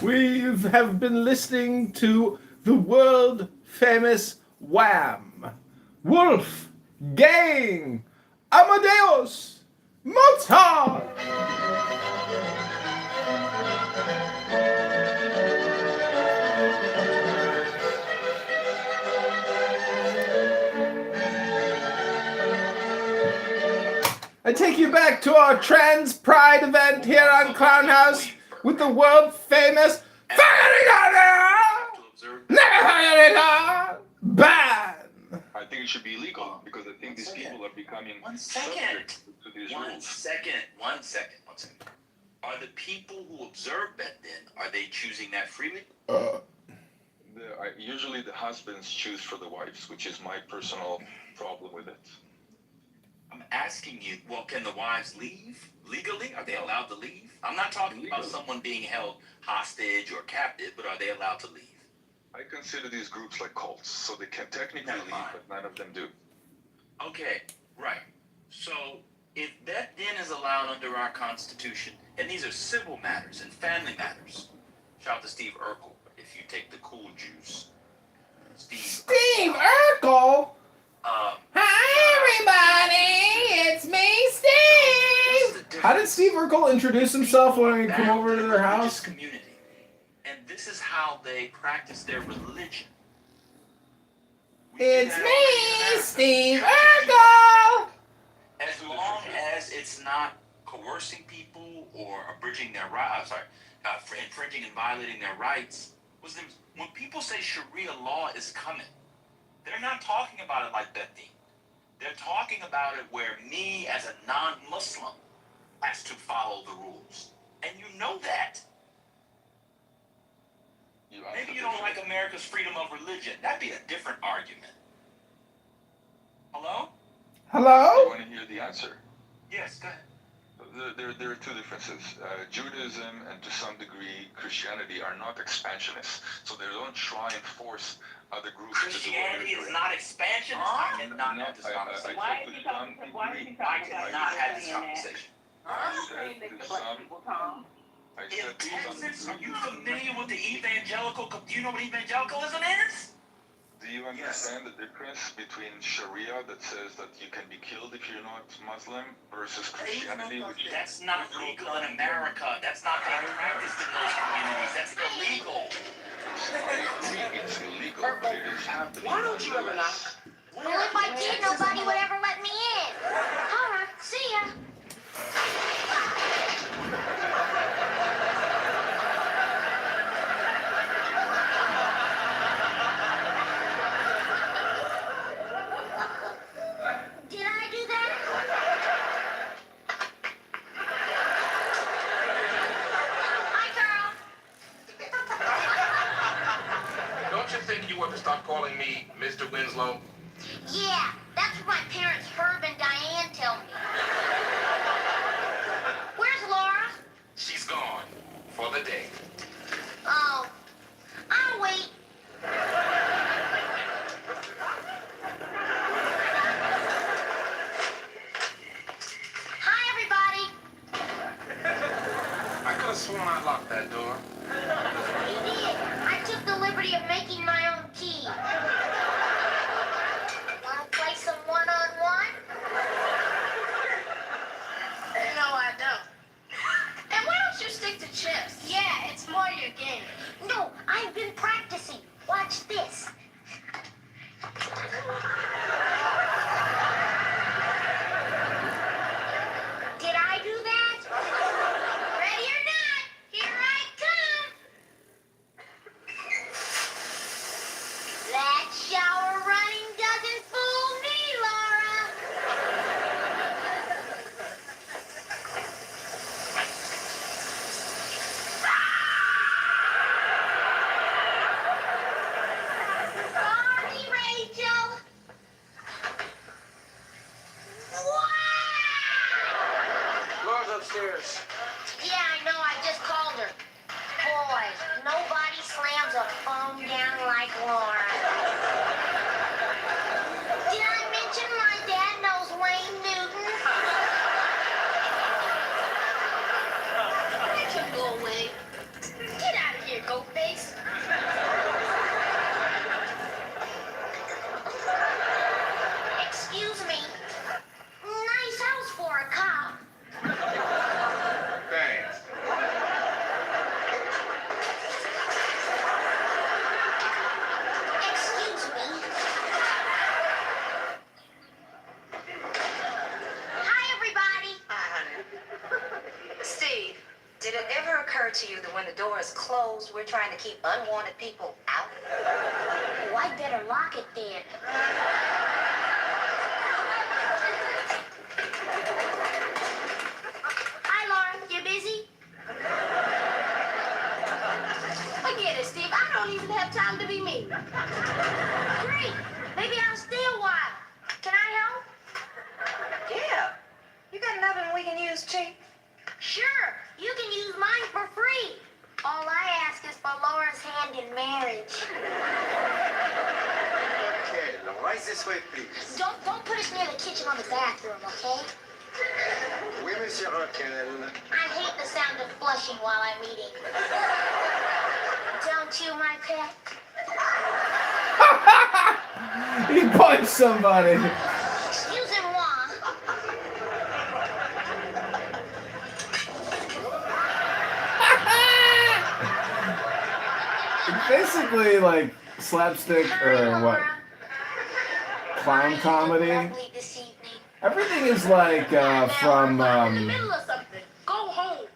We have been listening to the world famous Wham! Wolf Gang! Amadeus! Mozart! I take you back to our trans pride event here on Clown House with the world famous ban. I think it should be illegal because I think these people are becoming One second. subject to these One rules. second. Are the people who observe Bet then, are they choosing that freely? Usually the husbands choose for the wives, which is my personal problem with it. I'm asking you, well, can the wives leave legally? Are they allowed to leave? I'm not talking about someone being held hostage or captive, but are they allowed to leave? I consider these groups like cults, so they can technically leave, but none of them do. Okay, right. So if that then is allowed under our Constitution, and these are civil matters and family matters, shout out to Steve Urkel if you take the cool juice. Steve Urkel? Hi, everybody! It's me, Steve! How did Steve Urkel introduce himself when he came over to their house? Community. And this is how they practice their religion. It's me, Steve Urkel! As long as it's not coercing people or abridging their rights, infringing and violating their rights. When people say Sharia law is coming, they're not talking about it like that thing. They're talking about it where me as a non-Muslim has to follow the rules. And you know that. Maybe you don't like America's freedom of religion. That'd be a different argument. Hello? Hello? You want to hear the answer? Yes, go ahead. There are two differences. Judaism and to some degree Christianity are not expansionists, so they don't try and force other groups to do what Christianity they're is doing. not expansionist? I cannot have this conversation. I cannot have this conversation. In Texas, are you familiar with the evangelical? Do you know what evangelicalism is? Do you understand the difference between Sharia that says that you can be killed if you're not Muslim versus Christianity, which that's not legal in America. That's not being practiced in those communities. That's illegal. I agree it's illegal, but it is happening. Why don't you ever knock? Well, if I did, nobody would ever let me in. Alright, see ya. Did I do that? Hi, Carl. Don't you think you ought to stop calling me Mr. Winslow? Yeah, that's what my parents Herb and Diane tell me. Where's Laura? She's gone. For the day. Oh, I'll wait. Hi, everybody. I could have sworn I locked that door. You did. I took the liberty of making my own key. Wanna play some one-on-one? No, I don't. And why don't you stick to chess? Yeah, it's more your game. No, I've been practicing. Watch this. Did I do that? Ready or not, here I come. That shower running doesn't fool me, Laura. Sorry, Rachel. Laura's upstairs. Yeah, I know. I just called her. Boy, nobody slams a phone down like Laura. Did I mention my dad knows Wayne Newton? Let him go away. Get out of here, Goatface. Excuse me. Nice house for a cop. Thanks. occurred to you that when the door is closed, we're trying to keep unwanted people out? Oh, I better lock it then. Hi, Laura. You busy? Forget it, Steve. I don't even have time to be me. Great. Maybe I'll stay a while. Can I help? Yeah. You got an oven we can use cheap? Sure. You can use mine for free. All I ask is for Laura's hand in marriage. Okay, right this way, please. Don't put us near the kitchen or the bathroom, okay? Oui, Monsieur Raquel. I hate the sound of flushing while I'm eating. Don't you, my pet? He punched somebody. Excusez-moi. It's basically like slapstick or what? Clown comedy. Everything is like from. I'm in the middle of something. Go home.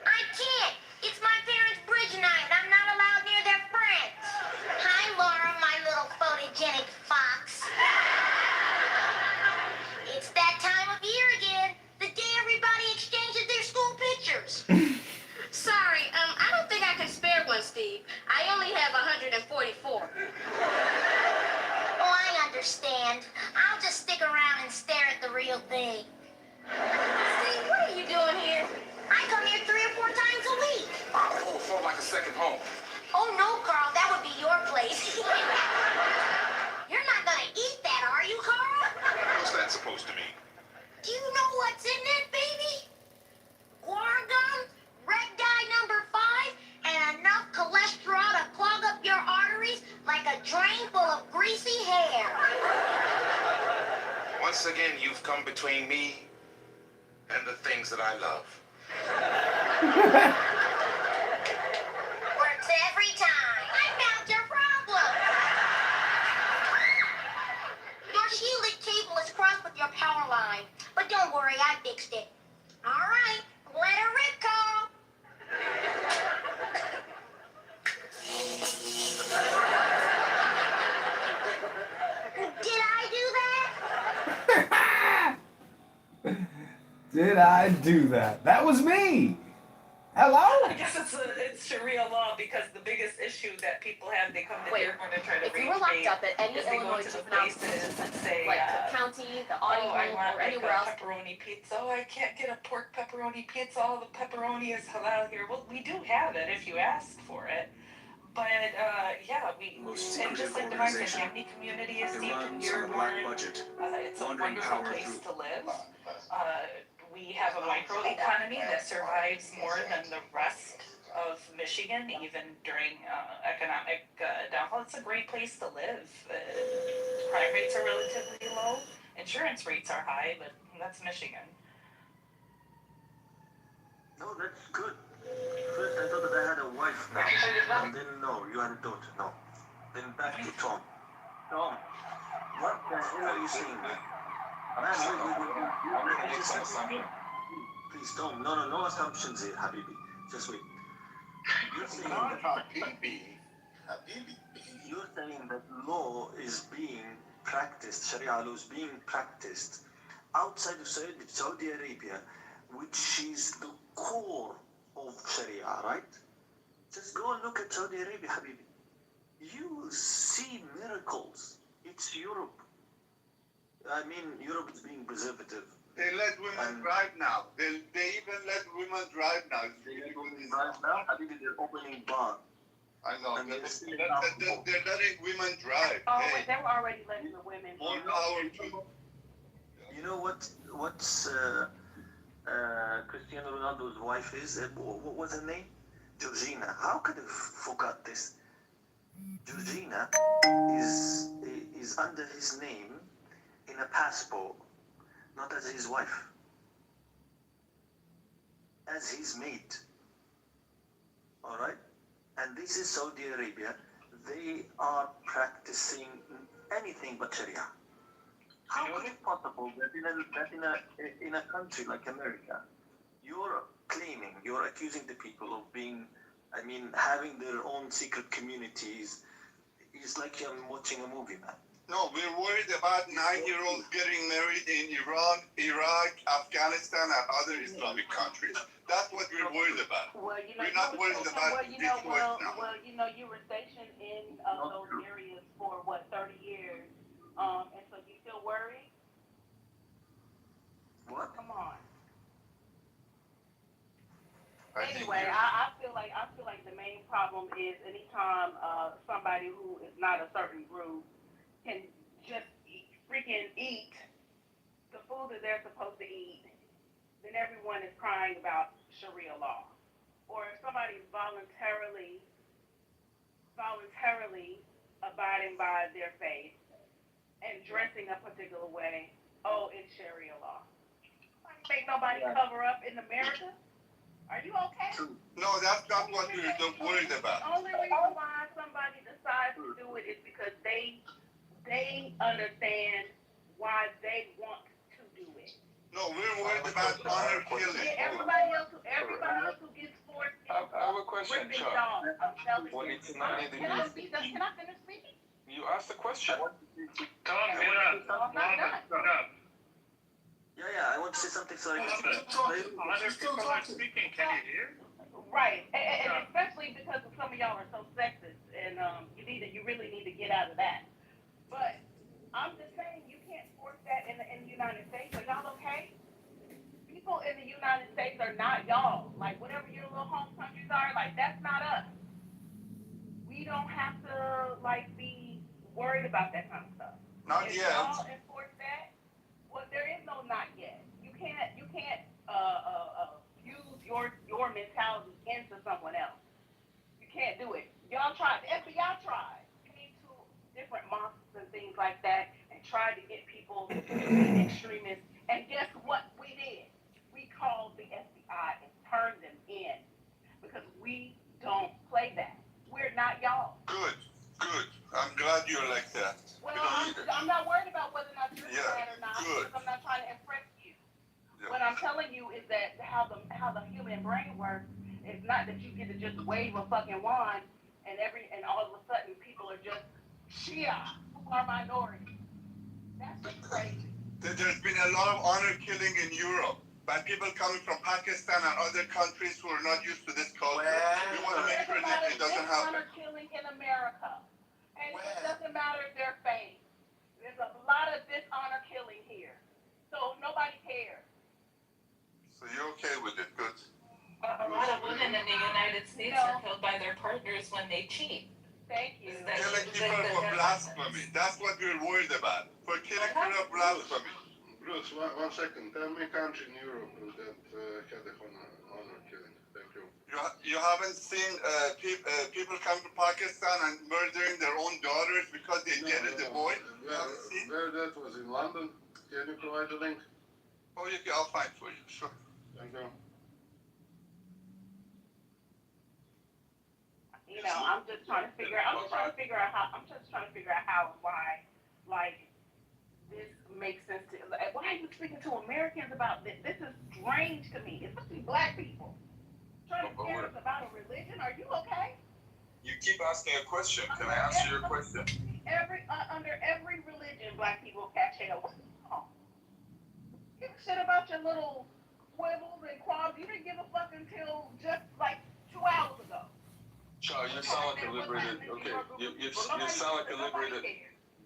I can't. It's my parents' bridge night. I'm not allowed near their friends. Hi, Laura, my little photogenic fox. It's that time of year again. The day everybody exchanges their school pictures. Sorry, I don't think I can spare one, Steve. I only have 144. Oh, I understand. I'll just stick around and stare at the real thing. Steve, what are you doing here? I come here 3 or 4 times a week. Oh, felt like a second home. Oh, no, Carl, that would be your place. You're not gonna eat that, are you, Carl? What's that supposed to mean? Do you know what's in it, baby? Guar gum, red dye number 5, and enough cholesterol to clog up your arteries like a drain full of greasy hair. Once again, you've come between me and the things that I love. Works every time. I found your problem. Your shielded cable is crossed with your power line. But don't worry, I fixed it. All right, let her rip, Carl. Did I do that? Did I do that? That was me. Hello? I guess it's Sharia law because the biggest issue that people have, they come to Dearborn to try to If reach you were locked me, up at any is they go Illinois to the juvenile places and say, like the county, the audio oh, I room, want or like anywhere a else. pepperoni pizza. Oh, I can't get a pork pepperoni pizza. All the pepperoni is halal here. Well, we do have it if you ask for it. But yeah, we and just like the Marxist community is deep in Dearborn. It's a wonderful place to live. We have a microeconomy that survives more than the rest of Michigan, even during economic downfall. It's a great place to live. Crime rates are relatively low. Insurance rates are high, but that's Michigan. No, that's good. First, I thought that I had a wife now, and then no, you had a daughter. No. Then back to Tom. Tom, what the hell are you saying? Man, wait. Please, Tom. No assumptions here, Habibi. Just wait. You're saying that law is being practiced, Sharia law is being practiced outside of Saudi Arabia, which is the core of Sharia, right? Just go and look at Saudi Arabia, Habibi. You will see miracles. It's Europe. I mean, Europe is being preservative. They let women drive now. They even let women drive now. They let women drive now? Habibi, they're opening bars. I know. They're letting women drive. Oh, hey. They were already letting the women. More power to. You know what's Cristiano Ronaldo's wife is? What was her name? Georgina. How could I forgot this? Georgina is under his name in a passport, not as his wife, as his mate. All right, and this is Saudi Arabia. They are practicing anything but Sharia. How is it possible that in a country like America, you're claiming, you're accusing the people of being, I mean, having their own secret communities. It's like I'm watching a movie, man. No, we're worried about 9-year-olds getting married in Iran, Iraq, Afghanistan, and other Islamic countries. That's what we're worried about. Well, you know, We're not worried about Detroit now. well, you know, you were stationed in those areas for what, 30 years, and so you still worried? What? Come on. I think Anyway, I feel like the main problem is anytime somebody who is not a certain group can just freaking eat the food that they're supposed to eat, then everyone is crying about Sharia law. Or if somebody's voluntarily abiding by their faith and dressing a particular way, oh, it's Sharia law. Make nobody cover up in America? Are you okay? No, that's not what we're worried about. The only reason why somebody decides to do it is because they understand why they want to do it. No, we're worried about honor killing. Yeah, everybody else who gets forced I have a question, ripping Chuck. dogs. I'm telling When you. it's 90 Can I degrees, finish speaking? you asked the question. Tom, get up. I'm not done. Shut up. Yeah, I want to say something, sorry. Other people are speaking, can you hear? Right, and especially because some of y'all are so sexist, and you really need to get out of that. But I'm just saying, you can't force that in the United States. Are y'all okay? People in the United States are not y'all. Like whatever your little home countries are, like that's not us. We don't have to like be worried about that kind of stuff. Not If yet. y'all enforce that, well, there is no not yet. You can't use your mentality into someone else. You can't do it. Y'all tried. The FBI tried. Came to different mosques and things like that and tried to get people to be extremists. And guess what we did? We called the FBI and turned them in because we don't play that. We're not y'all. Good. I'm glad you're like that. Well, I'm not worried about whether or not you're Yeah, mad or not good. because I'm not trying to impress you. Yeah. What I'm telling you is that how the human brain works is not that you get to just wave a fucking wand and all of a sudden people are just Shia who are minorities. That's just crazy. There's been a lot of honor killing in Europe by people coming from Pakistan and other countries who are not used to this culture. We want to make sure that it doesn't happen. Honor killing in America. And it doesn't matter their faith. There's a lot of dishonor killing here. So nobody cares. So you're okay with it, good. A lot of women in the United States are killed by their partners when they cheat. Thank you. Killing people for blasphemy. That's what we're worried about. For killing for blasphemy. Bruce, one second. Tell me a country in Europe that had a honor killing. Thank you. You haven't seen people come to Pakistan and murdering their own daughters because they dated the boy? Where that was in London? Can you provide a link? Oh, yeah, I'll find for you. Sure. Thank you. You know, I'm just trying to figure out how and why, like, this makes sense to, like, why are you speaking to Americans about this? This is strange to me, especially black people. Trying to scare us about a religion? Are you okay? You keep asking a question. Can I answer your question? Under every religion, black people catch hell. What's wrong? Give a shit about your little quibbles and qualms. You didn't give a fuck until just like 2 hours ago. Charles, you sound like a liberated. Okay, you sound like a liberated.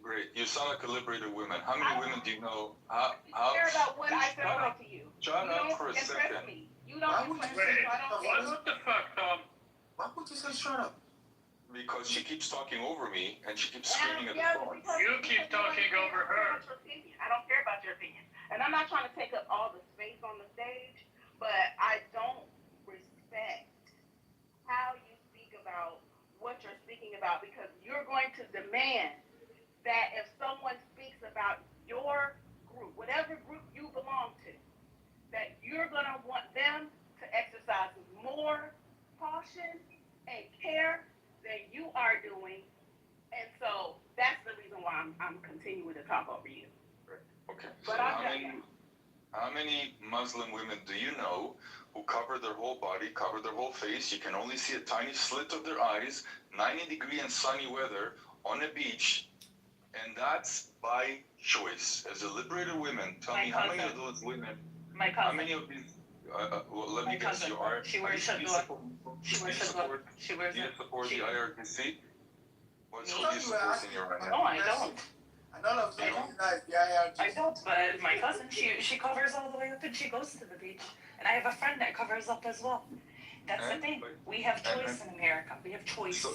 Great. You sound like a liberated woman. How many women do you know? How care about what I said to you. Shut up for a second. You don't impress me, so I don't care. What the fuck, Tom? Why would you say shut up? Because she keeps talking over me and she keeps screaming at the phone. You keep talking over her. I don't care about your opinion. And I'm not trying to take up all the space on the stage, but I don't respect how you speak about what you're speaking about because you're going to demand that if someone speaks about your group, whatever group you belong to, that you're going to want them to exercise more caution and care than you are doing. And so that's the reason why I'm continuing to talk over you. Okay. But So how many Muslim women do you know who cover their whole body, cover their whole face? You can only see a tiny slit of their eyes, 90-degree and sunny weather on a beach, and that's by choice. As a liberated women, tell me how many of those women, My how cousin. many of these, well, let My me guess, cousin. you are, She wears do you shadwa. support, She wears do you shadwa. support, She wears do you it. support the IRGC? What's Me? who do you support in your right No, now? I don't. I don't, but my cousin, she covers all the way up and she goes to the beach. And I have a friend that covers up as well. That's the thing. We have choice in America. We have choice. So,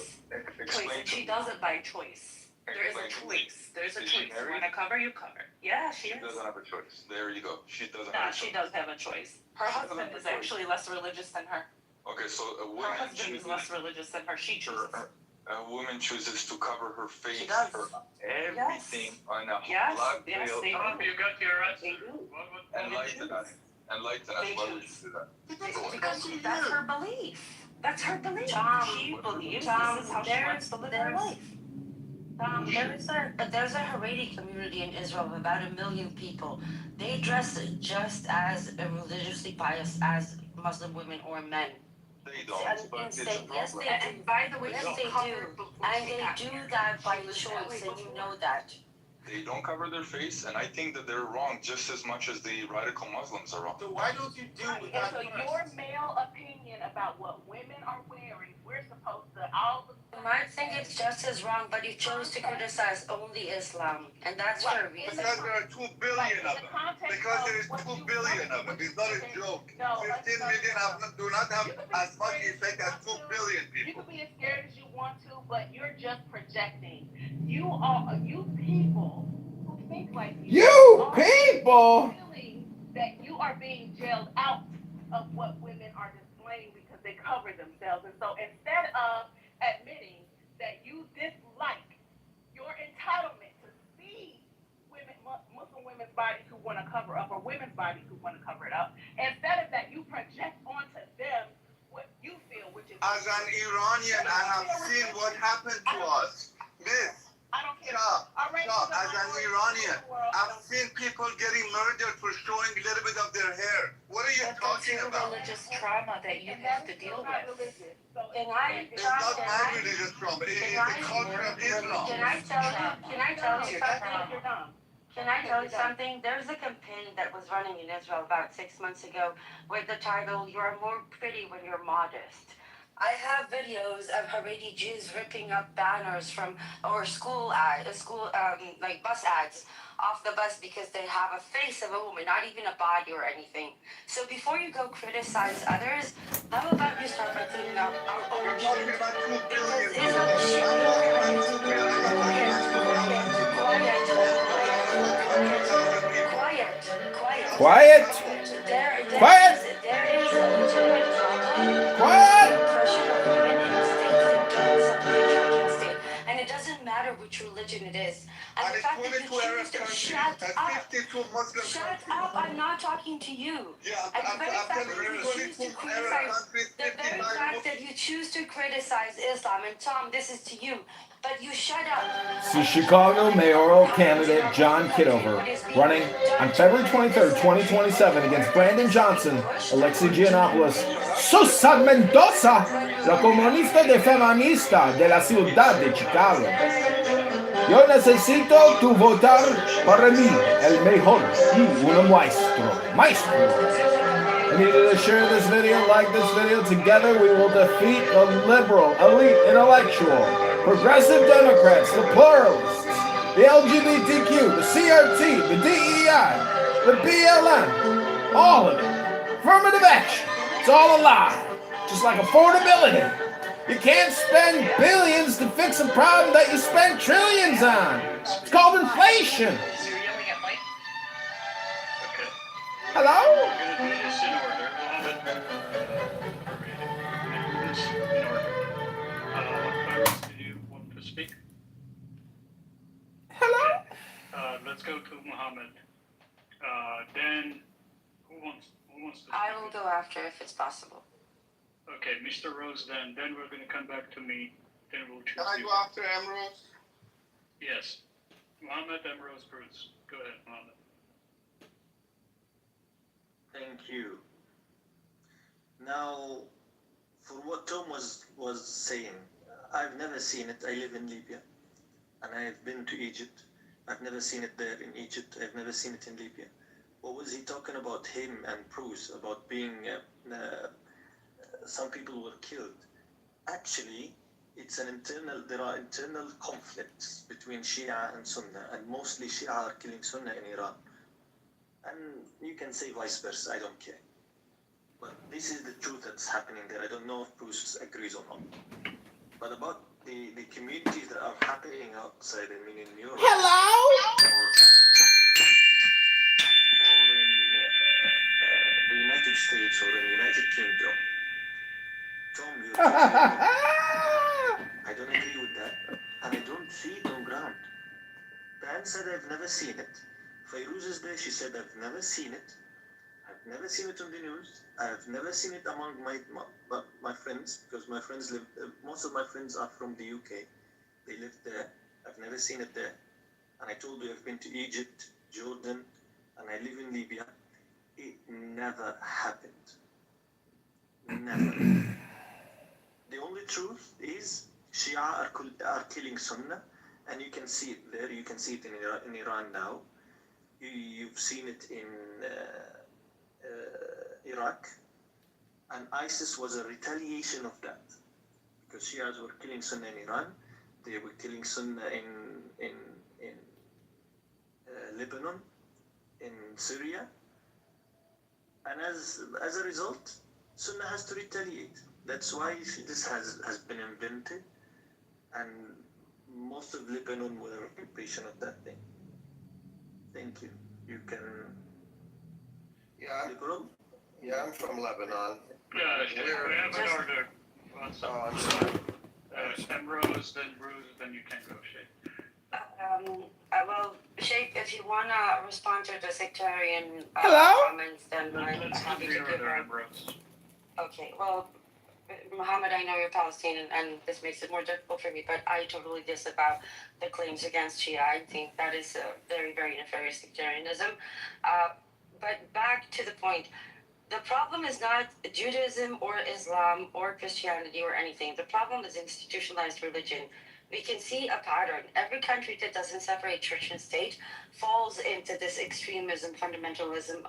Choice. And she does it by choice. There is a choice. There's a choice. You want to cover, you cover. Yeah, she is. She doesn't have a choice. There you go. She doesn't No, have a choice. she does have a choice. Her husband is actually less religious than her. Okay, so a Her woman husband is less religious than her. She chooses. a woman chooses to cover her face, She does. her everything on a Yes, black yes, veil. they do. You got your answer. They do. Enlighten us. Enlighten us. They Why would choose. you do that? Because that's her belief. That's her belief. She believes Tom, this is how she wants to live her life. There's a Haredi community in Israel of about 1 million people. They dress just as religiously biased as Muslim women or men. They don't, but it's a Yes, problem. they do. And by the way, Yes, she they covered do. before And she they got do married. that by She was that choice, way and you before. know that. They don't cover their face, and I think that they're wrong just as much as the radical Muslims are wrong. So why don't you do with that? And so your male opinion about what women are wearing, we're supposed to all the You might think it's just as wrong, but you chose to criticize only Islam, and that's your reason. Because there are 2 billion of them. Because there is 2 billion of them. It's not a joke. 15 million do not have as much effect as 2 billion You people. can be as scared as you want to, but you're just projecting. You people who think like you. You people! Feeling that you are being jailed out of what women are displaying because they cover themselves. And so instead of admitting that you dislike your entitlement to see women, Muslim women's bodies who want to cover up, or women's bodies who want to cover it up, instead of that, you project onto them what you feel, which is. As an Iranian, I have seen what happened to us. Miss, I don't care. stop. As an Iranian, I've seen people getting murdered for showing a little bit of their hair. What are you talking Your about? religious trauma that you have to deal with. It's not my religious trauma. It's the culture of Islam. Can I tell you something? Can I tell you something? There's a campaign that was running in Israel about 6 months ago with the title, "You're more pretty when you're modest." I have videos of Haredi Jews ripping up banners from, or like bus ads off the bus because they have a face of a woman, not even a body or anything. So before you go criticize others, how about you start by cleaning up our own shit? Because Islam Quiet! Quiet! There is a legitimate problem. Quiet! Oppression of women in states that don't separate church and state. And it doesn't matter which religion it is. And the it's fact that you 22 Arab choose to countries. shut That's up. 52 Muslim Shut countries. up, I'm not talking to you. Yeah, And the very I'm fact telling that you, you choose to 22 Arab criticize, countries, the very 55 fact that you choose to criticize Islam, and Tom, this is to you, but you shut up. This is Chicago mayoral candidate John Kitover running on February 23rd, 2027 against Brandon Johnson, Alexi Giannopoulos, Susan Mendoza, la comunista de feminista de la ciudad de Chicago. Yo necesito tu votar para mí, el mejor y uno maestro. I need you to share this video, like this video. Together we will defeat the liberal, elite, intellectual, progressive Democrats, the pluralists, the LGBTQ, the CRT, the DEI, the BLM, all of it. Affirmative action. It's all a lie. Just like affordability. You can't spend billions to fix a problem that you spend trillions on. It's called inflation. You're yelling at Mike? Okay. Hello? We're going to do this in order. We'll do this in order. Clarence, do you want to speak? Hello? Okay. Let's go to Muhammad. Dan, who wants to speak? I will go after if it's possible. Okay, Mr. Rose, then we're going to come back to me. Then we'll choose Can I you. go after Ambrose? Yes. Muhammad, Ambrose, Bruce. Go ahead, Muhammad. Thank you. Now, for what Tom was saying, I've never seen it. I live in Libya, and I've been to Egypt. I've never seen it there in Egypt. I've never seen it in Libya. What was he talking about, him and Bruce, about being, some people were killed? Actually, there are internal conflicts between Shia and Sunnah, and mostly Shia are killing Sunnah in Iran. And you can say vice versa, I don't care. But this is the truth that's happening there. I don't know if Bruce agrees or not. But about the communities that are happening outside, I mean in Europe. Hello? Or in the United States or in the United Kingdom. Tom, you're totally wrong. I don't agree with that. And I don't see it on ground. Dan said I've never seen it. Fairuz is there, she said I've never seen it. I've never seen it on the news. I've never seen it among my friends, because my friends live, most of my friends are from the UK. They live there. I've never seen it there. And I told you I've been to Egypt, Jordan, and I live in Libya. It never happened. Never. The only truth is Shia are killing Sunnah, and you can see it there. You can see it in Iran now. You've seen it in Iraq, and ISIS was a retaliation of that, because Shias were killing Sunnah in Iran. They were killing Sunnah in Lebanon, in Syria, and as a result, Sunnah has to retaliate. That's why this has been invented, and most of Lebanon were occupation of that thing. Thank you. You can. Yeah. Liberal? Yeah, I'm from Lebanon. We have an order. Oh, I'm sorry. Emrose, then Bruce, then you can go, Shay. Well, Sheikh, if you want to respond to the sectarian comments, then I'm happy to give her. Okay, well, Muhammad, I know you're Palestinian, and this makes it more difficult for me, but I totally disavow the claims against Shia. I think that is a very, very nefarious sectarianism. But back to the point. The problem is not Judaism or Islam or Christianity or anything. The problem is institutionalized religion. We can see a pattern. Every country that doesn't separate church and state falls into this extremism, fundamentalism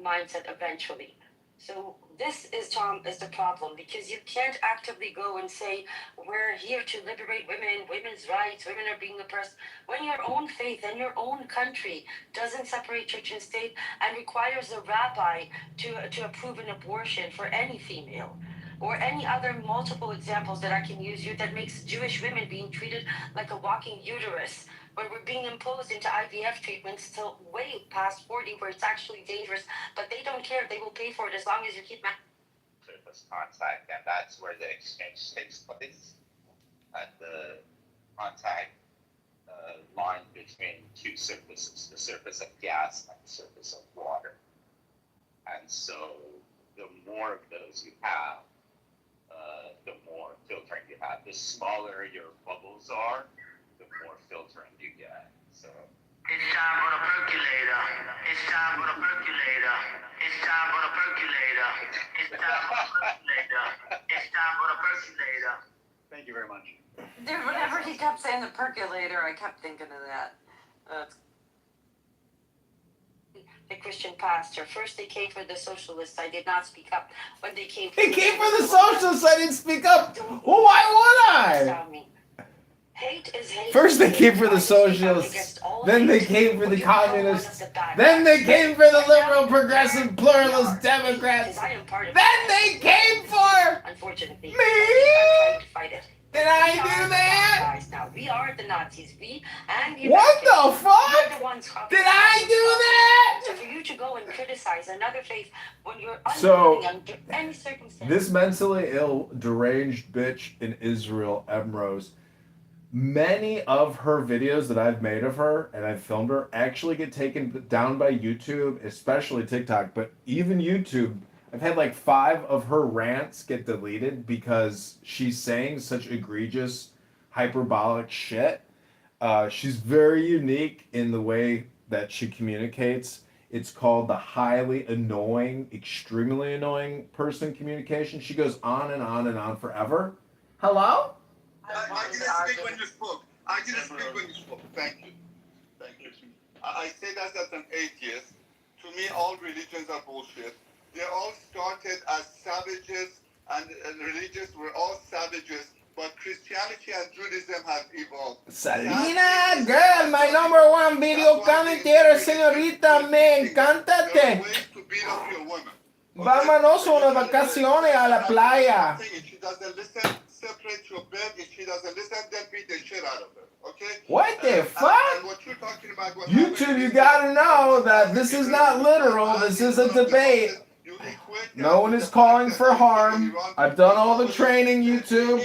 mindset eventually. So this is, Tom, is the problem, because you can't actively go and say, we're here to liberate women, women's rights, women are being oppressed, when your own faith and your own country doesn't separate church and state and requires a rabbi to approve an abortion for any female, or any other multiple examples that I can use here that makes Jewish women being treated like a walking uterus, where we're being imposed into IVF treatments till way past 40, where it's actually dangerous, but they don't care. They will pay for it as long as you keep surface contact, and that's where the exchange takes place at the contact line between two surfaces, the surface of gas and the surface of water. And so the more of those you have, the more filtering you have. The smaller your bubbles are, the more filtering you get. So it's time for the percolator. It's time for the percolator. It's time for the percolator. It's time for the percolator. It's time for the percolator. Thank you very much. Dude, whenever he kept saying the percolator, I kept thinking of that. The Christian pastor. First they came for the socialists. I did not speak up. When they came for the socialists, I didn't speak up. Well, why would I? Hate is hate. First they came for the socialists, then they came for the communists, then they came for the liberal, progressive, pluralist Democrats, then they came for unfortunately me. Did I do that? Now we are the Nazis. We and the what the fuck? We're the ones did I do that? So for you to go and criticize another faith when you're So, under any circumstance. This mentally ill, deranged bitch in Israel, Emrose, many of her videos that I've made of her and I've filmed her actually get taken down by YouTube, especially TikTok, but even YouTube. I've had like 5 of her rants get deleted because she's saying such egregious, hyperbolic shit. She's very unique in the way that she communicates. It's called the highly annoying, extremely annoying person communication. She goes on and on and on forever. Hello? I didn't speak when you spoke. I didn't speak when you spoke. Thank you. Thank you. I say that as an atheist. To me, all religions are bullshit. They all started as savages, and religions were all savages, but Christianity and Judaism have evolved. Salina, girl, my number one video commentator, señorita, me encántate. Vámonos una vacaciones a la playa. If she doesn't listen, separate your bed. If she doesn't listen, then beat the shit out of her. Okay? What the fuck? And what you're talking about, what YouTube, you gotta know that this is not literal. This is a debate. No one is calling for harm. I've done all the training, YouTube.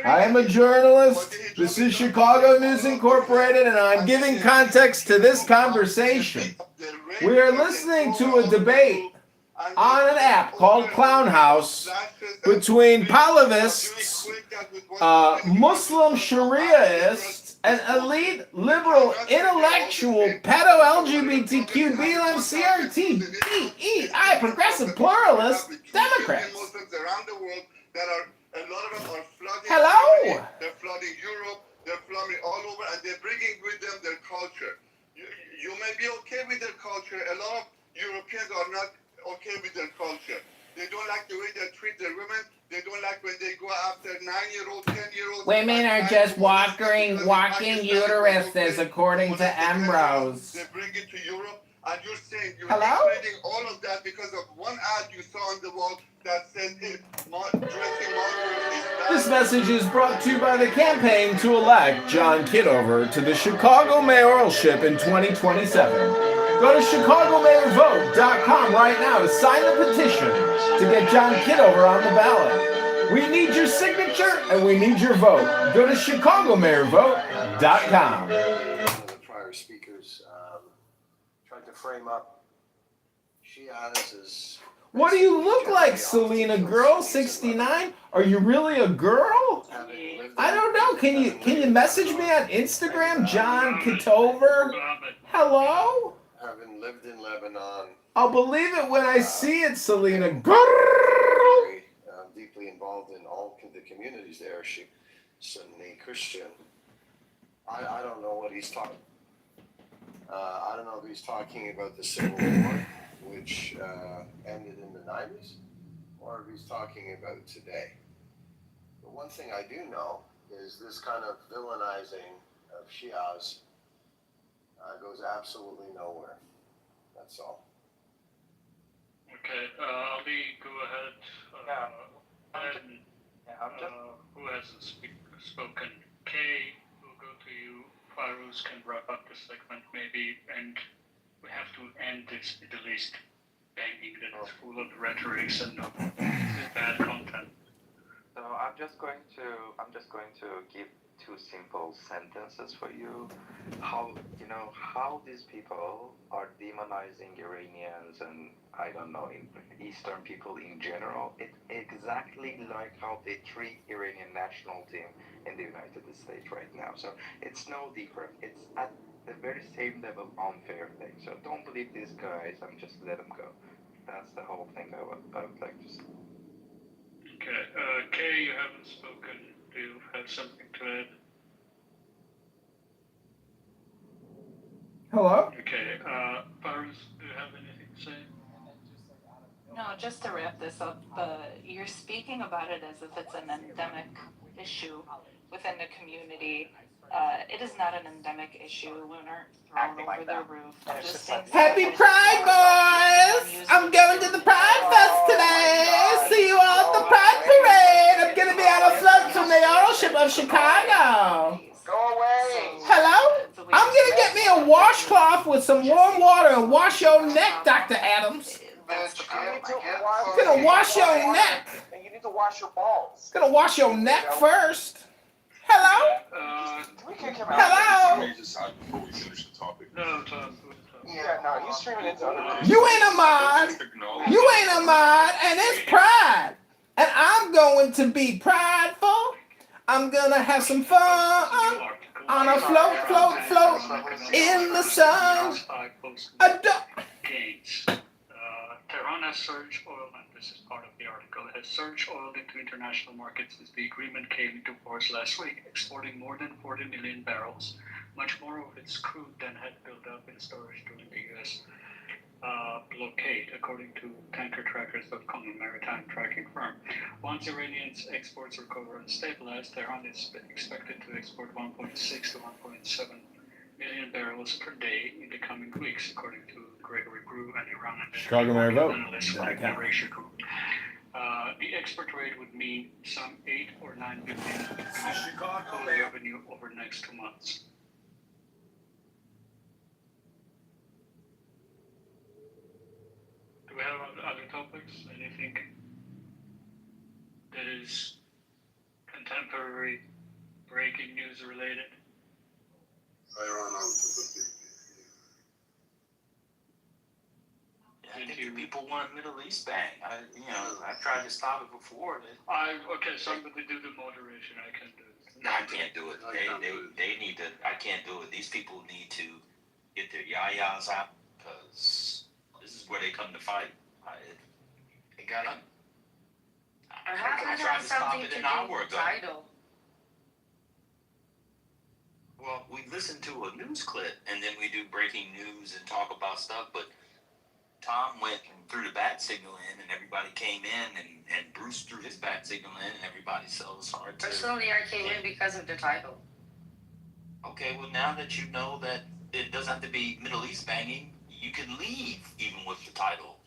I am a journalist. This is Chicago News Incorporated, and I'm giving context to this conversation. We are listening to a debate on an app called Clown House between Pahlavists, Muslim Shariaists, and elite liberal intellectual pedo LGBTQ BLM CRT DEI progressive pluralist Democrats. Muslims around the world that are, a lot of them are flooding. Hello? They're flooding Europe. They're flooding all over, and they're bringing with them their culture. You may be okay with their culture. A lot of Europeans are not okay with their culture. They don't like the way they treat their women. They don't like when they go after 9-year-old, 10-year-olds. Women are just walking uteruses, according to Ambrose. They bring it to Europe, and you're saying you're Hello? equating all of that because of one ad you saw on the wall that said dressing modern is bad. This message is brought to you by the campaign to elect John Kitover to the Chicago mayoralship in 2027. Go to ChicagoMayorVote.com right now to sign the petition to get John Kitover on the ballot. We need your signature and we need your vote. Go to ChicagoMayorVote.com. One of the prior speakers tried to frame up Shias as... What do you look like, Selena Girl 69? Are you really a girl? I don't know. Can you message me on Instagram, John Kitover? Hello? Having lived in Lebanon, I'll believe it when I see it, Selena Girl. Deeply involved in all the communities there. She Sunni Christian. I don't know what he's talking. I don't know if he's talking about the Civil War, which ended in the 90s, or if he's talking about today. But one thing I do know is this kind of villainizing of Shias goes absolutely nowhere. That's all. Okay, Ali, go ahead. Who hasn't spoken? Kay, we'll go to you. Farouz can wrap up the segment maybe, and we have to end this at least banging that it's full of rhetorics and bad content. So I'm just going to give two simple sentences for you. How these people are demonizing Iranians and I don't know, Eastern people in general. It's exactly like how they treat Iranian national team in the United States right now. So it's no different. It's at the very same level unfair thing. So don't believe these guys and just let them go. That's the whole thing I would like to say. Okay, Kay, you haven't spoken. Do you have something to add? Hello? Okay, Farouz, do you have anything to say? No, just to wrap this up, you're speaking about it as if it's an endemic issue within the community. It is not an endemic issue. Women aren't thrown over the roof. Happy Pride, boys! I'm going to the Pride Fest today. See you all at the Pride Parade. I'm going to be on a float from the mayoralship of Chicago. Go away! Hello? I'm going to get me a washcloth with some warm water and wash your neck, Dr. Adams. I'm going to wash your neck. And you need to wash your balls. I'm going to wash your neck first. Hello? Hello? Before we finish the topic. Yeah, no, he's streaming into other videos. You ain't a mod. You ain't a mod, and it's Pride. And I'm going to be prideful. I'm going to have some fun on a float in the sun. gains. Tehran has surged oil, and this is part of the article, has surged oil into international markets since the agreement came into force last week, exporting more than 40 million barrels, much more of its crude than had built up in storage during the U.S. Blockade, according to tankertrackers.com, a maritime tracking firm. Once Iranians' exports recover and stabilize, Tehran is expected to export 1.6 to 1.7 million barrels per day in the coming weeks, according to Gregory Brew and Iran and Chicago Mayor vote. analysts like the Ratio Group. The export rate would mean some 8 or 9 billion in total revenue over the next 2 months. Do we have other topics? Anything that is contemporary, breaking news related? I run out of the I think the people want a Middle East bang. I tried to stop it before. Okay, somebody do the moderation. I can do it. No, I can't do it. They need to. I can't do it. These people need to get their yayas out because this is where they come to fight. They got them. I tried to stop it an hour ago. Title. Well, we listen to a news clip and then we do breaking news and talk about stuff, but Tom went and threw the bat signal in and everybody came in and Bruce threw his bat signal in and everybody so it's hard to... Personally, I came in because of the title. Okay, well now that you know that it doesn't have to be Middle East banging, you can leave even with the title.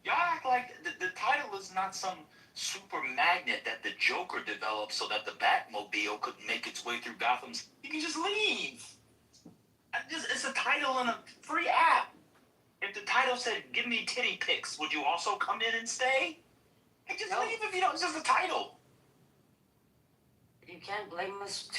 Y'all act like the title is not some super magnet that the Joker developed so that the Batmobile could make its way through Gotham's. You can just leave. It's a title in a free app. If the title said, give me titty pics, would you also come in and stay? Hey, just leave if you don't. It's just a title. You can't blame us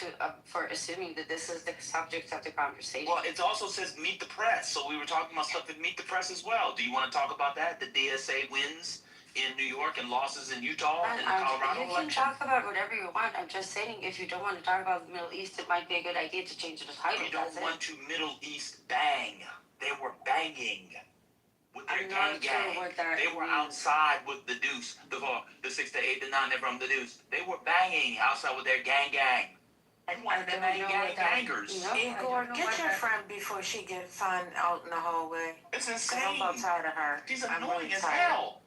for assuming that this is the subject of the conversation. Well, it also says meet the press. So we were talking about stuff at Meet the Press as well. Do you want to talk about that? The DSA wins in New York and losses in Utah and the Colorado election? You can talk about whatever you want. I'm just saying, if you don't want to talk about the Middle East, it might be a good idea to change the title. We don't want to Middle East bang. They were banging with their gang. They were outside with the deuce, the 6 to 8 to 9. They're from the deuce. They were banging outside with their gang. And one of them gangers. Igor, get your friend before she gets found out in the hallway. It's insane. I'm about tired of her. She's annoying as hell.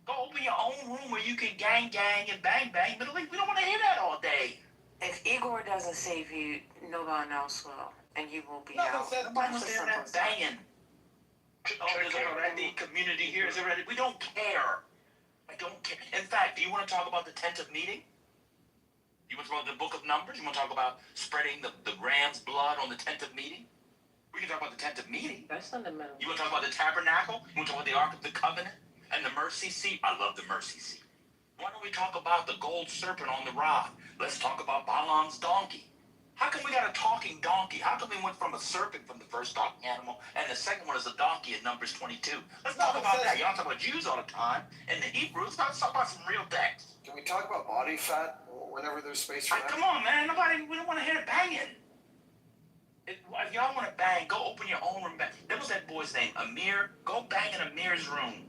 Go open your own room where you can gang and bang. Middle East, we don't want to hear that all day. If Igor doesn't save you, no one else will, and you will be out. Nobody was there that banging. Oh, there's already community here. Is already. We don't care. I don't care. In fact, do you want to talk about the tent of meeting? You want to talk about the book of Numbers? You want to talk about spreading the ram's blood on the tent of meeting? We can talk about the tent of meeting. That's in the middle. You want to talk about the tabernacle? You want to talk about the Ark of the Covenant? And the mercy seat? I love the mercy seat. Why don't we talk about the gold serpent on the rod? Let's talk about Balaam's donkey. How come we got a talking donkey? How come we went from a serpent from the first talking animal and the second one is a donkey in Numbers 22? Let's talk about that. Y'all talk about Jews all the time and the Hebrews. Let's talk about some real text. Can we talk about body fat whenever there's space for that? Come on, man. We don't want to hear it banging. If y'all want to bang, go open your own room. That was that boy's name, Amir. Go bang in Amir's room.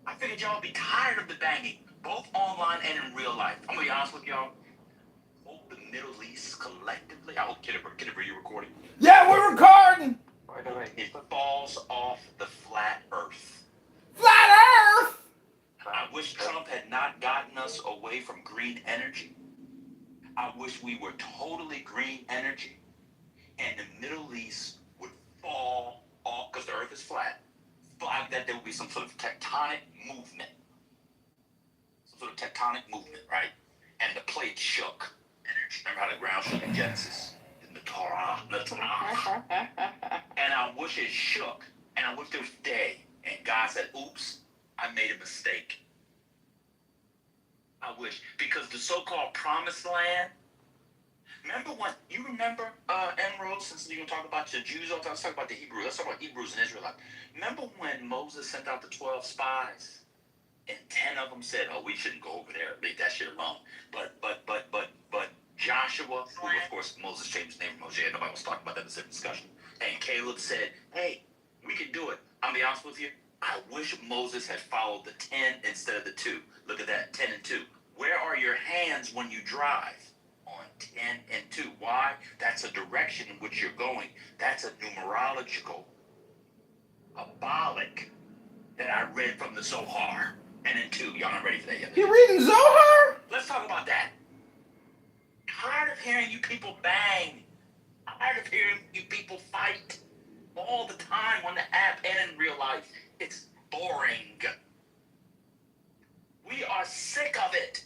I figured y'all would be tired of the banging, both online and in real life. I'm going to be honest with y'all. Hope the Middle East collectively, I hope, Kitover, you recording? Yeah, we're recording! By the way, it falls off the flat earth. Flat earth! I wish Trump had not gotten us away from green energy. I wish we were totally green energy and the Middle East would fall off, because the earth is flat. That there would be some sort of tectonic movement. Right? And the plate shook. Remember how the ground shook in Genesis? In the Torah. And I wish it shook. And I wish there was a day. And God said, oops, I made a mistake. I wish. Because the so-called promised land, you remember, Emerald, since you're going to talk about the Jews, let's talk about the Hebrews. Let's talk about Hebrews and Israelites. Remember when Moses sent out the 12 spies? And 10 of them said, oh, we shouldn't go over there. Leave that shit alone. But Joshua, who, of course, Moses changed his name from Moshe. Nobody was talking about that in this discussion. And Caleb said, hey, we can do it. I'm be honest with you. I wish Moses had followed the 10 instead of the 2. Look at that, 10 and 2. Where are your hands when you drive? On 10 and 2. Why? That's a direction in which you're going. That's a numerological, abolic that I read from the Zohar. And then 2. Y'all not ready for that yet? You reading Zohar? Let's talk about that. Tired of hearing you people bang. Tired of hearing you people fight all the time on the app and in real life. It's boring. We are sick of it.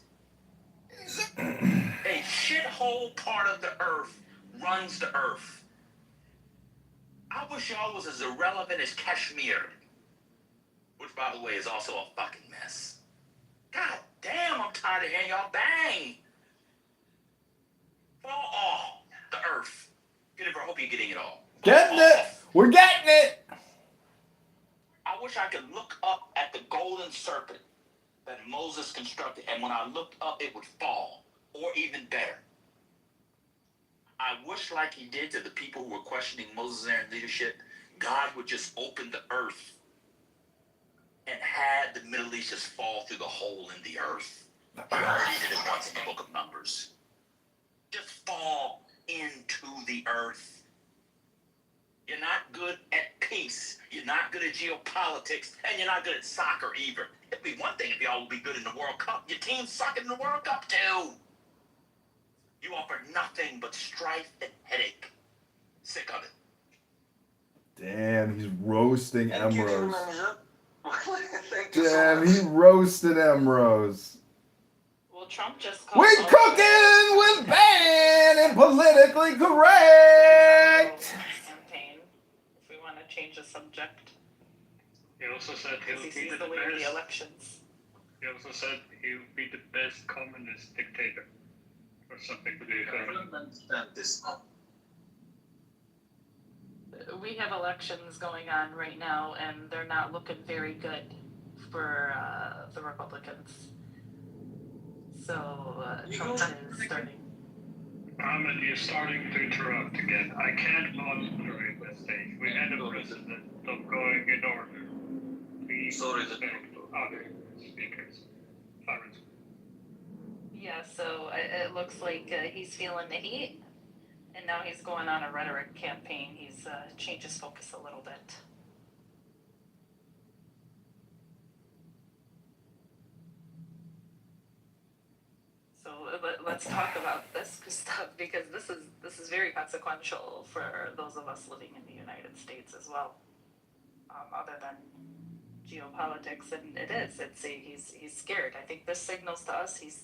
A shithole part of the earth runs the earth. I wish y'all was as irrelevant as Kashmir, which, by the way, is also a fucking mess. God damn, I'm tired of hearing y'all bang. Fall off the earth. Kitover, I hope you're getting it all. Getting it. We're getting it. I wish I could look up at the golden serpent that Moses constructed, and when I looked up, it would fall, or even better. I wish, like he did to the people who were questioning Moses' and Aaron's leadership, God would just open the earth and had the Middle East just fall through the hole in the earth. He already did it once in the book of Numbers. Just fall into the earth. You're not good at peace. You're not good at geopolitics. And you're not good at soccer either. It'd be one thing if y'all would be good in the World Cup. Your team's sucking in the World Cup too. You offer nothing but strife and headache. Sick of it. Damn, he's roasting Emrose. Thank you so Damn, much. he roasted Emrose. Well, Trump just We're cooking with ban and politically correct. campaign. If we want to change the subject, He also said he'll he be sees the the way of the best. elections. He also said he would be the best communist dictator, or something to the effect. I don't understand this now. We have elections going on right now, and they're not looking very good for the Republicans. So Trump is starting. Ahmed, you're starting to interrupt again. I can't moderate this stage. We had a precedent of going in order. Please respect other speakers. Clarence. Yeah, so it looks like he's feeling the heat, and now he's going on a rhetoric campaign. He's changed his focus a little bit. So let's talk about this stuff, because this is very consequential for those of us living in the United States as well. Other than geopolitics, and he's scared. I think this signals to us he's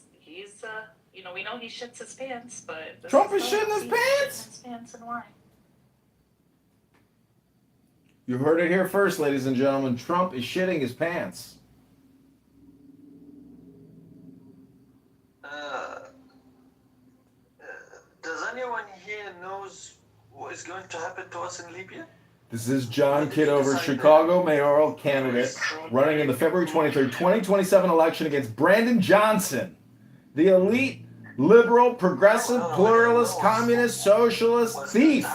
we know he shits his pants, but Trump is shitting his pants? His pants, and why? You heard it here first, ladies and gentlemen. Trump is shitting his pants. Does anyone here knows what is going to happen to us in Libya? This is John Kitover, Chicago mayoral candidate, running in the February 23rd, 2027 election against Brandon Johnson, the elite, liberal, progressive, pluralist, communist, socialist thief,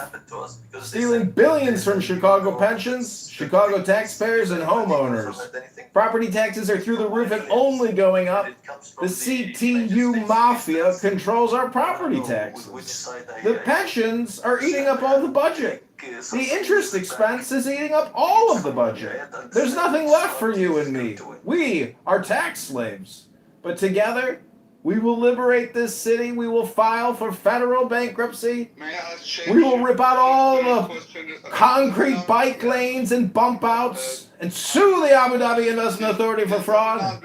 stealing billions from Chicago pensions, Chicago taxpayers, and homeowners. Property taxes are through the roof and only going up. The CTU mafia controls our property taxes. The pensions are eating up all the budget. The interest expense is eating up all of the budget. There's nothing left for you and me. We are tax slaves. But together, we will liberate this city. We will file for federal bankruptcy. We will rip out all the concrete bike lanes and bump outs and sue the Abu Dhabi Investment Authority for fraud.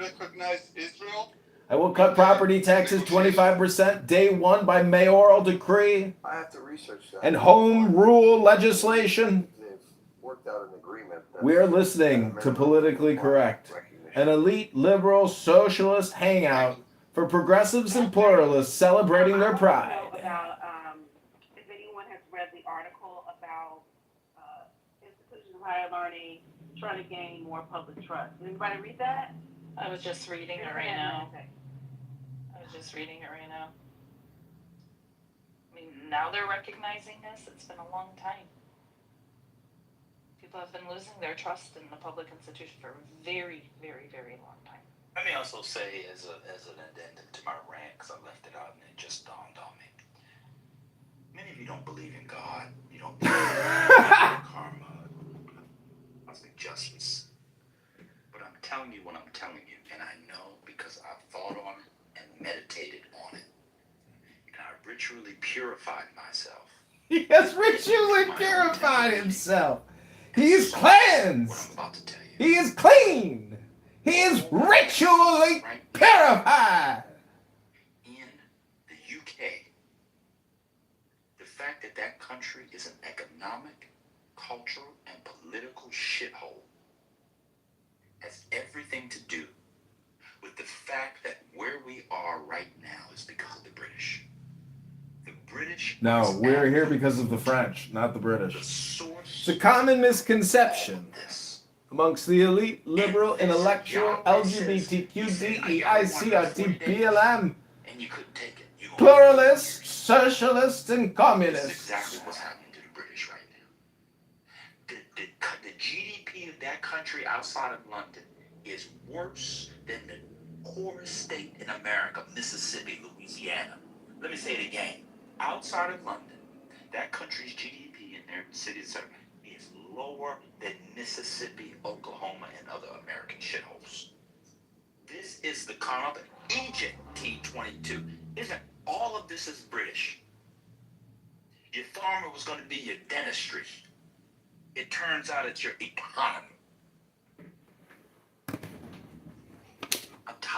I will cut property taxes 25% day one by mayoral decree I have to research that. and home rule legislation. They've worked out an agreement. We are listening to Politically Correct, an elite liberal socialist hangout for progressives and pluralists celebrating their pride. About if anyone has read the article about institutions of higher learning trying to gain more public trust. Did anybody read that? I was just reading it right now. I mean, now they're recognizing this. It's been a long time. People have been losing their trust in the public institution for a very, very, very long time. Let me also say, as an addendum to my rant, because I left it out and it just dawned on me. Many of you don't believe in God. You don't believe in karma, cosmic justice. But I'm telling you what I'm telling you, and I know because I've thought on it and meditated on it. And I ritually purified myself. He has ritually purified himself. He is cleansed. He is clean. He is ritually purified. In the UK, the fact that that country is an economic, cultural, and political shithole has everything to do with the fact that where we are right now is because of the British. The British. No, we're here because of the French, not the British. It's a common misconception amongst the elite, liberal, intellectual, LGBTQ, DEI, CRT, BLM, pluralists, socialists, and communists. This is exactly what's happening to the British right now. The GDP of that country outside of London is worse than the poorest state in America, Mississippi, Louisiana. Let me say it again. Outside of London, that country's GDP in their city center is lower than Mississippi, Oklahoma, and other American shitholes. This is the kind of Egypt T22. Isn't all of this is British? Your farmer was going to be your dentistry. It turns out it's your economy.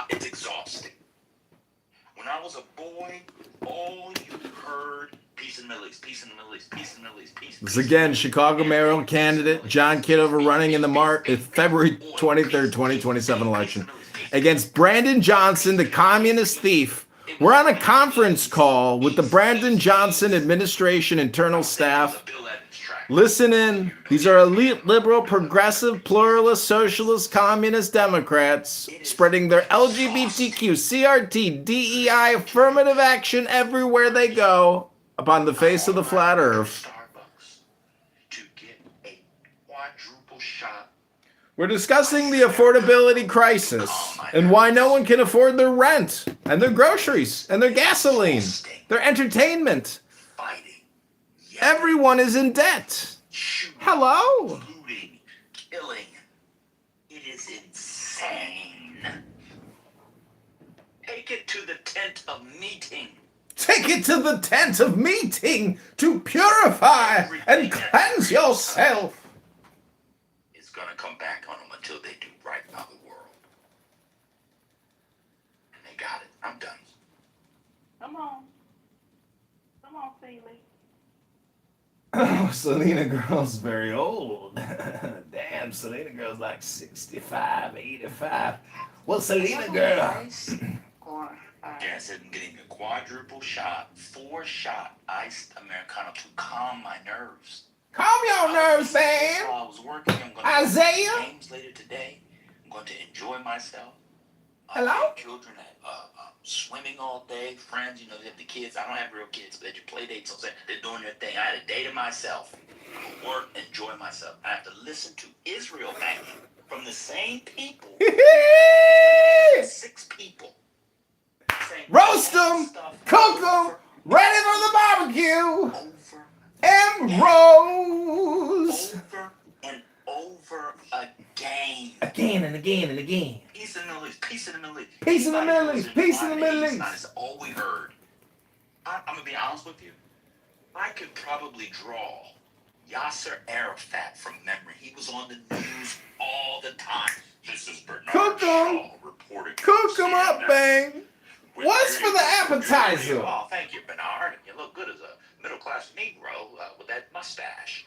It's exhausting. When I was a boy, all you heard, peace in the Middle East, peace in the Middle East, peace in the Middle East, peace. This is again Chicago mayoral candidate John Kitover running in the February 23rd, 2027 election against Brandon Johnson, the communist thief. We're on a conference call with the Brandon Johnson administration internal staff. Listen in. These are elite, liberal, progressive, pluralist, socialist, communist Democrats spreading their LGBTQ, CRT, DEI, affirmative action everywhere they go upon the face of the flat earth. We're discussing the affordability crisis and why no one can afford their rent and their groceries and their gasoline, their entertainment. Everyone is in debt. Hello? Looting, killing. It is insane. Take it to the tent of meeting. Take it to the tent of meeting to purify and cleanse yourself. It's gonna come back on them until they do right by the world. And they got it. I'm done. Come on. Come on, Seeley. Oh, Selena Girl's very old. Damn, Selena Girl's like 65, 85. Well, Selena Girl. Yes, I'm getting a quadruple shot, 4-shot iced Americano to calm my nerves. Calm your nerves, man. While I was working, I'm going to Isaiah? play games later today. I'm going to enjoy myself. Hello? Children swimming all day, friends, you know, they have the kids. I don't have real kids, but they do play dates, so they're doing their thing. I had a day to myself. I'm going to work, enjoy myself. I have to listen to Israel banging from the same people. 6 people. Roast them, cook them, ready for the barbecue. And Rose. Over and over again. Again and again and again. Peace in the Middle East, peace in the Middle East. Peace in the Middle East, peace in the Middle East. That's all we heard. I'm going to be honest with you. I could probably draw Yasser Arafat from memory. He was on the news all the time. This is Bernard Shaw reporting. Cook them up, bang. What's for the appetizer? Oh, thank you, Bernard. You look good as a middle-class Negro with that mustache.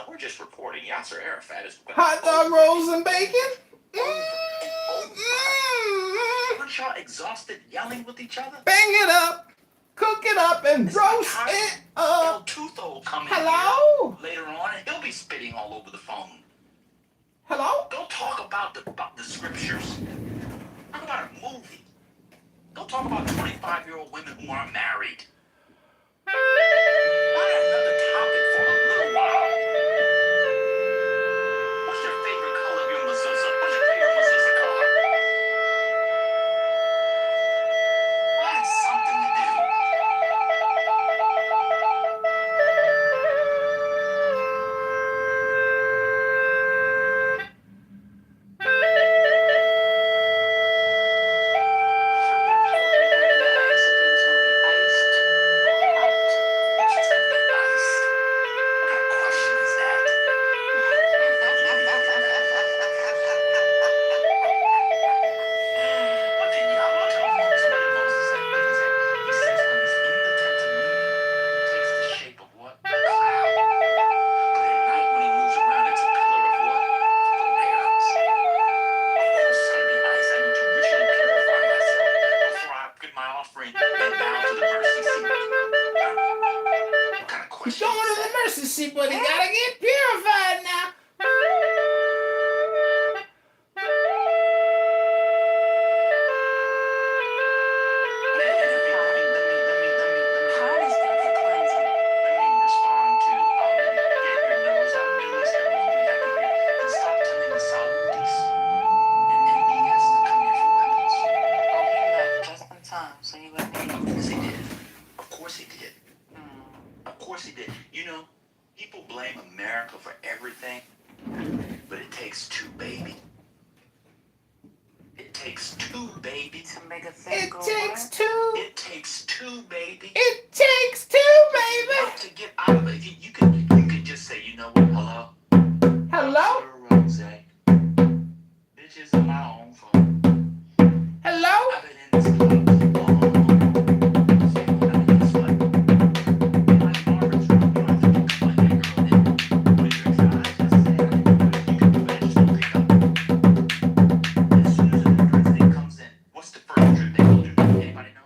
We're just reporting Yasser Arafat is... Hot dog rolls and bacon? Aren't y'all exhausted yelling with each other? Bang it up, cook it up, and roast it up. El Tufo will come in Hello? here later on, and he'll be spitting all over the phone. Hello? Don't talk about the scriptures. Talk about a movie. Don't talk about 25-year-old women who aren't married. Find another topic for a little while. juicy, but he gotta get purified now. You know, people blame America for everything, but it takes two, baby. It takes two, baby, to make a thing go right. It takes two, baby. It takes two, baby. To get out of it, you could just say, you know what? Hello. Hello. Rose. Bitches on my own phone. Hello. I've been in this club long. What's the first trip they go do? Anybody know?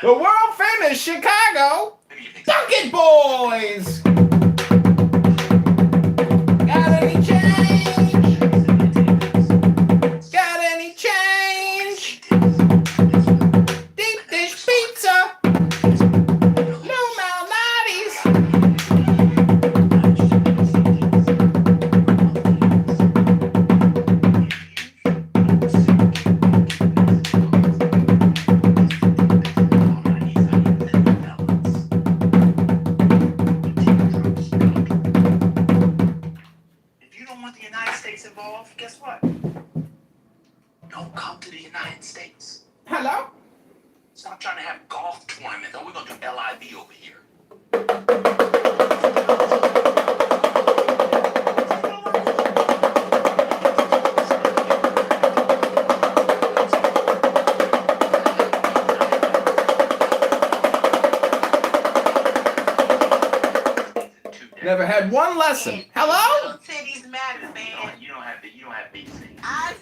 The world famous Chicago Bucket Boys. Got any change? Got any change? Deep dish pizza. No Malnati's. Involved, guess what? Don't come to the United States. Hello? Stop trying to have golf tournaments. Oh, we're going to do LIV over here. Never had one lesson. Hello? Titties matter, man. You don't have big things. I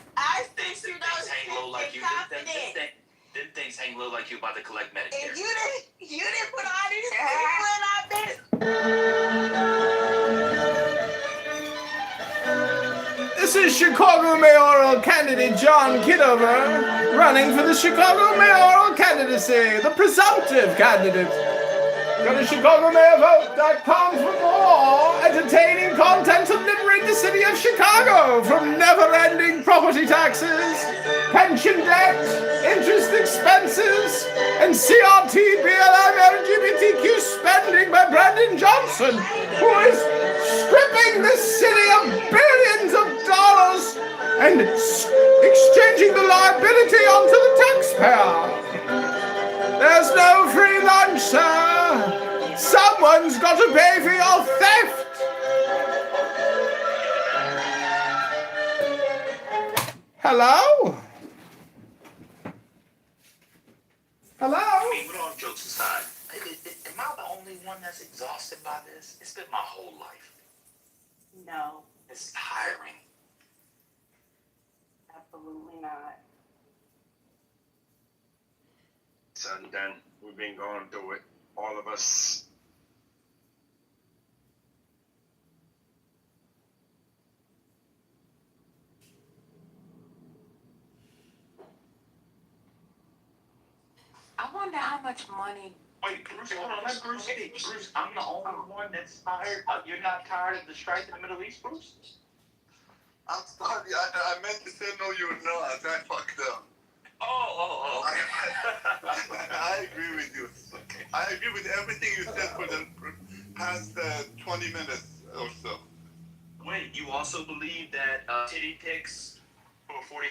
think you know hang low like you. Them things hang low like you about to collect Medicare. And you didn't put all these people in our business. This is Chicago mayoral candidate John Kitover running for the Chicago mayoral candidacy, the presumptive candidate. Go to ChicagoMayorVote.com for more entertaining content to liberate the city of Chicago from never-ending property taxes, pension debt, interest expenses, and CRT BLM LGBTQ spending by Brandon Johnson, who is stripping the city of billions of dollars and exchanging the liability onto the taxpayer. There's no free lunch, sir. Someone's got to pay for your theft. Hello? Hello? I mean, with all jokes aside, am I the only one that's exhausted by this? It's been my whole life. No, It's tiring. absolutely not. Son, Dan, we've been going through it. All of us. I wonder how much money Wait, Bruce, hold on, let Bruce speak. Bruce, I'm the only one that's tired. You're not tired of the strike in the Middle East, Bruce? I'm sorry, I meant to say no, you're not. I fucked up. I agree with you. I agree with everything you said for the past 20 minutes or so. Wait, you also believe that titty pics for $45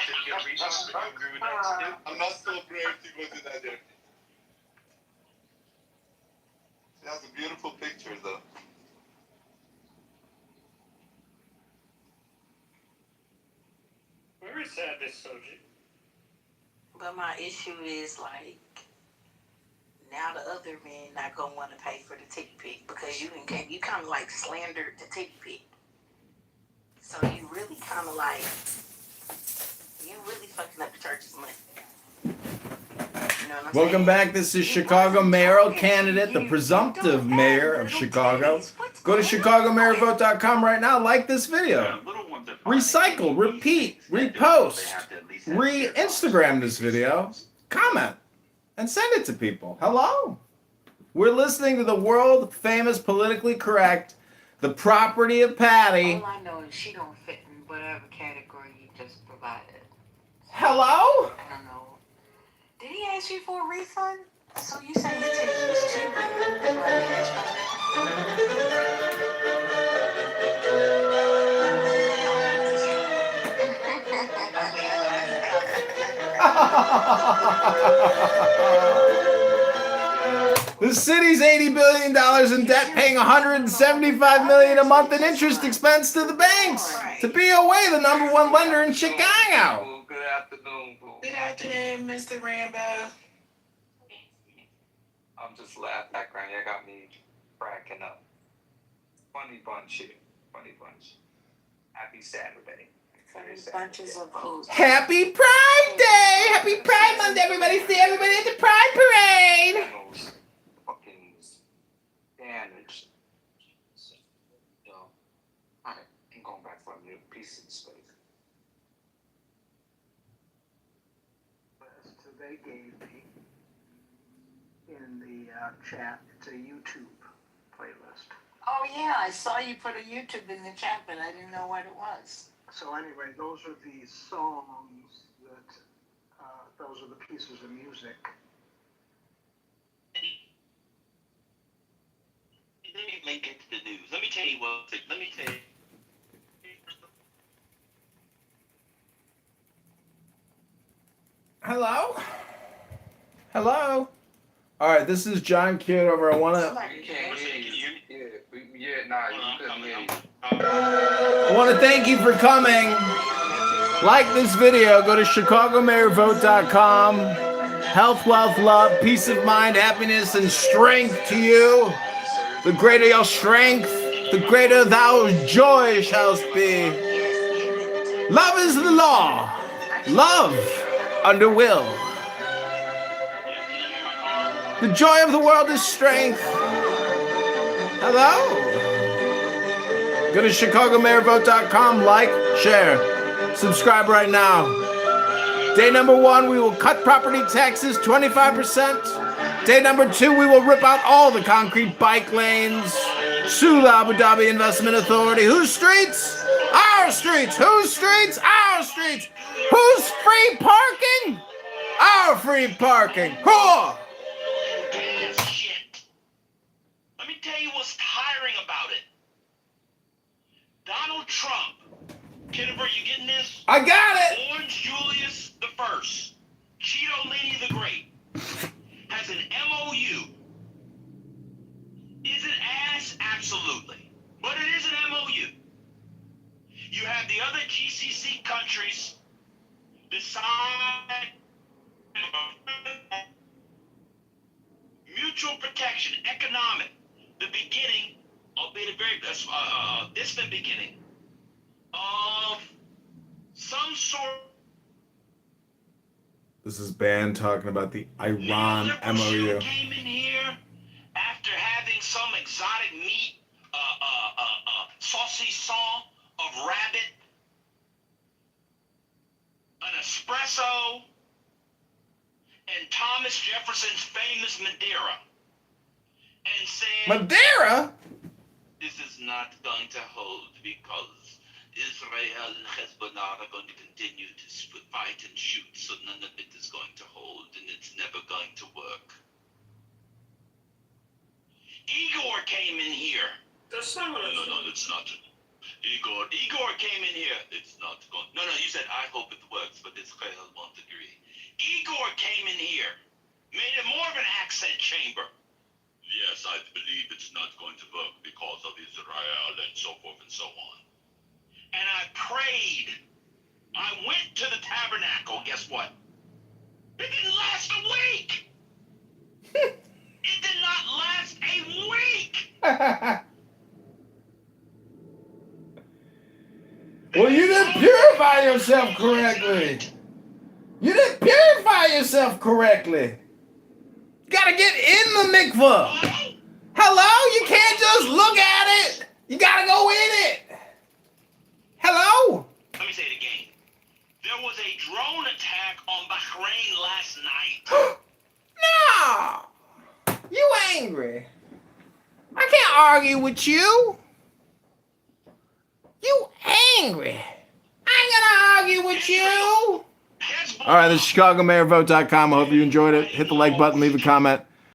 should get reposted? You agree with that too? I'm not so brave to go to that area. She has a beautiful picture though. Where is this Soji? But my issue is like now the other men not gonna want to pay for the titty pic because you kind of like slandered the titty pic. So you really kind of like you really fucking up the church's money. You know what I'm Welcome saying? back. This is Chicago mayoral candidate, the presumptive mayor of Chicago. Go to ChicagoMayorVote.com right now. Like this video. Recycle, repeat, repost, re-Instagram this video, comment, and send it to people. Hello? We're listening to the world-famous, politically correct, The Property of Patty. All I know is she don't fit in whatever category you just provided. Hello? I don't know. Did he ask you for a refund? So you said your titties was cheap. That's why they asked The city's $80 billion in debt, paying $175 million a month in interest expense to the banks. To BOA, the #1 lender in Chicago. Good afternoon, boo. Good afternoon, Mr. Rambo. I'm just laughing background. You got me cracking up. Funny bunch here. Funny bunch. Happy Saturday. bunches of food. Happy Pride Day! Happy Pride Month, everybody! See everybody at the Pride Parade! Fucking damaged. Yo, alright, I'm going back for a new piece of space. They gave me in the chat. It's a YouTube playlist. Oh yeah, I saw you put a YouTube in the chat, but I didn't know what it was. So anyway, those are the songs that, those are the pieces of music. Let me link it to the news. Let me tell you what. Let me tell you. Hello? Hello? All right, this is John Kitover. I want to thank you for coming. Like this video. Go to ChicagoMayorVote.com. Health, wealth, love, peace of mind, happiness, and strength to you. The greater your strength, the greater thou joy shalt be. Love is the law. Love under will. The joy of the world is strength. Hello? Go to ChicagoMayorVote.com, like, share, subscribe right now. Day number 1, we will cut property taxes 25%. Day number 2, we will rip out all the concrete bike lanes. Sue the Abu Dhabi Investment Authority. Whose streets? Our streets. Whose streets? Our streets. Whose free parking? Our free parking. Whoa! Shit. Let me tell you what's tiring about it. Donald Trump. Kitover, you getting this? I got it. Orange Julius the First, Cheeto Lenny the Great, has an MOU. Is it ass? Absolutely. But it is an MOU. You have the other GCC countries decide mutual protection, economic, the beginning, albeit a very distant beginning, of some sort. This is Ban talking about the Iran MOU. Came in here after having some exotic meat, saucisson of rabbit, an espresso, and Thomas Jefferson's famous Madeira and said, Madeira? this is not going to hold because Israel and Hezbollah are going to continue to fight and shoot, so none of it is going to hold, and it's never going to work. Igor came in here. No, it's not. Igor came in here. It's not going. No, you said I hope it works, but Israel won't agree. Igor came in here, made it more of an accent chamber. Yes, I believe it's not going to work because of Israel and so forth and so on. And I prayed. I went to the tabernacle. Guess what? It didn't last a week. It did not last a week. Well, you didn't purify yourself correctly. You didn't purify yourself correctly. You gotta get in the mikvah. Hello? You can't just look at it. You gotta go in it. Hello? Let me say it again. There was a drone attack on Bahrain last night. No. You angry. I can't argue with you. You angry. I ain't gonna argue with you. All right, this is ChicagoMayorVote.com. I hope you enjoyed it. Hit the like button, leave a comment.